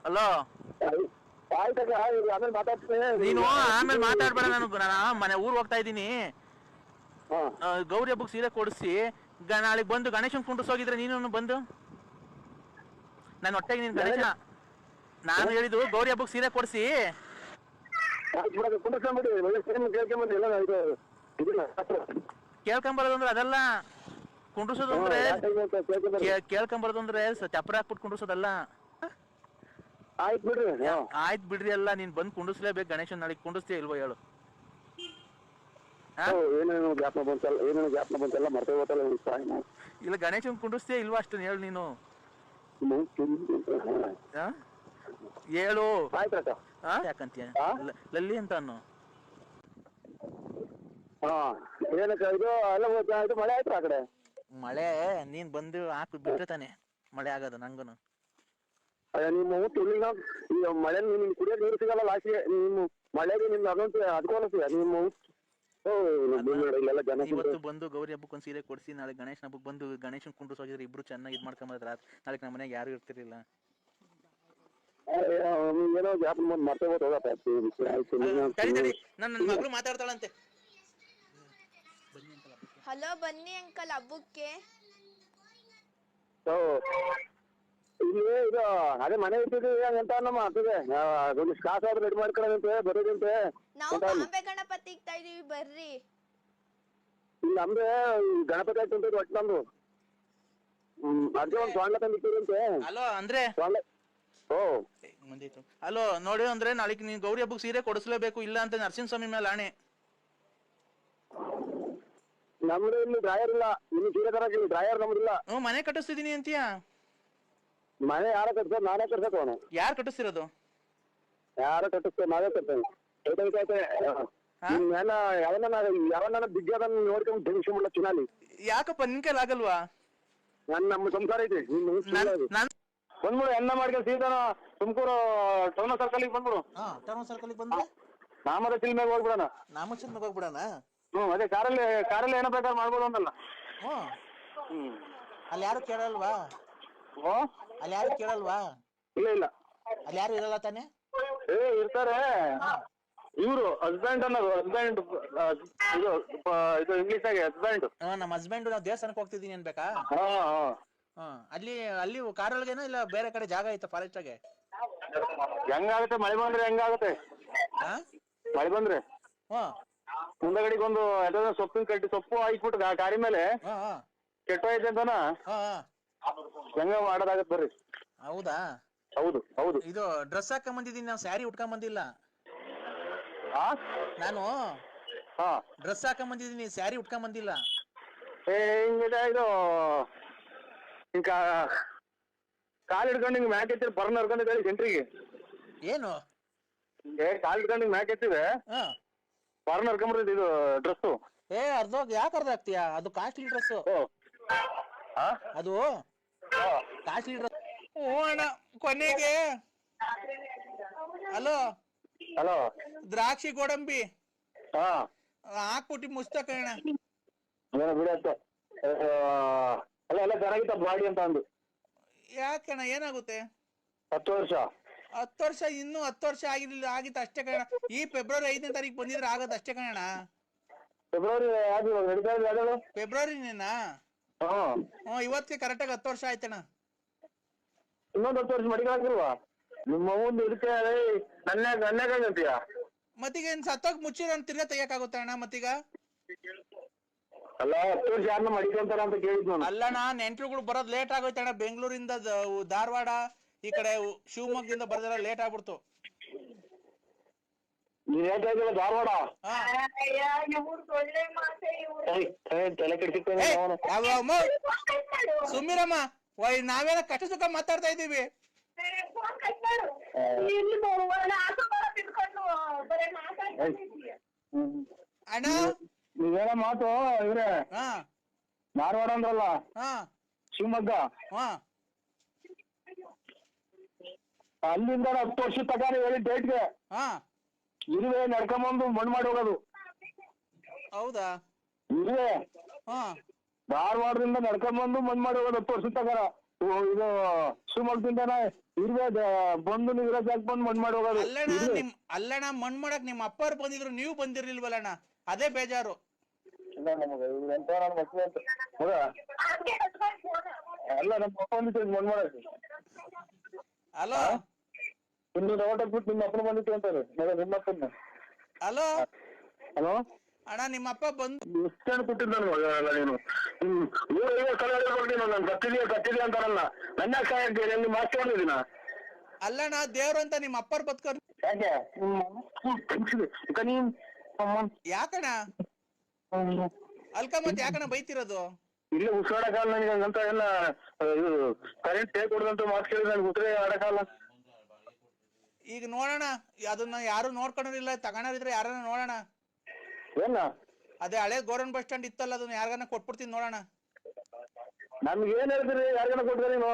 ಹಲೋ, ನೀನು ಆಮೇಲೆ ಮಾತಾಡ್ಬೇಡ. ನಾನು ಮನೆ ಊರ್ ಹೋಗ್ತಾ ಇದ್ದೀನಿ. ಗೌರಿ ಹಬ್ಬಕ್ಕೆ ಸೀರೆ ಕೊಡಿಸಿ ನಾಳೆಗೆ ಬಂದು ಗಣೇಶನ್ ಕುಂಡ್ರಿಸೋಗಿದ್ರೆ ನೀನು ಬಂದು ನನ್ನ ಹೊಟ್ಟೆಗೆ ನೀನ್ ಗಣೇಶ. ನಾನು ಹೇಳಿದ್ದು ಗೌರಿ ಹಬ್ಬಕ್ಕೆ ಸೀರೆ ಕೊಡಿಸಿ ಕೇಳ್ಕೊಂಬರೋದು ಅಂದ್ರೆ ಅದಲ್ಲ. ಕುಂಡ್ರಿಸೋದು ಅಂದ್ರೆ ಕೇಳ್ಕೊಂಬರೋದು ಅಂದ್ರೆ ಚಪ್ರ ಹಾಕ್ಬಿಟ್ಟು ಕುಂಡ್ರಿಸೋದಲ್ಲ. ಆಯ್ತು ಬಿಡ್ರಿ ಅಲ್ಲ, ನೀನ್ ಬಂದ್ ಕುಂಡಿಸ್ಲೇಬೇಕು ಗಣೇಶನ್. ನಾಳೆಗೆ ಕುಂಡಿಸ್ತೀಯ ಇಲ್ವೋ ಹೇಳು? ಇಲ್ಲ, ಗಣೇಶನ್ ಕುಂಡಿಸ್ತೀಯ ಇಲ್ವಾ ಅಷ್ಟು ಹೇಳು ನೀನು. ಹೇಳು ಯಾಕಂತೀಯ? ಲಲ್ಲಿ ಅಂತ ಅನ್ನು. ಮಳೆ ಆಯ್ತು ಆ ಕಡೆ? ಮಳೆ ನೀನ್ ಬಂದು ಹಾಕಿ ಬಿಟ್ರೆ ತಾನೆ ಮಳೆ ಆಗೋದು ನಂಗೂನು. ನಿಮ್ಮ ಈಗ ಮಳೆ ನಿಮ್ಗೆ ಕುಡಿಯೋಕೆ ನೀರು ಸಿಗಲ್ಲ ಲಾಸ್ಟಿಗೆ. ನಿಮ್ಮ ಮಳೆಗೆ ನಿಮ್ಗೆ ಅದಂತೂ ಅದಕ್ಕೋನಸ್ತೀಯ ನಿಮ್ಮ ಇವತ್ತು ಬಂದು ಗೌರಿ ಹಬ್ಬಕ್ಕೆ ಒಂದ್ ಸೀರೆ ಕೊಡ್ಸಿ ನಾಳೆ ಗಣೇಶನ ಹಬ್ಬಕ್ಕೆ ಬಂದು ಗಣೇಶನ್ ಕುಂಡ್ರಿಸ್ ಹೋಗಿದ್ರೆ ಇಬ್ರು ಚೆನ್ನಾಗಿ ಇದ್ ಮಾಡ್ಕೊಂಬದ್ರ ನಾಳೆ ನಮ್ಮ ಮನೆಗೆ ಯಾರು ಇರ್ತಿರ್ಲಿಲ್ಲ. ಏನೋ ಗ್ಯಾಪ್ ಮತ್ತೆ ನನ್ನ ಮಗಳು ಮಾತಾಡ್ತಾಳಂತೆ. ಹಲೋ, ಬನ್ನಿ ಅಂಕಲ್ ಹಬ್ಬಕ್ಕೆ. ಇಲ್ಲಿ ಇದು ಅದೇ ಮನೆ ಇರ್ತಿದ್ವಿ ಅಂತ ನಮ್ಮ ಆಗ್ತದೆ. ಅದೊಂದು ಕಾಸು ಆದ್ರೆ ರೆಡಿ ಮಾಡ್ಕೊಳ್ಳೋದಂತೆ ಬರೋದಂತೆ. ನಾವು ಬಾಂಬೆ ಗಣಪತಿ ಇಕ್ತಾ ಇದೀವಿ, ಬರ್ರಿ. ಇಲ್ಲ ಅಂದ್ರೆ ಗಣಪತಿ ಆಯ್ತು ಒಟ್ಟು ನಮ್ದು. ಅದೇ ಒಂದು ಸ್ವಾಂಗ ತಂದಿಟ್ಟಿರಂತೆ. ಹಲೋ ಅಂದ್ರೆ ಓ ಮುಂದಿತ್ತು. ಅಲೋ ನೋಡಿ ಅಂದ್ರೆ ನಾಳೆಗೆ ನೀನ್ ಗೌರಿ ಹಬ್ಬಕ್ಕೆ ಸೀರೆ ಕೊಡಿಸ್ಲೇಬೇಕು, ಇಲ್ಲ ಅಂತ ನರಸಿಂಹಸ್ವಾಮಿ ಮೇಲೆ ಆಣೆ. ನಮ್ದು ಇಲ್ಲಿ ಡ್ರಾಯರ್ ಇಲ್ಲ, ಇಲ್ಲಿ ಸೀರೆ ತರಕ್ ಇಲ್ಲಿ ಡ್ರಾಯರ್ ನಮ್ದಿಲ್ಲ. ಮನೆ ಕಟ್ಟಿಸ್ತಿದೀನಿ ಅಂತೀಯ? ಮನೆ ಯಾರ ಕಟ್ಸೋದು? ನಾನೇ ಕಟ್ಸೋದು. ಅವನು ಯಾರು ಕಟ್ಟಿಸ್ತಿರೋದು? ಯಾರ ಕಟ್ಟಿಸ್ತೇವೆ, ನಾವೇ ಕಟ್ತೇವೆ. ನಿಮ್ಮೆಲ್ಲ ಯಾವನ್ನ ಬಿಗ್ಗದ ನೋಡ್ಕೊಂಡು ಧರಿಸ್ಕೊಂಡ್ಬಿಡ್ಲ ಚಿನಾಲಿ. ಯಾಕಪ್ಪ ನಿನ್ ಕೈಲಿ ಆಗಲ್ವಾ? ನಮ್ಮ ಸಂಸಾರ ಐತಿ. ನಾನ್ ಬಂದ್ಬಿಡು, ಎನ್ನ ಮಾಡ್ಕೊಂಡು ಸೀದಾ ತುಮಕೂರು ಟೌನ್ ಸರ್ಕಲ್ ಬಂದ್ಬಿಡು. ಟೌನ್ ಸರ್ಕಲ್ ಬಂದ್ರೆ ನಾಮದ ಚಿಲ್ಮೆಗೆ ಹೋಗ್ಬಿಡೋಣ. ನಾಮಚಂದ್ರಗ್ ಹೋಗ್ಬಿಡಣ. ಅದೇ ಕಾರಲ್ಲಿ ಏನೋ ಬೇಕಾದ್ರೆ ಮಾಡ್ಬೋದು ಅಂತಲ್ಲ. ಅಲ್ಲಿ ಯಾರು ಕೇಳಲ್ವಾ? ಓ ಅಲ್ಲಿ ಯಾರು ಕೇಳಲ್ವಾ? ಇಲ್ಲ ಅಲ್ಲಿ ಯಾರು ಇರಲ್ಲ ತಾನೆ? ಇರ್ತಾರೆ. ಇವ್ರು ಹಸ್ಬೆಂಡ್ ಅನ್ನೋದು, ಹಸ್ಬೆಂಡ್ ಇದು ಇಂಗ್ಲಿಷ್ ಆಗಿ ಹಸ್ಬೆಂಡ್. ನಮ್ಮ ಹಸ್ಬೆಂಡ್ ನಾವು ದೇವಸ್ಥಾನಕ್ಕೆ ಹೋಗ್ತಿದೀನಿ ಅನ್ಬೇಕಾ? ಅಲ್ಲಿ ಕಾರೊಳಗೇನೋ ಇಲ್ಲ ಬೇರೆ ಕಡೆ ಜಾಗ ಐತೆ ಫಾರೆಸ್ಟ್ ಆಗೆ? ಹೆಂಗಾಗುತ್ತೆ ಮಳೆ ಬಂದ್ರೆ? ಹೆಂಗಾಗುತ್ತೆ ಮಳೆ ಬಂದ್ರೆ? ಮುಂದಗಡಿಗೆ ಒಂದು ಸೊಪ್ಪಿನ ಕಟ್ಟಿ ಸೊಪ್ಪು ಹಾಕ್ಬಿಟ್ಟು ಗಾಡಿ ಮೇಲೆ ಕೆಟ್ಟೋಯ್ತೆ ಅಂತಾನ ಹೆಂಗ ಮಾಡೋದಾಗತ್ತೆ ಬರ್ರಿ. ಹೌದಾ? ಹೌದು ಹೌದು. ಇದು ಡ್ರೆಸ್ ಹಾಕೊಂಡ್ ಬಂದಿದ್ದೀನಿ, ನಾವು ಸ್ಯಾರಿ ಉಟ್ಕೊಂಡ್ ಬಂದಿಲ್ಲ. ನಾನು ಡ್ರೆಸ್ ಹಾಕೊಂಡ್ ಬಂದಿದ್ದೀನಿ, ಸ್ಯಾರಿ ಉಟ್ಕೊಂಡ್ ಬಂದಿಲ್ಲ. ಇದು ಹಿಂಗ ಕಾಲ್ ಹಿಡ್ಕೊಂಡು ಹಿಂಗ್ ಮ್ಯಾಕ್ ಎತ್ತಿರ ಬರ್ನ ಹರ್ಕೊಂಡಿದ್ದಾರೆ ಸೆಂಟ್ರಿಗೆ. ಏನು ಕಾಲ್ ಹಿಡ್ಕೊಂಡು ಹಿಂಗ್ ಮ್ಯಾಕ್ ಎತ್ತಿದೆ ಬರ್ನ ಹರ್ಕೊಂಡ್ಬರ್ತೈತಿ ಇದು ಡ್ರೆಸ್. ಯಾಕೆ ಅರ್ಧ ಆಗ್ತೀಯಾ? ಅದು ಕಾಸ್ಟ್ಲಿ ಡ್ರೆಸ್. ಅದು ಕಾಸ್ಟ್ಲಿ ಡ್ರೆಸ್. ಅಣ್ಣ ಕೊನೆಗೆ ಹಲೋ ದ್ರಾಕ್ಷಿ ಗೋಡಂಬಿ ಹಾಕ್ಬಿಟ್ಟು ಮುಚ್ತ ಕಣ. ಬಿಡತ್ತೆ ಅಲ್ಲ ಎಲ್ಲ ಚೆನ್ನಾಗಿತ್ತ ಬಾಡಿ ಅಂತ ಅಂದು. ಯಾಕಣ್ಣ ಏನಾಗುತ್ತೆ? 10 ವರ್ಷ 10 ವರ್ಷ ಇನ್ನೂ 10 ವರ್ಷ ಆಗಿತ್ತು ಅಷ್ಟೇ ಕಣ. ಈ ಫೆಬ್ರವರಿ 5ನೇ ತಾರೀಕು ಬಂದಿದ್ರೆ ಆಗದ ಅಷ್ಟೇ ಕಣ. ಫೆಬ್ರವರಿನೇನಾ? ಇವತ್ತಿಗೆ ಕರೆಕ್ಟಾಗಿ 10 ವರ್ಷ ಆಯ್ತಣ್ಣ. ಇನ್ನೊಂದು 10 ವರ್ಷ ಮಡಿಗಾಕಿಲ್ವಾ ನಿಮ್ಮ ಒಂದು ಇದಕ್ಕೆ? ನನ್ಯಾಗಂತೀಯ ಮತ್ತೀಗ ಸತ್ತೋಗ್ ಮುಚ್ಚಿರ ತಿರ್ಗಾ ತೆಗಿಯಕ್ಕಾಗುತ್ತೆ ಅಣ್ಣ ಮತ್ತೀಗ? ಅಲ್ಲ 10 ವರ್ಷ ಯಾರನ್ನ ಮಡಿಕೊಂತಾರ ಅಂತ ಕೇಳಿದ್ ನಾನು. ಅಲ್ಲಣ್ಣ ನೆಂಟ್ರುಗಳು ಬರೋದ್ ಲೇಟ್ ಆಗೋಯ್ತು ಅಣ್ಣ. ಬೆಂಗಳೂರಿಂದ ಧಾರವಾಡ ಈ ಕಡೆ ಶಿವಮೊಗ್ಗದಿಂದ ಬರ್ದಾರ ಲೇಟ್ ಆಗ್ಬಿಡ್ತು. ನೀನ್ ಹೇಳ್ತಾ ಇದ್ದೀರ ಧಾರವಾಡ? ತಲೆ ಕೆಡ್ಸಿರ್ತೇನೆ ಸುಮ್ಮಿರಮ್ಮ, ನಾವೇನ ಕಷ್ಟ ಸುಖ ಮಾತಾಡ್ತಾ ಇದೀವಿ. ಅಣ್ಣ ನೀವೇನ ಮಾತು ಇವ್ರೆ ಧಾರವಾಡ ಅಂದ್ರಲ್ಲ, ಶಿವಮೊಗ್ಗ, ಅಲ್ಲಿಂದ 10 ವರ್ಷ ತಗಾರ ಹೇಳಿ ಡೇಟ್ಗೆ ಇರುವೆ ನಡ್ಕೊಂಬಂದು ಮಣ್ಣು ಮಾಡಿ ಹೋಗೋದು. ಹೌದಾ? ಇರುವೆ ಧಾರವಾಡದಿಂದ ನಡ್ಕೊಂಬಂದು ಮಣ್ಣು ಮಾಡಿ ಹೋಗೋದು 10 ವರ್ಷ ತಗಾರ. ಇದು ಶಿವಮೊಗ್ಗದಿಂದ ಇರುವೆ ಬಂದು ನೀರ ಜಾಗ ಬಂದು ಮಣ್ಣು ಮಾಡಿ ಹೋಗೋದು. ಅಲ್ಲಣ್ಣ ಮಣ್ಣು ಮಾಡಕ್ ನಿಮ್ಮ ಅಪ್ಪರು ಬಂದಿದ್ರು, ನೀವು ಬಂದಿರ್ಲಿಲ್ವಲ್ಲಣ್ಣ, ಅದೇ ಬೇಜಾರು. ಅಲ್ಲ ನಮ್ಮ ಅಪ್ಪ ಬಂದಿತ್ತು ಮಣ್ಣು ಮಾಡಕ್ಕೆ. ಹಲೋ ಇನ್ನು ರೋಡ್ ಬಿಟ್ಟು ನಿಮ್ಮ ಅಪ್ಪನ ಬಂದಿತ್ತು ಅಂತಾರೆ ನಿಮ್ಮಪ್ಪನ. ಹಲೋ ಹಲೋ ಅಣ್ಣ ನಿಮ್ಮ ಅಪ್ಪ ಬಂದು ಎಷ್ಟು ಕೊಟ್ಟಿದ್ದ ನನ್ ಮಗ ಅಲ್ಲ ನೀನು? ನೀನು ನಾನು ಕತ್ತಿದ್ಯಾ ಅಂತಾರಲ್ಲ, ನನ್ನ ಕಾಯಿ ಮಾಸ್ತಿ ಮಾಡಿದೀನ. ಅಲ್ಲಣ್ಣ ದೇವ್ರು ಅಂತ ನಿಮ್ಮ ಅಪ್ಪರ್ ಬದುಕೋರು ಯಾಕೆ ಯಾಕಣ್ಣ? ಅಲ್ಕ ಮತ್ ಯಾಕಣ್ಣ ಬೈತಿರೋದು? ಇಲ್ಲ ಉಸಿರಾಡಕ್ಕಾಗಲ್ಲ ನನಗೆ ಹಂಗಂತ ಎಲ್ಲ ಇದು ಕರೆಂಟ್ ಟೇಕ್ ಕೊಡದಂತ ಮಾತು ಕೇಳಿದ್ರೆ ನನ್ಗೆ ಉಸಿರೇ ಆಡಕ್ಕಾಗಲ್ಲ. ಈಗ ನೋಡೋಣ, ಅದನ್ನ ಯಾರು ನೋಡ್ಕೊಂಡಿಲ್ಲ, ತಗೊಂಡಿದ್ರೆ ಯಾರನ್ನ ನೋಡೋಣ. ಏನ ಅದೇ ಹಳೆ ಗೋರನ್ ಬಸ್ ಸ್ಟ್ಯಾಂಡ್ ಇತ್ತಲ್ಲ, ಅದನ್ನ ಯಾರಿಗಾನ ಕೊಟ್ಬಿಡ್ತೀನಿ ನೋಡೋಣ. ನಮ್ಗೆ ಏನ್ ಹೇಳ್ತೀರಿ? ಯಾರಿಗಾನ ಕೊಡ್ತೀರ ನೀನು?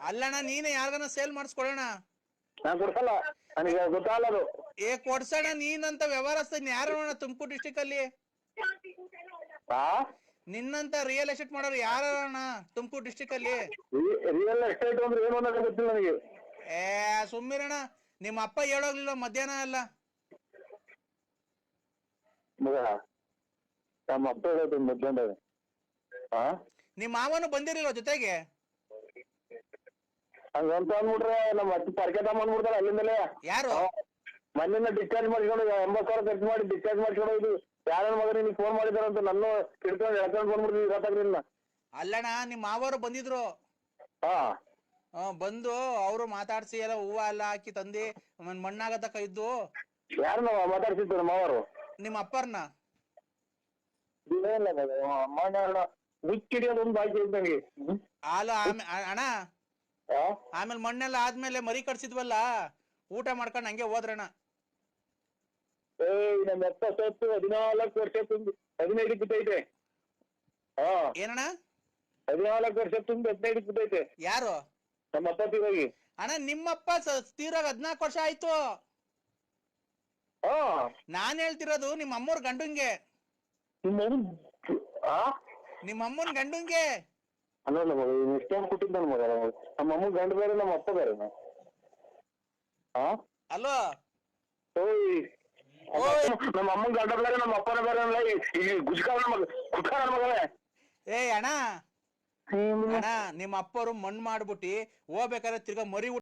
ಅಲ್ಲಣ್ಣ ನೀನೇ ಯಾರಿಗಾನ ಸೇಲ್ ಮಾಡಿಸ್ಕೊಡೋಣ. ನಾನ್ ಕೊಡ್ಸಲ್ಲ, ನನಗೆ ಗೊತ್ತಾಗಲ್ಲ ಅದು. ಕೊಡ್ಸೋಣ ನೀನಂತ ವ್ಯವಹಾರಸ್ಥ ಯಾರು ನೋಡೋಣ ತುಮಕೂರು ಡಿಸ್ಟಿಕ್ ಅಲ್ಲಿ? ನಿನ್ನಂತ ರಿಯಲ್ ಎಸ್ಟೇಟ್ ಮಾಡೋರು ಯಾರಣ್ಣ ತುಮಕೂರು ಡಿಸ್ಟಿಕ್ ಅಲ್ಲಿ? ರಿಯಲ್ ಎಸ್ಟೇಟ್ ಅಂದ್ರೆ ಏನು ಅನ್ನೋದು ಗೊತ್ತಿಲ್ಲ ನನಗೆ. ಸುಮ್ಮಿರಣ್ಣ, ನಿಮ್ಮ ಅಪ್ಪ ಹೇಳೋಗ್ಲಿಲ್ಲ ಮಧ್ಯಾಹ್ನ ಅಲ್ಲ? ಮಗ ನಮ್ಮ ಅಪ್ಪ ಹೇಳೋದು ಮಧ್ಯಾಹ್ನ. ನಿಮ್ಮ ಮಾವನು ಬಂದಿರಲಿಲ್ಲ ಜೊತೆಗೆ? ಹಂಗಂತ ಅಂದ್ಬಿಟ್ರೆ ನಮ್ಮ ಅತ್ತೆ ಪರ್ಕೆ ತಗೊಂಡ್ಬಿಡ್ತಾರೆ ಅಲ್ಲಿಂದಲೇ. ಯಾರು? ಮನೆಯಿಂದ ಡಿಸ್ಚಾರ್ಜ್ ಮಾಡ್ಕೊಂಡು 80,000 ಖರ್ಚು ಮಾಡಿ ಡಿಸ್ಚಾರ್ಜ್ ಮಾಡ್ಕೊಂಡು ಇದು ಯಾರ ಮಗ ನಿನಗೆ ಫೋನ್ ಮಾಡಿದಾರಂತ ನನ್ನ ಹಿಡ್ಕೊಂಡು ಎಳ್ಕೊಂಡು ಬಂದ್ಬಿಡ್ತೀವಿ. ಅಲ್ಲಣ್ಣ ನಿಮ್ಮ ಮಾವರು ಬಂದಿದ್ರು. ಬಂದು ಅವರು ಮಾತಾಡ್ಸಿ ಎಲ್ಲ ಹೂವ ಎಲ್ಲ ಹಾಕಿ ತಂದಿ ಮಣ್ಣಾಗತಕ್ಕ ಇದ್ದು ಯಾರನ್ನ ಮಾತಾಡ್ಸಿದ್ರು ಮಾವರು? ನಿಮ್ಮ ಅಪ್ಪರ್ನ ಮುಚ್ಚಿಡಿಯೋದೊಂದು ಬಾಕಿ ಇದ್ದಂಗೆ. ಹಾಲು ಅಣ್ಣ ಆಮೇಲೆ ಮಣ್ಣೆಲ್ಲ ಆದ್ಮೇಲೆ ಮರಿ ಕಟ್ಸಿದ್ವಲ್ಲ ಊಟ ಮಾಡ್ಕೊಂಡು ಹಂಗೆ ಹೋದ್ರಣ್ಣ. ನಮ್ಮ ಅಪ್ಪ ಸತ್ತು 14 ವರ್ಷ ತುಂಬಿ 15 ಬಿದ್ದೈತೆ. ಏನಣ್ಣ 14 ವರ್ಷ ತುಂಬಿ 15 ಬಿದ್ದೈತೆ. ಯಾರು? ನಮ್ಮ ಅಪ್ಪ ತೀರೋಗಿ. ಅಣ್ಣ ನಿಮ್ಮಪ್ಪ ತೀರಾಗ 14 ವರ್ಷ ಆಯ್ತು. ನಾನ್ ಹೇಳ್ತಿರೋದು ನಿಮ್ಮ ಅಮ್ಮೋರ್ ಗಂಡಂಗೆ. ನಿಮ್ಮ ಅಮ್ಮನ್ ಗಂಡಂಗೆ ಅಲ್ಲ ಮಗ ಇಷ್ಟೊಂದು ಕೊಟ್ಟಿದ್ದ ಮಗ. ನಮ್ಮ ಅಮ್ಮ ಗಂಡ ಬೇರೆ ನಮ್ಮ ಅಪ್ಪ ಬೇರೆ. ಅಲ್ವಾ? ನಮ್ಮ ಅಮ್ಮನ ಗಂಡ ಬೇರೆ ನಮ್ಮ ಅಪ್ಪನ ಬೇರೆ ಅಲ್ಲ. ಈ ಗುಜ್ಕಾರ ಮಗನೇ. ಅಣ್ಣ ನಿಮ್ಮ ಅಪ್ಪರು ಮಣ್ಣು ಮಾಡ್ಬಿಟ್ಟು ಹೋಗ್ಬೇಕಾದ್ರೆ ತಿರ್ಗಾ ಮರಿ